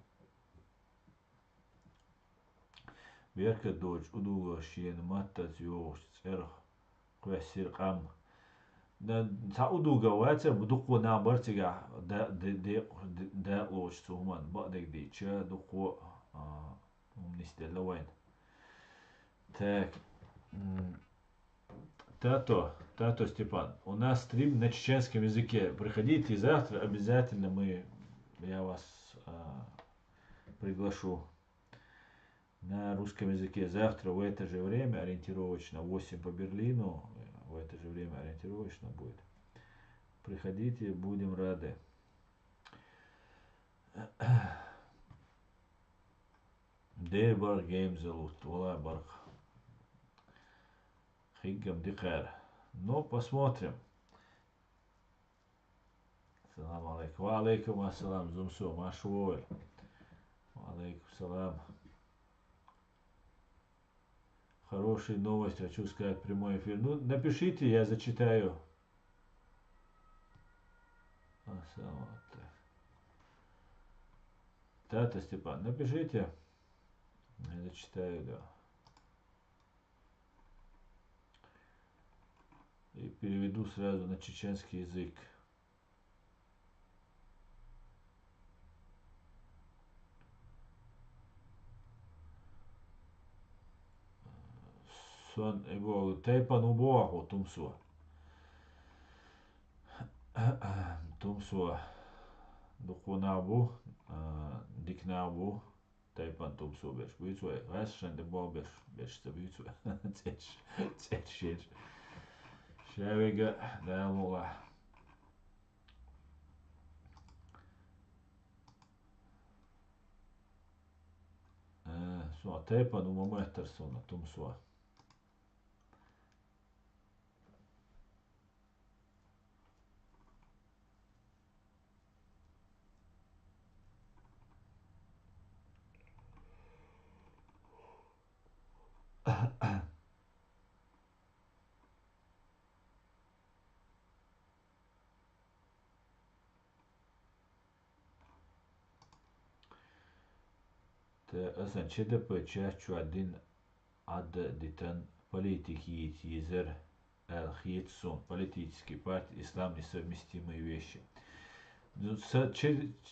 A: Верка дочь удуга шиен маттац ёш цер квесир қам. Та удуга ватер будуқу на бартига да лоч суман бадек дича дуқу умнистелла вайн. Так. Тато Степан, у нас стрим на чеченском языке. Приходите завтра, обязательно я вас приглашу на русском языке. Завтра в это же время, ориентировочно 8 по Берлину, в это же время ориентировочно будет. Приходите, будем рады. Дейбар Геймзелут, Вала Барх. Хиггам Дикар. Но посмотрим. Салам алейкум. Ва алейкум ассалам. Зумсу. Машуэль. Ва алейкум салам. Хорошие новости. Хочу сказать прямой эфир. Ну, напишите, я зачитаю. Тата Степан, напишите. Я зачитаю, да. И переведу сразу на чеченский язык. Сон его тейпан убоаху тумсу. Тумсу дукунабу дикнабу тейпан тумсу беш. Бюцуэ. Расшен де бол беш бюцуэ. Цеч. Шевига дайлула. Суа тейпан умометр сона тумсуа. Asan ÇDP çeşçu adin ad ditan политики тизер хитсон политический партии ислам несовместимые вещи.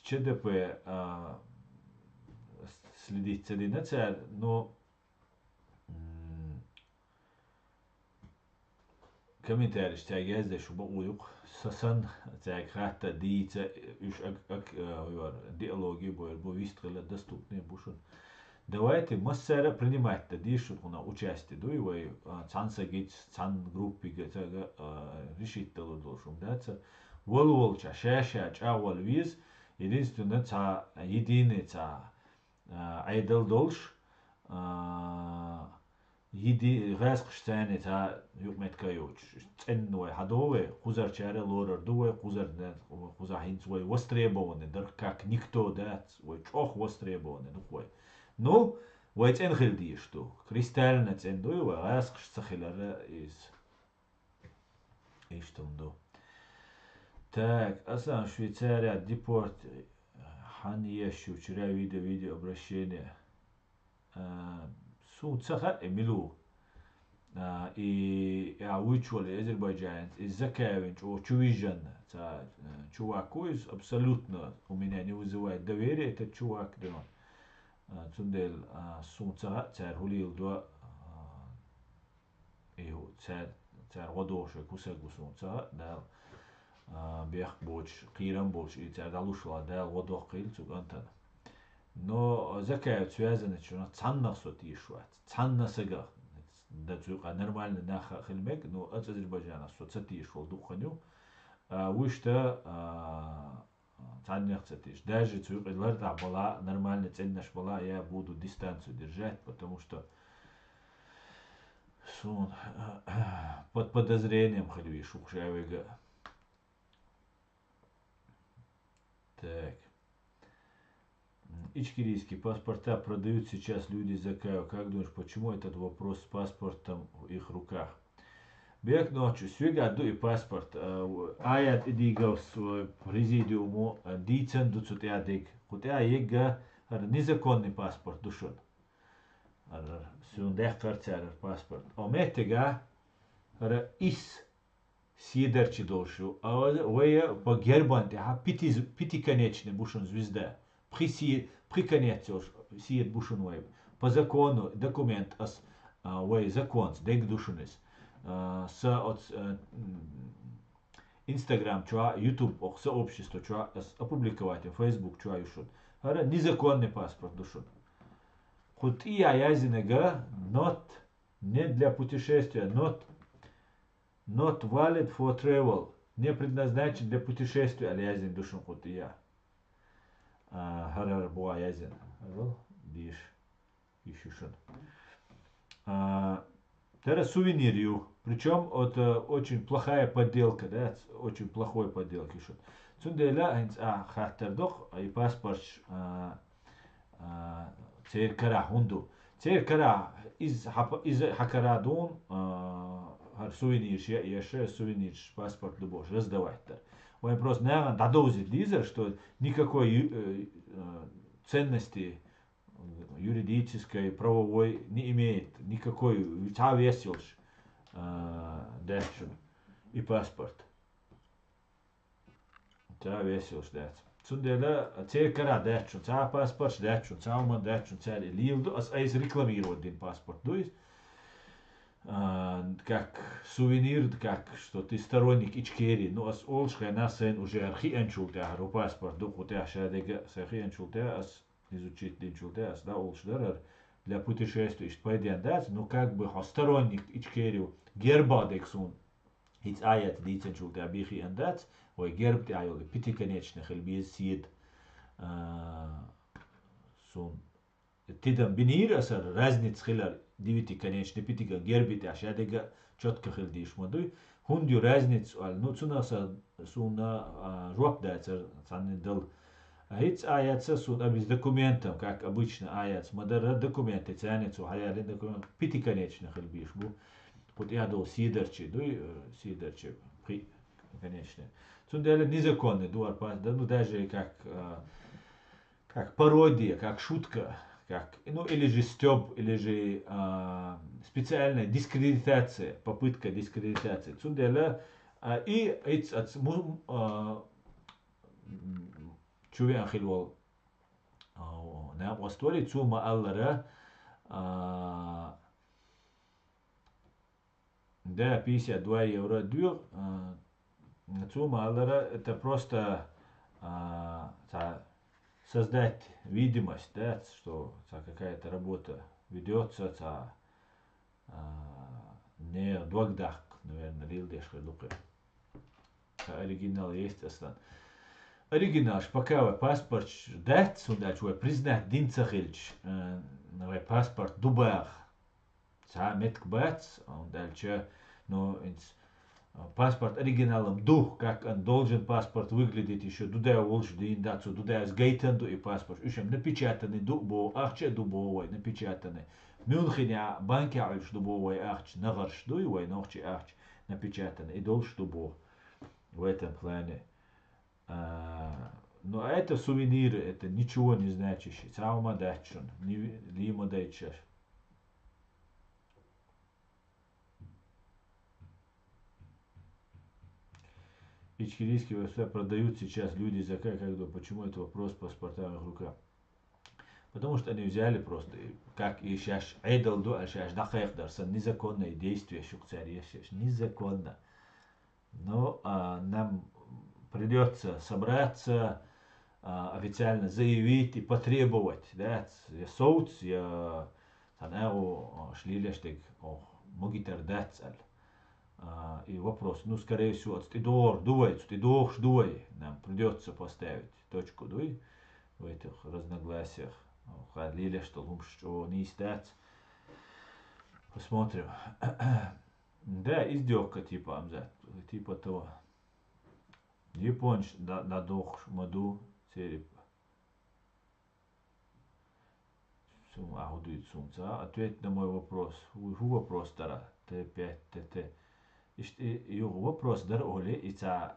A: ЧДП следить целинация, но комментарий тягезде шуба уюк сасан тяг хата дица уж диалоги бо вистрела доступные бушун. Давайте массера принимать дишуна участие дуевой цансагить цан группи решить того должен даться волча шаша чавал виз единственное ца единый ца айдал долш еди гасхштане ца юкмет каюч ценной хадове хузар чара лорер дуе хузар хузахин свой востребованный дыр как никто да свой чох востребованный духой. Ну, вайцен хилди что кристально цендуй ва аск цахилара из что ду. Так, асан Швейцария депорт ханьешу вчера видео обращение. Сун цаха эмилу. И уичуали азербайджанец из Закавинч о чувижан. Чувак абсолютно у меня не вызывает доверия этот чувак, да. Цундел сунца цар хулил два иу цар водоше кусагу сунца да бех боч қирам боч и цар далушла да водох қил цугантан. Но закая связано что цанна сотишват цанна сага да цука нормально наха хилмек но от Азербайджана соцатишвал духаню вышта цаннехцатиш. Даже цуйкилар была нормально ценнаш была, я буду дистанцию держать, потому что под подозрением хальви шукшавига. ичкерийские паспорта продают сейчас люди за кайо. Как думаешь, почему этот вопрос с паспортом в их руках? Бег ночью, свигаду и паспорт. Аят идигав свой президиуму, дицен дуцут ядик. Хотя ега незаконный паспорт душон. Сюндех карцер паспорт. Ометега is сидерчи дошу. А вы по гербанте, пяти конечный бушон звезда. При конечный сиет бушон вейб. По закону документ as вей закон, дег душонис. С от Инстаграм чуа, Ютуб ох сообщество чуа опубликовать, Фейсбук чуа юшут. Это незаконный паспорт душут. Хоть и язинега not не для путешествия, not valid for travel, не предназначен для путешествия, але язин душун хоть и я. Харар буа язин. Диш ищушун. Это сувенирью. Причем это очень плохая подделка, да, очень плохой подделки. Цундела хартердох и паспорт церкара хунду. Церкара из хакарадун сувенир еще сувенир паспорт любой раздавать-то. Он просто наверное додозит лизер, что никакой ценности юридической, правовой не имеет никакой весельш дечун и паспорт. Весельш дечун. Цундела церкара дечун, паспорт дечун, цаума дечун, цели ливду, айс рекламировать один паспорт. То есть как сувенир, как что ты сторонник Ичкерии, ну ас олшхай насен уже архиенчулте, ару паспорт, дух у тебя шадега с архиенчулте, ас изучить динчулте, ас да олшдерер для путешествий, что пойдем дать, ну как бы сторонник Ичкерию, гербадексун, иц аят диценчулте абихи эндать, ой герб ты айоли, пятиконечных, эльбиз сид, сун, тидам бинир, асар разниц хилар, девятиконечный пятика гербите, а шадега четко хилдиш модуй, хундю разницу, ну цуна суна жуап дается, цанный дал. Иц аяца сун без документов, как обычно аяц, мадара документы ценятся, хаяли документ пятиконечных хилбиш бу. Вот я дал сидерчи, дуй сидерчи, конечно. Цундели незаконный дуар пас, да ну даже как пародия, как шутка. Как, ну или же стёб, или же специальная дискредитация, попытка дискредитации. Цундела и эти от чувен хилвол на острове цума аллара да 52 евро дюр цума аллара это просто создать видимость, да, что какая-то работа ведется, не двагдах, наверное, лилдеш хлюпе. Оригинал есть основан. Оригинал, пока паспорт дать, сюда чувак признать динцахильч, паспорт дубах, метк бац, он дальше, но паспорт оригиналом дух, как он должен паспорт выглядеть еще, туда волш диндацу, туда с гейтенду и паспорт, еще напечатанный дубо, ахче дубовой, напечатанный. Мюнхене банки альш дубовой ахч, нагарш дуевой, ногче ахч, напечатанный, и должен дубо в этом плане. Но это сувениры, это ничего не значащие. Цаума дачун, лима дайчаш. Ичкерийские войска продают сейчас люди за как почему это вопрос паспорта в руках? Потому что они взяли просто, как и сейчас, эйдалду, а сейчас дахайхдарсан, незаконное действие, шукцария сейчас, незаконно. Но нам придется собраться, официально заявить и потребовать, да, соуц, я танеу шлилештик, могитер дацаль. И вопрос, ну, скорее всего, стидор, дует, стидор, дуй, нам придется поставить точку дуй в этих разногласиях. Халиле, что лучше не стать. Посмотрим. Да, издевка типа амзат, типа того. Японч дадох маду серип. Ахудует сумца. Ответь на мой вопрос. Вопрос дара. Т5 его вопрос дар оле ица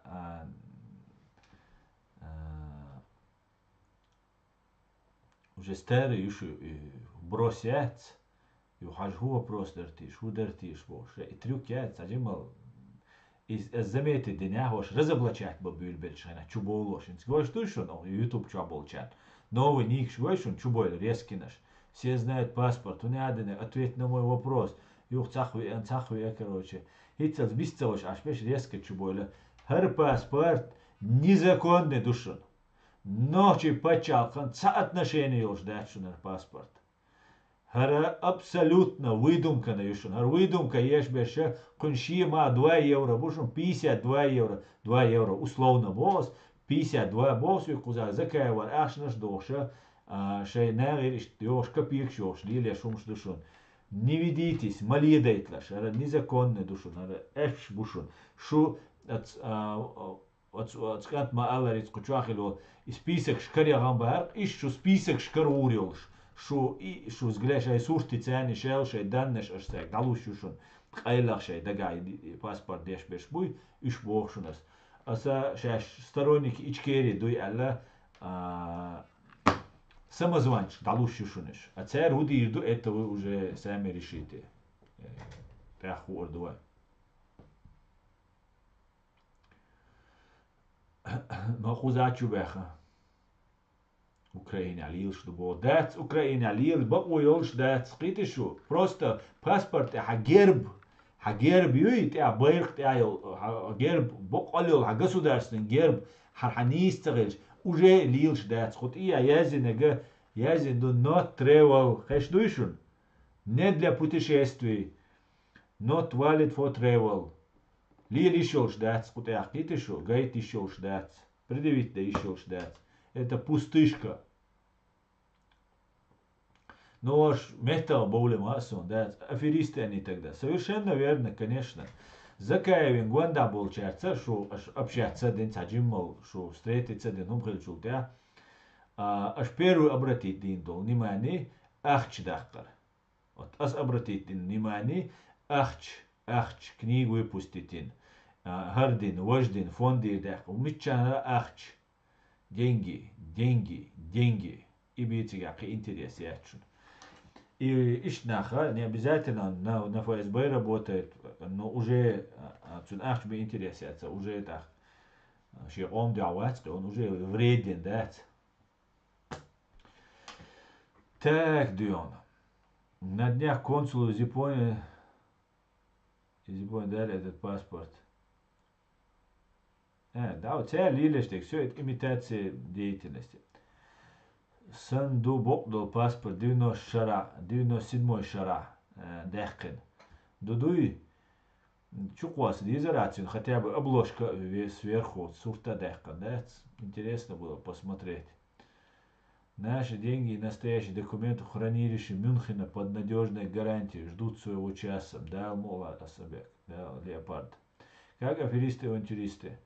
A: уже старый еще бросять. يوحاج هو بروس درتيش هو درتيش بوش تريوكات عجمل الزميت الدنيا هوش رزبلا чат ببيل بلشنا чуболош инсгош тушон YouTube чубол чат новый ник швошон чубол резкинаш все знают паспорт у надо ответ на мой вопрос юх цахви короче хитцелс бисцелош аж беш резко чуболя хер паспорт незаконный душон ночи почалкан ца отношения уж дачунер паспорт هر абсолютно выдумка юшун. Хар выдумка еш беше кунши ма 2 евро бушун 52 евро. 2 евро условно бос 52 бос ю куза закая вар ашнаш доша шей нагир ёш копик шош лиле шумш душун. Не ведитесь, малидайтлаш, хар незаконный душун, хар эш бушун. Шу от скант ма аларец кучахило список шкаря гамбар, ищу список шкар урилш. شو زغلاش هاي صورتي تاني شال شي دانش اشتاق دالو شوشون قايلخ شي دقاي باسبورت ديش بيش بوي ايش بوخشونس اسا شاش сторонник ичкери дуй алла самозванч далу шушунеш а цер худи ирду это вы уже сами решите таху ордуа но хузачу беха Украина лилш дубо. Дац Украина лил бакуйолш дац қитишу. Просто паспорт герб юит байрq герб бакалил государственный герб харханистыгылш уже лилш дац. Хот ия язин do not travel. Хэш дуйшун. Не для путешествий. Not valid for travel. Лил ишолш дац. Хот ия қитишу. Гайт ишолш дац. Предъявить да ишолш дац. Это пустышка. Но аж метал боуле масон, да, аферисты они тогда. Совершенно верно, конечно. Закаевин гуанда был чарца, что общаться день саджимал, что встретиться день умхельчул, да. Аж первую обратить день дол внимание, ахч дахкар. Вот ас обратить внимание, ахч книгу выпустить. Хардин, вождин, фонды дахкар. Умичана ахч. Деньги. И битига интерес ячун. И ишнаха не обязательно на ФСБ работает, но уже цун ахч бы интерес яца, уже так. Ши он дявац, он уже вреден, да. Так, Дион. На днях консулу из Японии дали этот паспорт. Да, вот ця лилештек, все это имитация деятельности. Санду бокдол паспорт 97 шара, дехкен. Дудуй, чуквас дизерацию, хотя бы обложка сверху, сурта дехкен, да? Интересно было посмотреть. Наши деньги и настоящие документы в хранилище Мюнхена под надежной гарантией ждут своего часа. Да, мола особек, да, леопард. Как аферисты и авантюристы.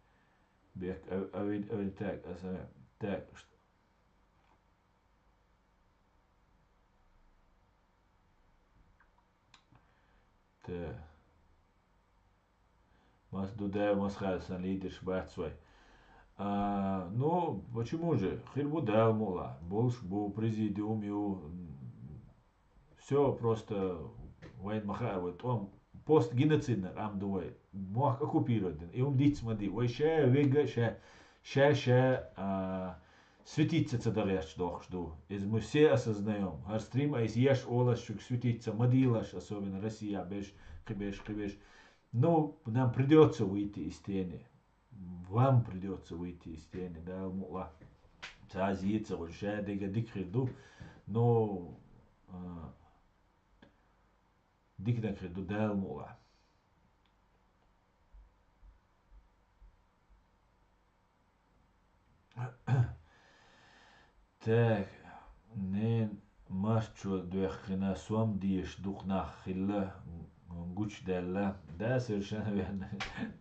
A: Так, Мас Дудаев Масхалсан лидер Шбацвай. Ну, почему же? Хирбу дал мола. Больше был президиум, все просто Вайд Маха, вот он постгеноцидный рамдуай. Мох оккупирован. И он дит смотри, ой ша вега ша светиться цадаряч дох жду. Из мы все осознаем. Харстрим айс еш олаш шук светиться мадилаш, особенно Россия беш. Но нам придется выйти из тени. Вам придется выйти из тени, да, мула. Цазица, вот ша дега дикриду, но дикриду дал мула. Так, не марчу дуэхина суам диеш духна хилла гуч делла. Да, совершенно верно.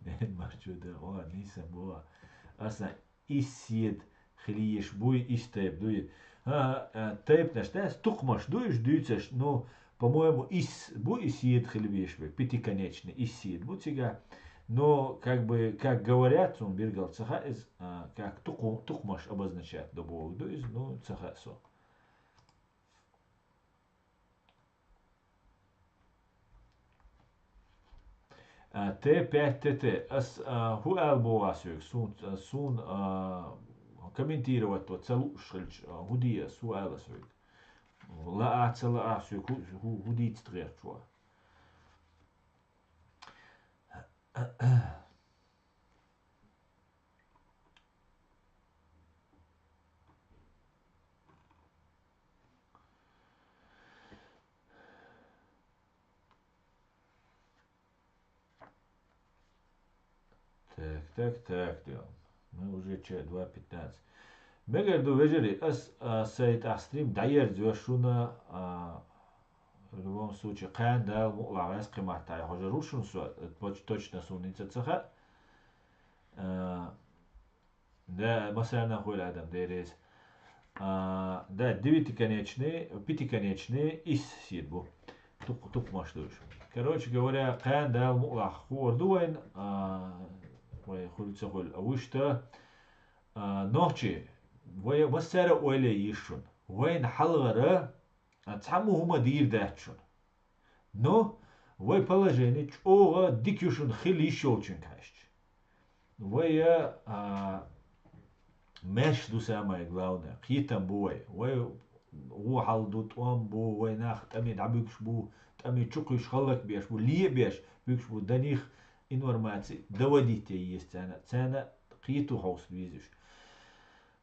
A: Не марчу да, о, не сабуа. Аса исед خليش буй истеп дуй. Тейп наш да стукмаш дуешь дюцеш, но по-моему ис бу исиет хлебеш пятиконечный исиет бутига. Но как бы как говорят, он биргал цеха из как тукмаш обозначает добу дуис, ну цеха со. Т5ТТ ас ху албуасюк сун комментировать то целу шельч гудия суаласюк ла цела асюк гудит стрерчуа. Так, делаем. Мы уже 2:15. Мегарду вежери сайт астрим дайер дзюшуна в любом случае кан дал мулагас киматай хожа рушун су точно суница цеха. Да масана хуй адам дерез. Да пятиконечный ис сидбу. Тук маштуш. Короче говоря, кан дал мулах хуордуайн وي خلص خل أوشتا نوتشي وي مسارة ولا يشون وين حلغرة تحمو هما دير داتشون نو وي بلاجيني اوغا ديكيوشون خلي شولشن كاشت وي ماش دو سامي غلاونا قيتم بوي وي هو حال دوت وان بو وي ناخ تامي دعبكش بو تامي تشوقيش خلق بيش بو ليه بيش بيكش بو دانيخ информации доводите есть цена قيتو حوص بيزش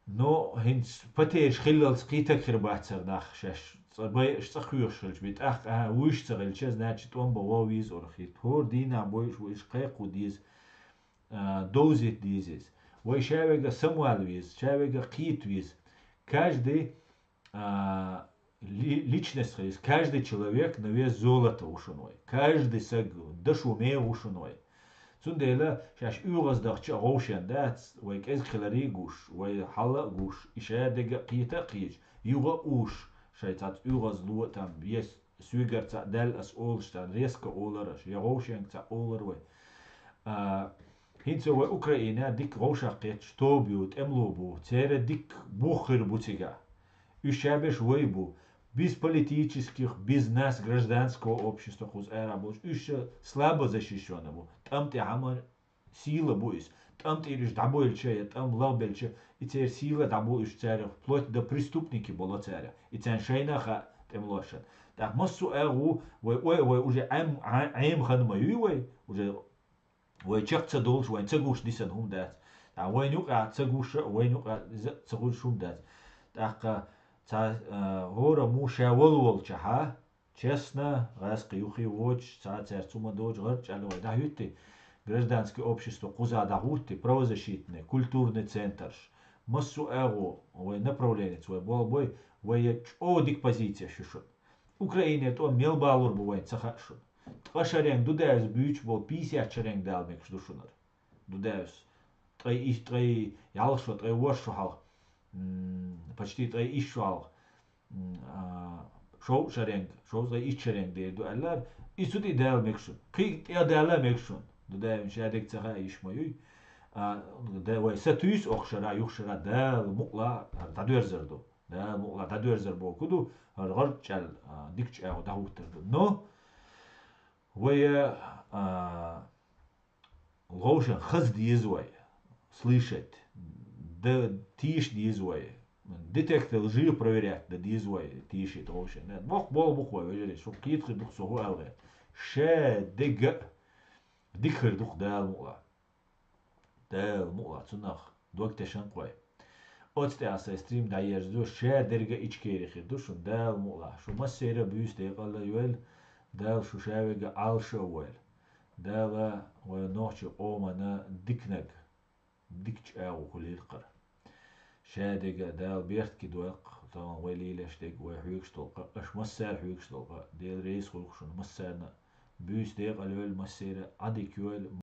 A: نو هنس بتيش خلال قيتك خرباتر ناخ شاش صبي اشتخيوش بيت وش تغل شاز ناتش توم بواويز اور خيت هور دينا بويش ويش قيق وديز دوزيت ديزيز وي شاويغا سموال виз شاويغا قيت виз каждый личность есть каждый человек на вес золота ушуной каждый саг дашуме ушуной Zundela, شاش üres doch tschauschen, das, wo ich es khilari gush, wo ich halla gush, ich hätte qita qij, yuga ush, shaitat üres lutam, yes, suiger ta del as olstan, reska olerish, ja roschen ta olerwe. Hinzo we Ukraine dik roshaqet, stobiut, emlobu, цере dik бухир бутига. Üşәбеш войбу, без политических, без нас, гражданского общества, хуз работ, еще слабо защищенному. Там ты хамар сила буис, там ты лишь дабольче, там лабельче, и теперь сила дабуиш царя, вплоть до преступники было царя. И тян шейнаха тем лошадь. Так массу эру, ой, уже аим ханмаюй, уже ой чекца долж, ой цагуш дисан хумдат. Так ой нюка цагуша, ой нюка цагуш хумдат. Так هورا مو شاول چها честно раски юхи воч ца церцума дож гърч али да хюти гражданское общество куза да хути правозащитный культурный центр массу эго ой направление свой бол бой ой одик позиция шишот Украине то мел балур бой цаха шут твашарен дудайс büyük бол 50 чарен далмек шдушунар дудайс трей ялшот трей воршо почти трей ишвал шоу шаренг шоу за ишчеренг де ду аллар исуди дал мекшун қи я дала мекшун ду да шадек цага ишмаюй да вай сатуис охшара юхшара дал мукла дадверзерду да мукла дадверзер бо куду гарчал дикч аг да хуттерду но вай лошен хаз дизвай слышать да тиш дизвай детектор лжи проверять да дизвай тиши тошен бог бол бухой вежери шо китхи дух согу алга ше дег дикхер дух дал мула цунах доктешан кой отсте аса стрим да ержду ше дерге ичкери хиду шо дал мула шо масера büste qalla yuel дал шо шавега ал шоуел дала ва нохчи омана дикнаг дикч ау хулилқар شادق دال بيرتكي دوق طبعا ويلي لاشتق ويحويكش طلقة اش مسار حويكش طلقة ديل ريس خوكشون مسارنا بيوس ديق الويل مسيرة عدي كيويل